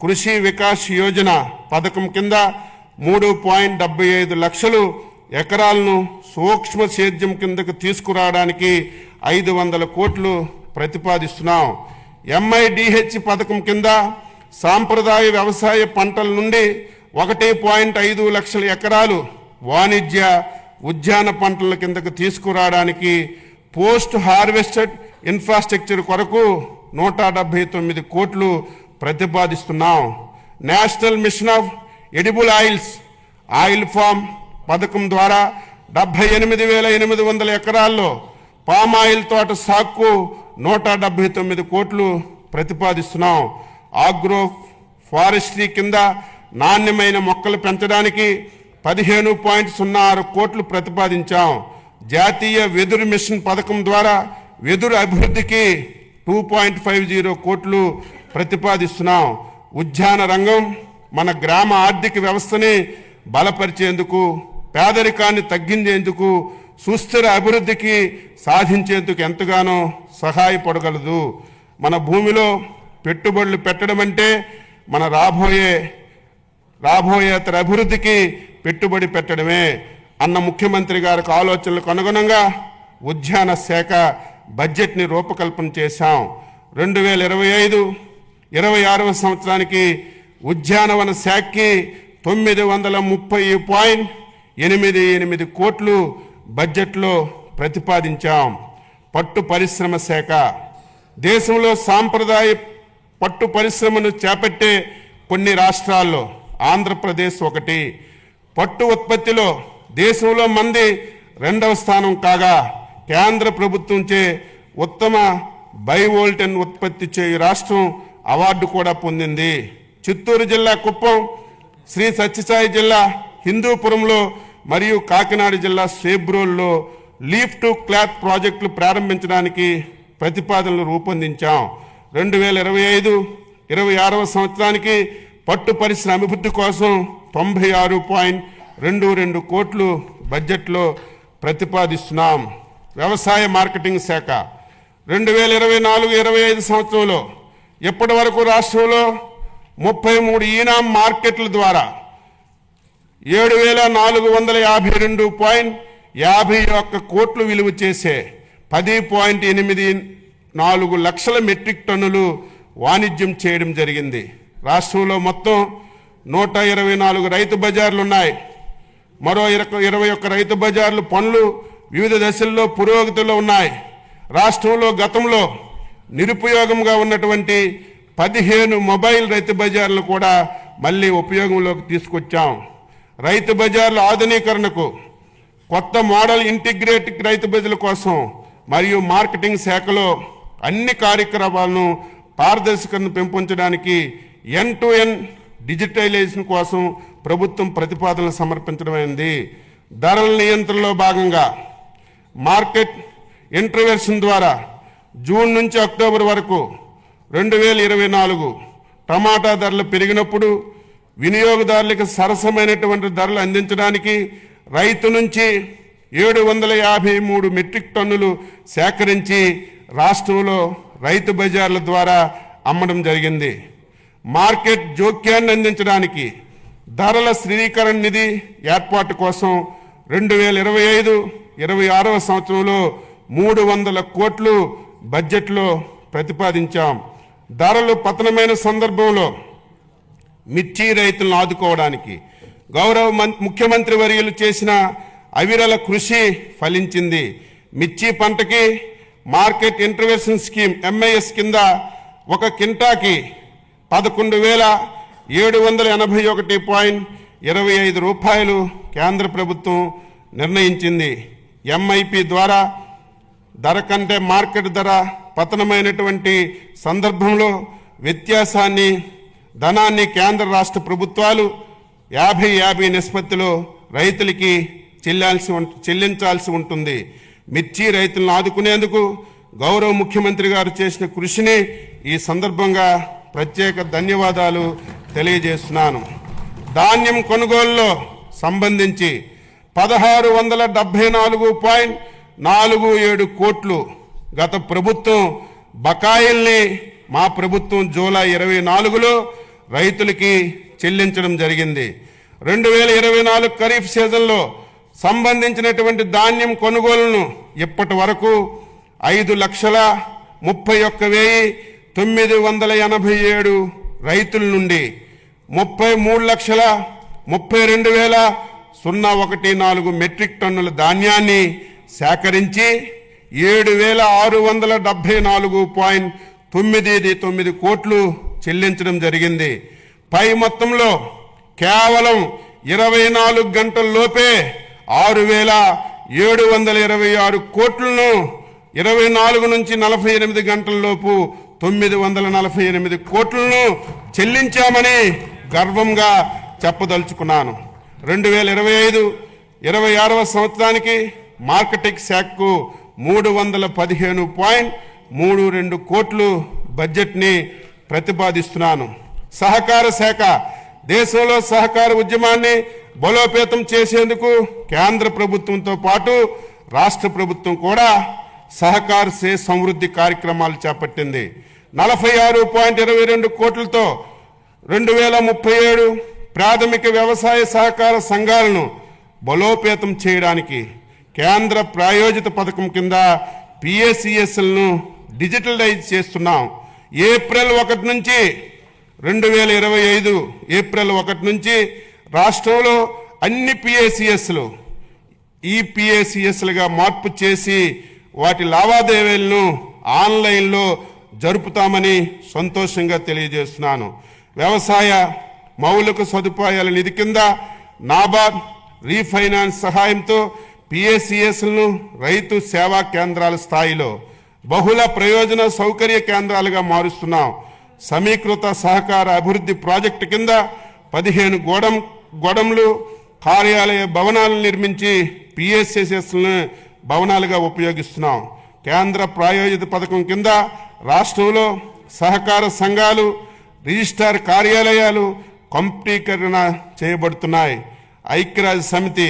కృషి వికాస్ యోజన పథకం కింద 3.75 లక్షలు ఎకరాలను సూక్ష్మ సేద్యం కిందకు తీసుకురావడానికి 500 కోట్లు ప్రతిపాదిస్తున్నాం. MIDH పథకం కింద సాంప్రదాయ వ్యవసాయ పంటల నుండి 1.5 లక్షల ఎకరాలు వాణిజ్య ఉద్యాన పంటల కిందకు తీసుకురావడానికి పోస్ట్ హార్వెస్టెడ్ ఇన్ఫ్రాస్ట్రక్చర్ కొరకు 179 కోట్లు ప్రతిపాదిస్తున్నాం. National mission of edible oils oil palm పథకం ద్వారా 78,800 ఎకరాల్లో పామాయిల్ తోట సాగుకు 179 కోట్లు ప్రతిపాదిస్తున్నాం. ఆగ్రో ఫారెస్ట్రీ కింద నాణ్యమైన మొక్కలు పెంచడానికి 15.06 కోట్లు ప్రతిపాదించాం. జాతీయ వెదురు మిషన్ పథకం ద్వారా వెదురు అభివృద్ధికి 2.50 కోట్లు ప్రతిపాదిస్తున్నాం. ఉద్యాన రంగం మన గ్రామ ఆర్థిక వ్యవస్థని బలపరిచేందుకు, పేదరికాన్ని తగ్గించేందుకు, సుస్థిర అభివృద్ధికి సాధించేందుకు ఎంతగానో సహాయపడగలదు. మన భూమిలో పెట్టుబడులు పెట్టడం అంటే మన రాబోయేతర అభివృద్ధికి పెట్టుబడి పెట్టడమే అన్న ముఖ్యమంత్రి గారికి ఆలోచనలకు అనుగుణంగా ఉద్యాన శాఖ బడ్జెట్ని రూపకల్పన చేశాం. 2025-26 సంవత్సరానికి ఉద్యానవన శాఖకి 930.88 కోట్లు బడ్జెట్లో ప్రతిపాదించాం. పట్టు పరిశ్రమ శాఖ దేశంలో సాంప్రదాయ పట్టు పరిశ్రమను చేపట్టే కొన్ని రాష్ట్రాల్లో ఆంధ్రప్రదేశ్ ఒకటి. పట్టు ఉత్పత్తిలో దేశంలో మంది 2వ స్థానం కాగా కేంద్ర ప్రభుత్వంచే ఉత్తమ బైవోల్టన్ ఉత్పత్తి చేయు రాష్ట్రం అవార్డు కూడా పొందింది. చిత్తూరు జిల్లా కుప్పం, శ్రీ సత్యసాయి జిల్లా హిందూపురంలో మరియు కాకినాడ జిల్లా సేబ్రోల్లో లీఫ్ టు క్లాత్ ప్రాజెక్టులు ప్రారంభించడానికి ప్రతిపాదనలు రూపొందించాం. 2025-26 సంవత్సరానికి పట్టు పరిశ్రమ అభివృద్ధి కోసం 96.22 కోట్లు బడ్జెట్లో ప్రతిపాదిస్తున్నాం. వ్యవసాయ మార్కెటింగ్ శాఖ 2024-25 సంవత్సరంలో ఇప్పటి వరకు రాష్ట్రంలో 33 ఈనాం మార్కెట్ల ద్వారా 7,452.51 కోట్లు విలువ చేసే 10.84 లక్షల మెట్రిక్ టన్నులు వాణిజ్యం చేయడం జరిగింది. రాష్ట్రంలో మొత్తం 124 రైతు బజార్లు ఉన్నాయి. మరో 21 రైతు బజార్లు పనులు వివిధ దశల్లో పురోగతిలో ఉన్నాయి. రాష్ట్రంలో గతంలో నిరుపయోగంగా ఉన్నటువంటి 15 మొబైల్ రైతు బజార్లు కూడా మళ్ళీ ఉపయోగంలోకి తీసుకొచ్చాం. రైతు బజార్ల ఆధునీకరణకు, కొత్త మోడల్ ఇంటిగ్రేటెడ్ రైతు బజార్ల కోసం మరియు మార్కెటింగ్ శాఖలో అన్ని కార్యక్రమాలను పారదర్శకతను పెంపొందడానికి ఎండ్-టు-ఎండ్ డిజిటలైజేషన్ కోసం ప్రభుత్వం ప్రతిపాదనలు సమర్పించడమైంది. ధరల నియంత్రణలో భాగంగా మార్కెట్ ఇంటర్వెన్షన్ ద్వారా జూన్ నుంచి అక్టోబర్ వరకు 2024 టమాటా ధరలు పెరిగినప్పుడు వినియోగదారులకు సరసమైనటువంటి ధరలు అందించడానికి రైతు నుంచి 753 మెట్రిక్ టన్నులు సేకరించి రాష్ట్రంలో రైతు బజార్ల ద్వారా అమ్మడం జరిగింది. మార్కెట్ జోక్యాన్ని అందించడానికి ధరల స్థిరీకరణ నిధి ఏర్పాటు కోసం 2025-26 సంవత్సరంలో 300 కోట్లు బడ్జెట్లో ప్రతిపాదించాం. ధరలు పతనమైన సందర్భంలో మిర్చి రైతులను ఆదుకోవడానికి గౌరవ ముఖ్యమంత్రి వర్యులు చేసిన అవిరల కృషి ఫలించింది. మిర్చి పంటకి మార్కెట్ ఇంటర్వెన్షన్ స్కీమ్ MIS కింద ఒక కింటాకి 11,781.25 రూపాయలు కేంద్ర ప్రభుత్వం నిర్ణయించింది. MIP ద్వారా ధర కంటే మార్కెట్ ధర పతనమైనటువంటి సందర్భంలో వ్యత్యాసాన్ని ధనాన్ని కేంద్ర రాష్ట్ర ప్రభుత్వాలు 50-50 నిష్పత్తిలో రైతులకి చెల్లించాల్సి ఉంటుంది. మిర్చి రైతులను ఆదుకునేందుకు గౌరవ ముఖ్యమంత్రి గారు చేసిన కృషిని ఈ సందర్భంగా ప్రత్యేక ధన్యవాదాలు తెలియజేస్తున్నాను. ధాన్యం కొనుగోలులో సంబంధించి 1,674.47 కోట్లు గత ప్రభుత్వం బకాయిల్ని మా ప్రభుత్వం జూలై 24లో రైతులకి చెల్లించడం జరిగింది. 2024 ఖరీఫ్ సీజన్లో సంబంధించినటువంటి ధాన్యం కొనుగోలును ఇప్పటి వరకు 5,31,987 రైతుల నుండి 33,32,014 మెట్రిక్ టన్నుల ధాన్యాన్ని సేకరించి 7,674.99 కోట్లు చెల్లించడం జరిగింది. పై మొత్తంలో కేవలం 24 గంటల్లోపే 6,726 కోట్లను 24 నుంచి 48 గంటల్లోపు 948 కోట్లను చెల్లించామని గర్వంగా చెప్పదలుచుకున్నాను. 2025-26 సంవత్సరానికి మార్కెటింగ్ శాఖకు 315.32 కోట్లు బడ్జెట్ని ప్రతిపాదిస్తున్నాను. సహకార శాఖ దేశంలో సహకార ఉద్యమాన్ని బలోపేతం చేసేందుకు కేంద్ర ప్రభుత్వంతో పాటు రాష్ట్ర ప్రభుత్వం కూడా సహకార సే సమృద్ధి కార్యక్రమాలు చేపట్టింది. 46.22 కోట్లతో 2037 ప్రాథమిక వ్యవసాయ సహకార సంఘాలను బలోపేతం చేయడానికి కేంద్ర ప్రాయోజిత పథకం కింద పిఎస్సిఎస్లను డిజిటలైజ్ చేస్తున్నాం. ఏప్రిల్ 1 నుంచి 2025 ఏప్రిల్ 1 నుంచి రాష్ట్రంలో అన్ని పిఎస్సిఎస్లు ఈపిఎస్సిఎస్లుగా మార్పు చేసి వాటి లావాదేవీలను ఆన్లైన్లో జరుపుతామని సంతోషంగా తెలియజేస్తున్నాను. వ్యవసాయ మౌలిక సదుపాయాల నిధి కింద నాబార్డ్ రీఫైనాన్స్ సహాయంతో పిఎస్సిఎస్లను రైతు సేవా కేంద్రాల స్థాయిలో బహుళ ప్రయోజన సౌకర్య కేంద్రాలుగా మారుస్తున్నాం. సమీకృత సహకార అభివృద్ధి ప్రాజెక్టు కింద 15 గోడంలు కార్యాలయ భవనాలను నిర్మించి పిఎస్సిఎస్లను భవనాలుగా ఉపయోగిస్తున్నాం. కేంద్ర ప్రాయోజిత పథకం కింద రాష్ట్రంలో సహకార సంఘాలు రిజిస్ట్రార్ కార్యాలయాలు కంప్యూటరీకరణ చేయబడుతున్నాయి. ఐక్యరాజ్య సమితి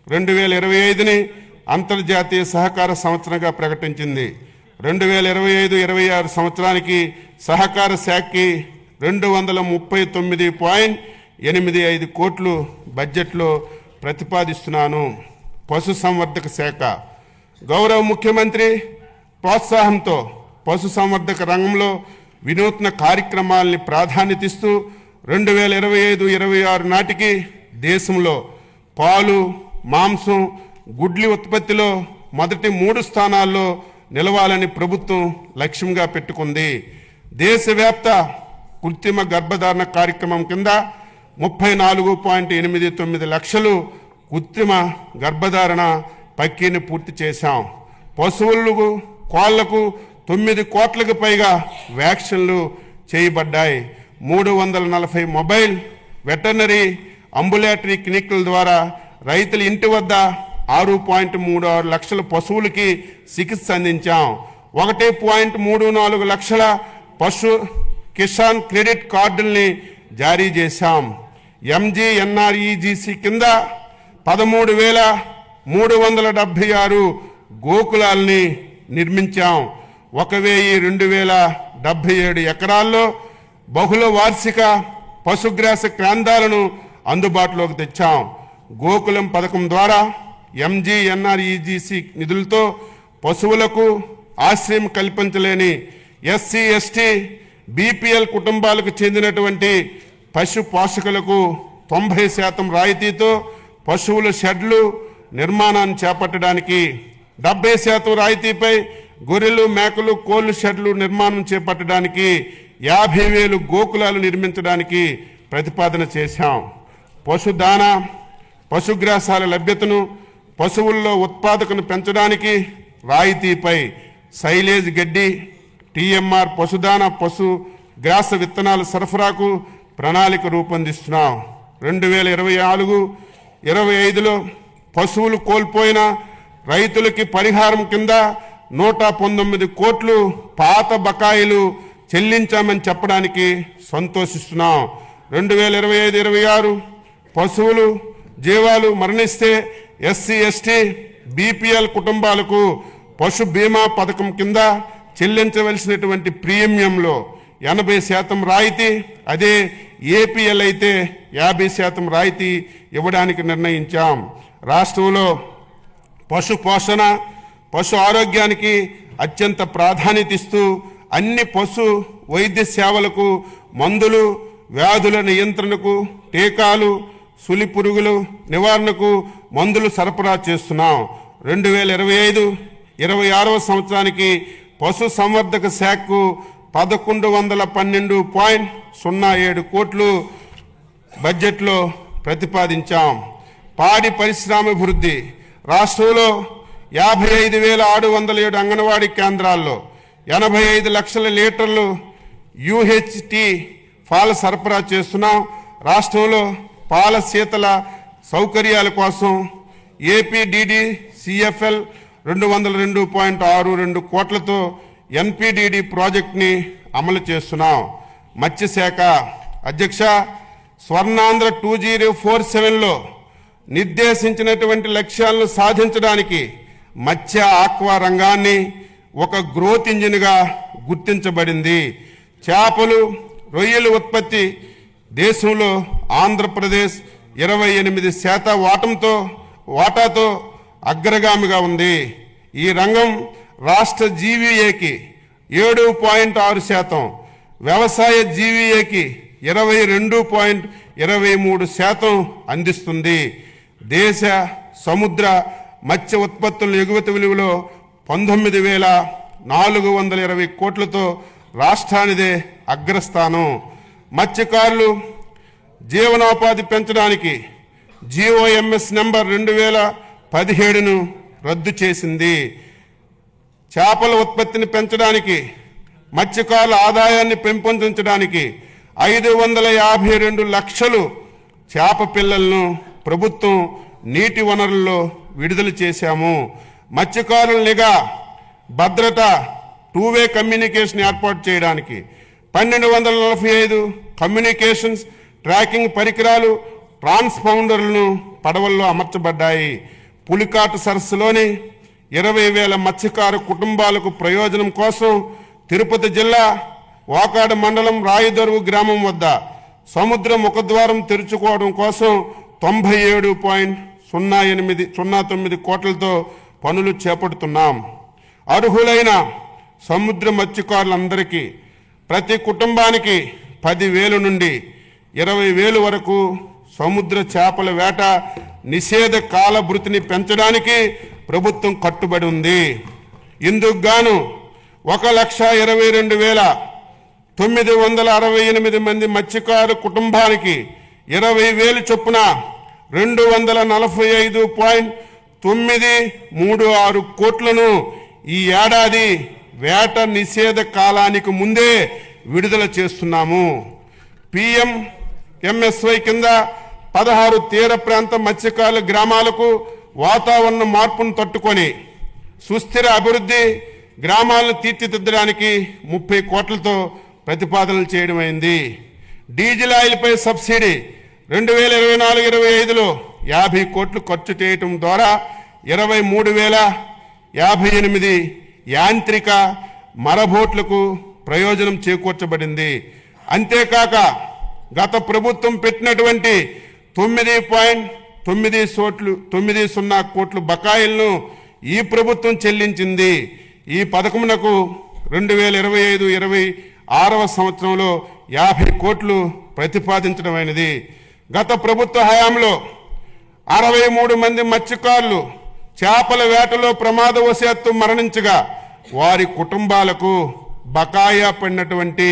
2025ని అంతర్జాతీయ సహకార సంవత్సరంగా ప్రకటించింది. 2025-26 సంవత్సరానికి సహకార శాఖకి 239.85 కోట్లు బడ్జెట్లో ప్రతిపాదిస్తున్నాను. పశుసంవర్ధక శాఖ గౌరవ ముఖ్యమంత్రి ప్రోత్సాహంతో పశుసంవర్ధక రంగంలో వినూత్న కార్యక్రమాలని ప్రాధాన్యతిస్తూ 2025-26 నాటికి దేశంలో పాలు, మాంసం, గుడ్లి ఉత్పత్తిలో మొదటి 3 స్థానాల్లో నిలవాలని ప్రభుత్వం లక్ష్యంగా పెట్టుకుంది. దేశవ్యాప్త కృత్రిమ గర్భధారణ కార్యక్రమం కింద 34.89 లక్షలు కృత్రిమ గర్భధారణ ప్రక్రియను పూర్తి చేశాం. పశువులకు కోళ్లకు 9 కోట్లకు పైగా వ్యాక్సిన్లు చేయబడ్డాయి. 340 మొబైల్ వెటర్నరీ అంబులేటరీ క్లినిక్ల ద్వారా రైతుల ఇంటి వద్ద 6.36 లక్షల పశువులకి చికిత్స అందించాం. 1.34 లక్షల పశు కిసాన్ క్రెడిట్ కార్డుల్ని జారీ చేశాం. ఎంజీఎన్ఆర్ఈజీసీ కింద 13,376 గోకులాల్ని నిర్మించాం. 1,0277 ఎకరాల్లో బహుళ వార్షిక పశుగ్రాస కేంద్రాలను అందుబాటులోకి తెచ్చాం. గోకులం పథకం ద్వారా ఎంజీఎన్ఆర్ఈజీసీ నిధులతో పశువులకు ఆశ్రయం కల్పించలేని ఎస్సీ, ఎస్టీ, బీపీఎల్ కుటుంబాలకు చెందినటువంటి పశు పోషకులకు 90% రాయితీతో పశువుల షెడ్లు నిర్మాణాన్ని చేపట్టడానికి, 70% రాయితీపై గొర్రెలు, మేకలు, కోళ్లు షెడ్లు నిర్మాణం చేపట్టడానికి 50,000 గోకులాలు నిర్మించడానికి ప్రతిపాదన చేశాం. పశుదాన, పశుగ్రాసాల లభ్యతను, పశువుల్లో ఉత్పాదకను పెంచడానికి రాయితీపై సైలేజ్ గడ్డి, టీఎంఆర్ పశుదాన, పశు గ్రాస విత్తనాల సరఫరాకు ప్రణాళిక రూపొందిస్తున్నాం. 2024-25లో పశువులు కోల్పోయిన రైతులకి పరిహారం కింద 119 కోట్లు పాత బకాయిలు చెల్లించామని చెప్పడానికి సంతోషిస్తున్నాం. 2025-26 పశువులు జీవాలు మరణిస్తే ఎస్సీ, ఎస్టీ, బీపీఎల్ కుటుంబాలకు పశు బీమా పథకం కింద చెల్లించవలసినటువంటి ప్రీమియంలో 80% రాయితీ, అదే ఏపీఎల్ అయితే 50% రాయితీ ఇవ్వడానికి నిర్ణయించాం. రాష్ట్రంలో పశు పోషణ, పశు ఆరోగ్యానికి అత్యంత ప్రాధాన్యత ఇస్తూ అన్ని పశు వైద్య సేవలకు మందులు, వ్యాధుల నియంత్రణకు, టీకాలు, సులి పురుగులు నివారణకు మందులు సరఫరా చేస్తున్నాం. 2025-26 సంవత్సరానికి పశు సంవర్ధక శాఖకు 1112.07 కోట్లు బడ్జెట్లో ప్రతిపాదించాం. పాడి పరిశ్రమాభివృద్ధి రాష్ట్రంలో 55,607 అంగన్వాడీ కేంద్రాల్లో 85 లక్షల లీటర్లు యూహెచ్టీ పాల సరఫరా చేస్తున్నాం. రాష్ట్రంలో పాల శీతల సౌకర్యాల కోసం ఏపీడీడీసీఎఫ్ఎల్ 202.62 కోట్లతో ఎన్పీడీడీ ప్రాజెక్ట్ని అమలు చేస్తున్నాం. మత్స్యశాఖ. అధ్యక్ష, స్వర్ణాంధ్ర 2047లో నిర్దేశించినటువంటి లక్ష్యాలను సాధించడానికి మత్స్య ఆక్వా రంగాన్ని ఒక గ్రోత్ ఇంజిన్గా గుర్తించబడింది. చేపలు, రొయ్యల ఉత్పత్తి దేశంలో ఆంధ్రప్రదేశ్ 28% వాటాతో అగ్రగామిగా ఉంది. ఈ రంగం రాష్ట్ర జీవీఏకి 7.6%, వ్యవసాయ జీవీఏకి 22.23% అందిస్తుంది. దేశ సముద్ర మత్స్య ఉత్పత్తుల ఎగుమతి విలువలో 19,420 కోట్లతో రాష్ట్రానిదే అగ్రస్థానం. మత్స్యకారులు జీవనోపాధి పెంచడానికి GOMS నంబర్ 2017ను రద్దు చేసింది. చేపల ఉత్పత్తిని పెంచడానికి, మత్స్యకారుల ఆదాయాన్ని పెంపొందించడానికి 552 లక్షలు చేప పిల్లలను ప్రభుత్వం నీటి వనరుల్లో విడుదల చేశాము. మత్స్యకారుల నిఘా, భద్రత, 2-వే కమ్యూనికేషన్ ఏర్పాటు చేయడానికి 1245 కమ్యూనికేషన్స్ ట్రాకింగ్ పరికరాలు, ట్రాన్స్పౌండర్లను పడవల్లో అమర్చబడ్డాయి. పులికాటు సరస్సులోని 20,000 మత్స్యకారు కుటుంబాలకు ప్రయోజనం కోసం తిరుపతి జిల్లా వాకాడ మండలం రాయదరువు గ్రామం వద్ద సముద్ర ముఖద్వారం తెరుచుకోవడం కోసం 97.09 కోట్లతో పనులు చేపడుతున్నాం. అర్హులైన సముద్ర మత్స్యకారులందరికీ ప్రతి కుటుంబానికి 10,000 నుండి 20,000 వరకు సముద్ర చేపల వేట నిషేధ కాల భృతిని పెంచడానికి ప్రభుత్వం కట్టుబడి ఉంది. ఇందుకు గాను 1,22,968 మంది మత్స్యకారు కుటుంబానికి 20,000 చొప్పున 245.936 కోట్లను ఈ ఏడాది వేట నిషేధ కాలానికి ముందే విడుదల చేస్తున్నాము. PMMSY కింద 16 తీర ప్రాంత మత్స్యకారుల గ్రామాలకు వాతావరణ మార్పును తట్టుకొని సుస్థిర అభివృద్ధి గ్రామాలను తీర్చిదిద్దడానికి 30 కోట్లతో ప్రతిపాదనలు చేయడమైంది. డీజిల్ ఆయిల్పై సబ్సిడీ 2024-25లో 50 కోట్లు ఖర్చు చేయటం ద్వారా 23,058 యాంత్రిక మరబోట్లకు ప్రయోజనం చేకూర్చబడింది. అంతేకాక గత ప్రభుత్వం పెట్టినటువంటి 9.90 కోట్ల బకాయిలను ఈ ప్రభుత్వం చెల్లించింది. ఈ పథకమునకు 2025-26వ సంవత్సరంలో 50 కోట్లు ప్రతిపాదించడమైనది. గత ప్రభుత్వ హయాంలో 63 మంది మత్స్యకారులు చేపల వేటలో ప్రమాదవశాత్తు మరణించగా వారి కుటుంబాలకు బకాయా పడినటువంటి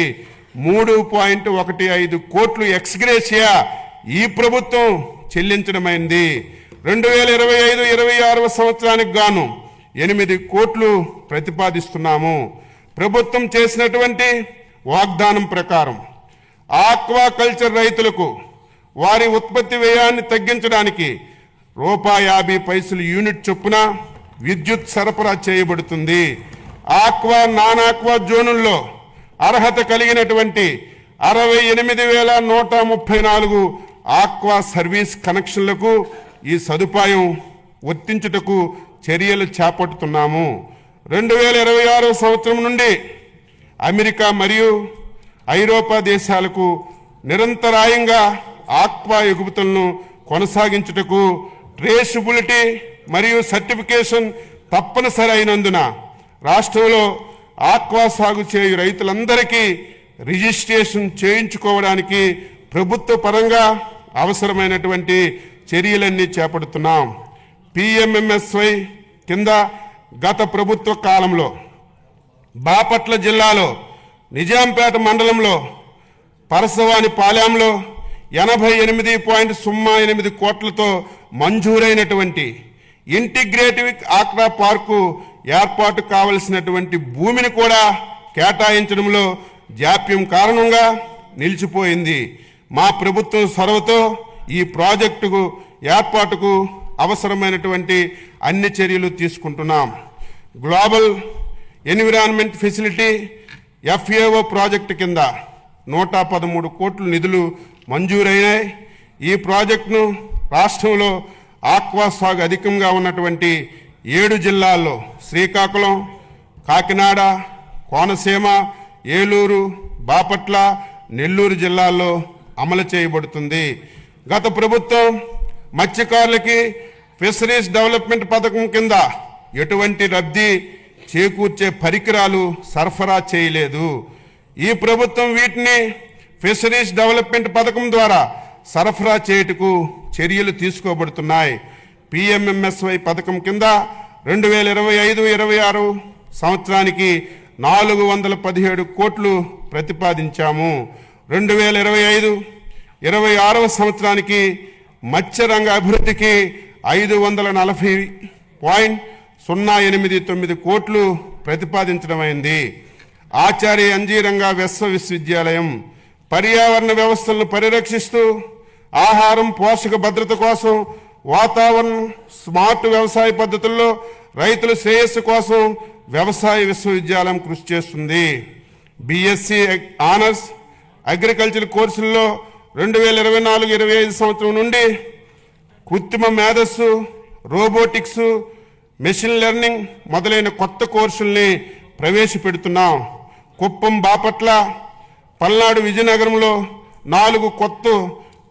3.15 కోట్లు ఎక్స్గ్రేషియా ఈ ప్రభుత్వం చెల్లించడమైంది. 2025-26వ సంవత్సరానికి గాను 8 కోట్లు ప్రతిపాదిస్తున్నాము. ప్రభుత్వం చేసినటువంటి వాగ్దానం ప్రకారం ఆక్వాకల్చర్ రైతులకు వారి ఉత్పత్తి వ్యయాన్ని తగ్గించడానికి ₹50 యూనిట్ చొప్పున విద్యుత్ సరఫరా చేయబడుతుంది. ఆక్వా, నాన్ ఆక్వా జోనుల్లో అర్హత కలిగినటువంటి 68,134 ఆక్వా సర్వీస్ కనెక్షన్లకు ఈ సదుపాయం వర్తించుటకు చర్యలు చేపడుతున్నాము. 2026 సంవత్సరం నుండి అమెరికా మరియు ఐరోపా దేశాలకు నిరంతరాయంగా ఆక్వా ఎగుమతులను కొనసాగించుటకు ట్రేసబిలిటీ మరియు సర్టిఫికేషన్ తప్పనిసరి అయినందున రాష్ట్రంలో ఆక్వా సాగు చేయు రైతులందరికీ రిజిస్ట్రేషన్ చేయించుకోవడానికి ప్రభుత్వ పరంగా అవసరమైనటువంటి చర్యలన్నీ చేపడుతున్నాం. PMMSY కింద గత ప్రభుత్వ కాలంలో బాపట్ల జిల్లాలో నిజాంపేట మండలంలో పరసవాని పాలెంలో 88.08 కోట్లతో మంజూరైనటువంటి ఇంటిగ్రేటివ్ ఆక్వా పార్కు ఏర్పాటు కావలసినటువంటి భూమిని కూడా కేటాయించడంలో జాప్యం కారణంగా నిలిచిపోయింది. మా ప్రభుత్వం చొరవతో ఈ ప్రాజెక్టుకు ఏర్పాటుకు అవసరమైనటువంటి అన్ని చర్యలు తీసుకుంటున్నాం. Global environment facility FAO project కింద 113 కోట్ల నిధులు మంజూరైనాయి. ఈ ప్రాజెక్టును రాష్ట్రంలో ఆక్వా సాగు అధికంగా ఉన్నటువంటి 7 జిల్లాల్లో శ్రీకాకుళం, కాకినాడ, కోనసీమ, ఏలూరు, బాపట్ల, నెల్లూరు జిల్లాల్లో అమలు చేయబడుతుంది. గత ప్రభుత్వం మత్స్యకారులకి ఫిషరీస్ డెవలప్మెంట్ పథకం కింద ఎటువంటి లబ్ధి చేకూర్చే పరికరాలు సరఫరా చేయలేదు. ఈ ప్రభుత్వం వీటిని ఫిషరీస్ డెవలప్మెంట్ పథకం ద్వారా సరఫరా చేయుటకు చర్యలు తీసుకోబడుతున్నాయి. పిఎంఎంఎస్వై పథకం కింద 2025-26 సంవత్సరానికి 417 కోట్లు ప్రతిపాదించాము. 2025-26 సంవత్సరానికి మత్స్యరంగ అభివృద్ధికి 540.089 కోట్లు ప్రతిపాదించడమైంది. ఆచార్య ఎన్జీ రంగా విశ్వవిద్యాలయం పర్యావరణ వ్యవస్థలను పరిరక్షిస్తూ ఆహారం, పోషక భద్రత కోసం, వాతావరణం, స్మార్ట్ వ్యవసాయ పద్ధతుల్లో రైతుల శ్రేయస్సు కోసం వ్యవసాయ విశ్వవిద్యాలయం కృషి చేస్తుంది. బిఎస్సి ఆనర్స్ అగ్రికల్చర్ కోర్సుల్లో 2024-25 సంవత్సరం నుండి కృత్రిమ మేధస్సు, రోబోటిక్స్, మెషిన్ లెర్నింగ్ మొదలైన కొత్త కోర్సుల్ని ప్రవేశపెడుతున్నాం. కుప్పం, బాపట్ల, పల్నాడు, విజయనగరంలో 4 కొత్త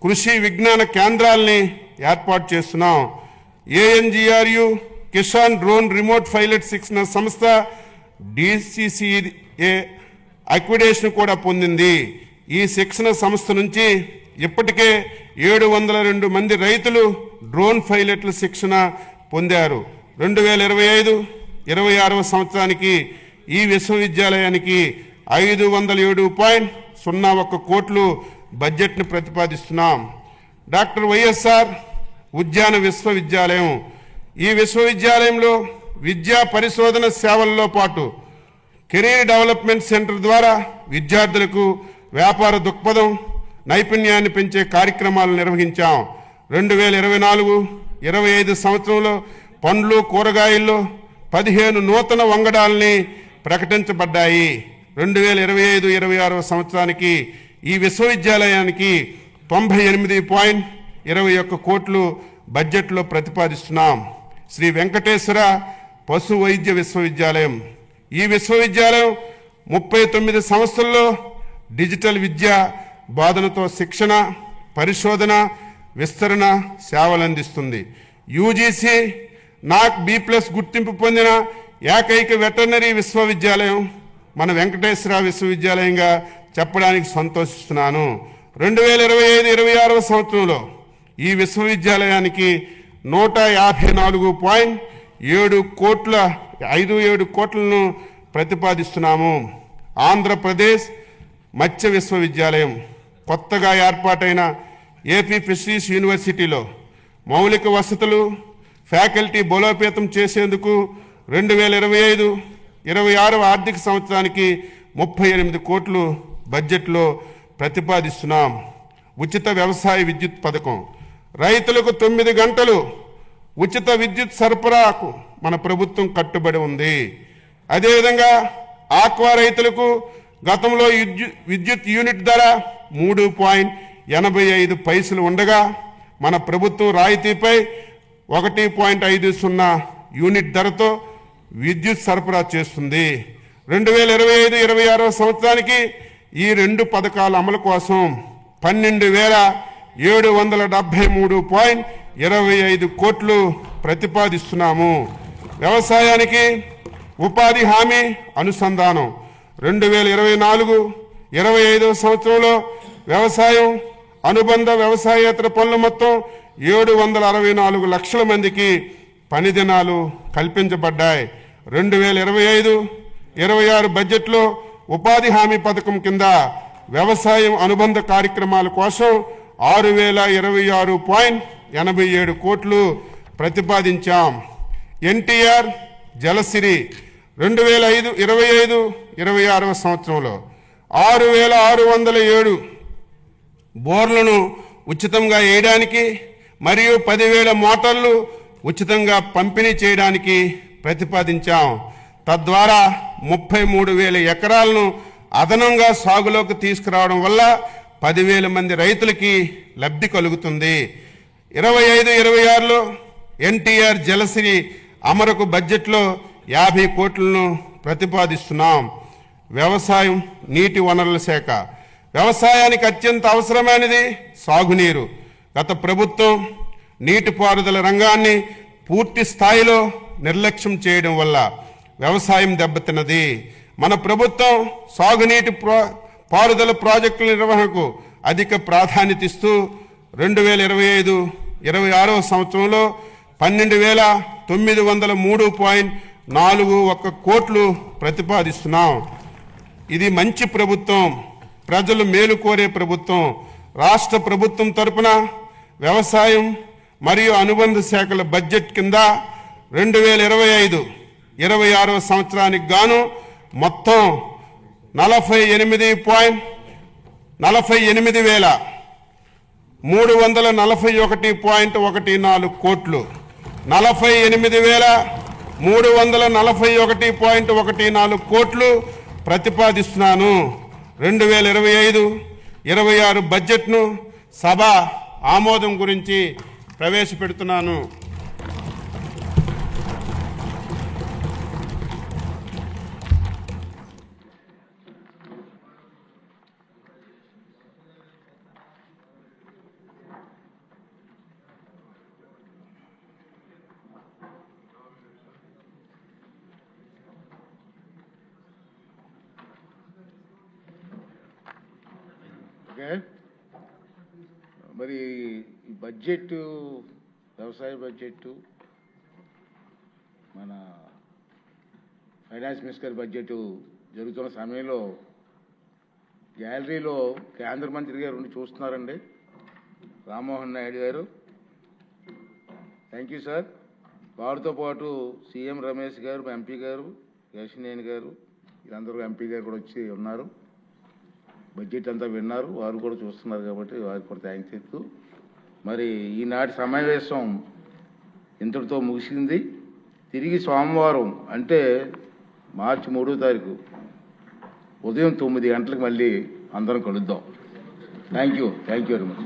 కృషి విజ్ఞాన కేంద్రాలని ఏర్పాటు చేస్తున్నాం. ఏఎన్జిఆర్యు కిసాన్ డ్రోన్ రిమోట్ పైలట్ శిక్షణ సంస్థ డిసిసిఏ అక్విడేషన్ కూడా పొందింది. ఈ శిక్షణ సంస్థ నుంచి ఇప్పటికే 702 మంది రైతులు డ్రోన్ పైలట్ల శిక్షణ పొందారు. 2025-26 సంవత్సరానికి ఈ విశ్వవిద్యాలయానికి 507.01 కోట్లు బడ్జెట్ను ప్రతిపాదిస్తున్నాం. డాక్టర్ వైఎస్ఆర్ ఉద్యాన విశ్వవిద్యాలయం ఈ విశ్వవిద్యాలయంలో విద్యా పరిశోధన సేవల్లో పాటు కెరీర్ డెవలప్మెంట్ సెంటర్ ద్వారా విద్యార్థులకు వ్యాపార దృక్పథం, నైపుణ్యాన్ని పెంచే కార్యక్రమాలు నిర్వహించాం. 2024-25 సంవత్సరంలో పండ్లు, కూరగాయల్లో 15 నూతన వంగడాల్ని ప్రకటించబడ్డాయి. 2025-26 సంవత్సరానికి ఈ విశ్వవిద్యాలయానికి 98.21 కోట్లు బడ్జెట్లో ప్రతిపాదిస్తున్నాం. శ్రీ వెంకటేశ్వర పశు వైద్య విశ్వవిద్యాలయం ఈ విశ్వవిద్యాలయం 39 సంవత్సరాల్లో డిజిటల్ విద్య బోధనతో శిక్షణ, పరిశోధన, విస్తరణ సేవలు అందిస్తుంది. యూజీసీ నాక్ B+ గుర్తింపు పొందిన ఏకైక వెటర్నరీ విశ్వవిద్యాలయం మన వెంకటేశ్వర విశ్వవిద్యాలయంగా చెప్పడానికి సంతోషిస్తున్నాను. 2025-26 సంవత్సరంలో ఈ విశ్వవిద్యాలయానికి 154.57 కోట్లను ప్రతిపాదిస్తున్నాము. ఆంధ్రప్రదేశ్ మత్స్య విశ్వవిద్యాలయం కొత్తగా ఏర్పాటైన ఏపీ ఫిషరీస్ యూనివర్సిటీలో మౌలిక వసతులు, ఫ్యాకల్టీ బలోపేతం చేసేందుకు 2025-26 ఆర్థిక సంవత్సరానికి 38 కోట్లు బడ్జెట్లో ప్రతిపాదిస్తున్నాం. ఉచిత వ్యవసాయ విద్యుత్ పథకం రైతులకు 9 గంటలు ఉచిత విద్యుత్ సరఫరాకు మన ప్రభుత్వం కట్టుబడి ఉంది. అదేవిధంగా ఆక్వా రైతులకు గతంలో విద్యుత్ యూనిట్ ధర 3.85 పైసలు ఉండగా మన ప్రభుత్వం రాయితీపై 1.50 యూనిట్ ధరతో విద్యుత్ సరఫరా చేస్తుంది. 2025-26 సంవత్సరానికి ఈ 2 పథకాల అమలు కోసం 12,773.25 కోట్లు ప్రతిపాదిస్తున్నాము. వ్యవసాయానికి ఉపాధి హామీ అనుసంధానం 2024-25 సంవత్సరంలో వ్యవసాయం, అనుబంధ వ్యవసాయేతర పనులు మొత్తం 764 లక్షల మందికి పని దినాలు కల్పించబడ్డాయి. 2025-26 బడ్జెట్లో ఉపాధి హామీ పథకం కింద వ్యవసాయం అనుబంధ కార్యక్రమాల కోసం 6,026.87 కోట్లు ప్రతిపాదించాం. ఎన్టీఆర్ జలసిరి 2025-26 సంవత్సరంలో 6,607 బోర్లను ఉచితంగా వేయడానికి మరియు 10,000 మోటార్లు ఉచితంగా పంపిణీ చేయడానికి ప్రతిపాదించాం. తద్వారా 33,000 ఎకరాలను అదనంగా సాగులోకి తీసుకురావడం వల్ల 10,000 మంది రైతులకి లబ్ధి కలుగుతుంది. 25-26లో ఎన్టీఆర్ జలసిరి అమరకు బడ్జెట్లో 50 కోట్లను ప్రతిపాదిస్తున్నాం. వ్యవసాయం, నీటి వనరుల శాఖ. వ్యవసాయానికి అత్యంత అవసరమైనది సాగునీరు. గత ప్రభుత్వం నీటిపారుదల రంగాన్ని పూర్తి స్థాయిలో నిర్లక్ష్యం చేయడం వల్ల వ్యవసాయం దెబ్బతిన్నది. మన ప్రభుత్వం సాగునీటి పారుదల ప్రాజెక్టుల నిర్వహణకు అధిక ప్రాధాన్యత ఇస్తూ 2025-26 సంవత్సరంలో 12,903.41 కోట్లు ప్రతిపాదిస్తున్నాం. ఇది మంచి ప్రభుత్వం, ప్రజలు మేలు కోరే ప్రభుత్వం. రాష్ట్ర ప్రభుత్వం తరపున వ్యవసాయం మరియు అనుబంధ శాఖల బడ్జెట్ కింద 2025-26 సంవత్సరానికి గాను మొత్తం 48,341.14 కోట్లు, 48,341.14 కోట్లు ప్రతిపాదిస్తున్నాను. 2025-26 బడ్జెట్ను సభ ఆమోదం గురించి ప్రవేశపెడుతున్నాను. ఓకే, మరి ఈ బడ్జెట్, వ్యవసాయ బడ్జెట్, మన ఫైనాన్స్ మినిస్టర్ బడ్జెట్ జరుగుతున్న సమయంలో గ్యాలరీలో కేంద్ర మంత్రి గారు ఉండి చూస్తున్నారండి, రామ్మోహన్ నాయుడు గారు. Thank you sir. వారితో పాటు సీఎం రమేష్ గారు, ఎంపీ గారు, కేశినేని గారు, వీళ్ళందరూ ఎంపీ గారు కూడా వచ్చి ఉన్నారు. బడ్జెట్ అంతా విన్నారు, వారు కూడా చూస్తున్నారు కాబట్టి వారికి కూడా థ్యాంక్స్ చెప్తూ మరి ఈనాటి సమావేశం ఇంతటితో ముగిసింది. తిరిగి సోమవారం అంటే మార్చి 3వ తారీఖు ఉదయం 9 గంటలకు మళ్ళీ అందరం కలుద్దాం. Thank you very much.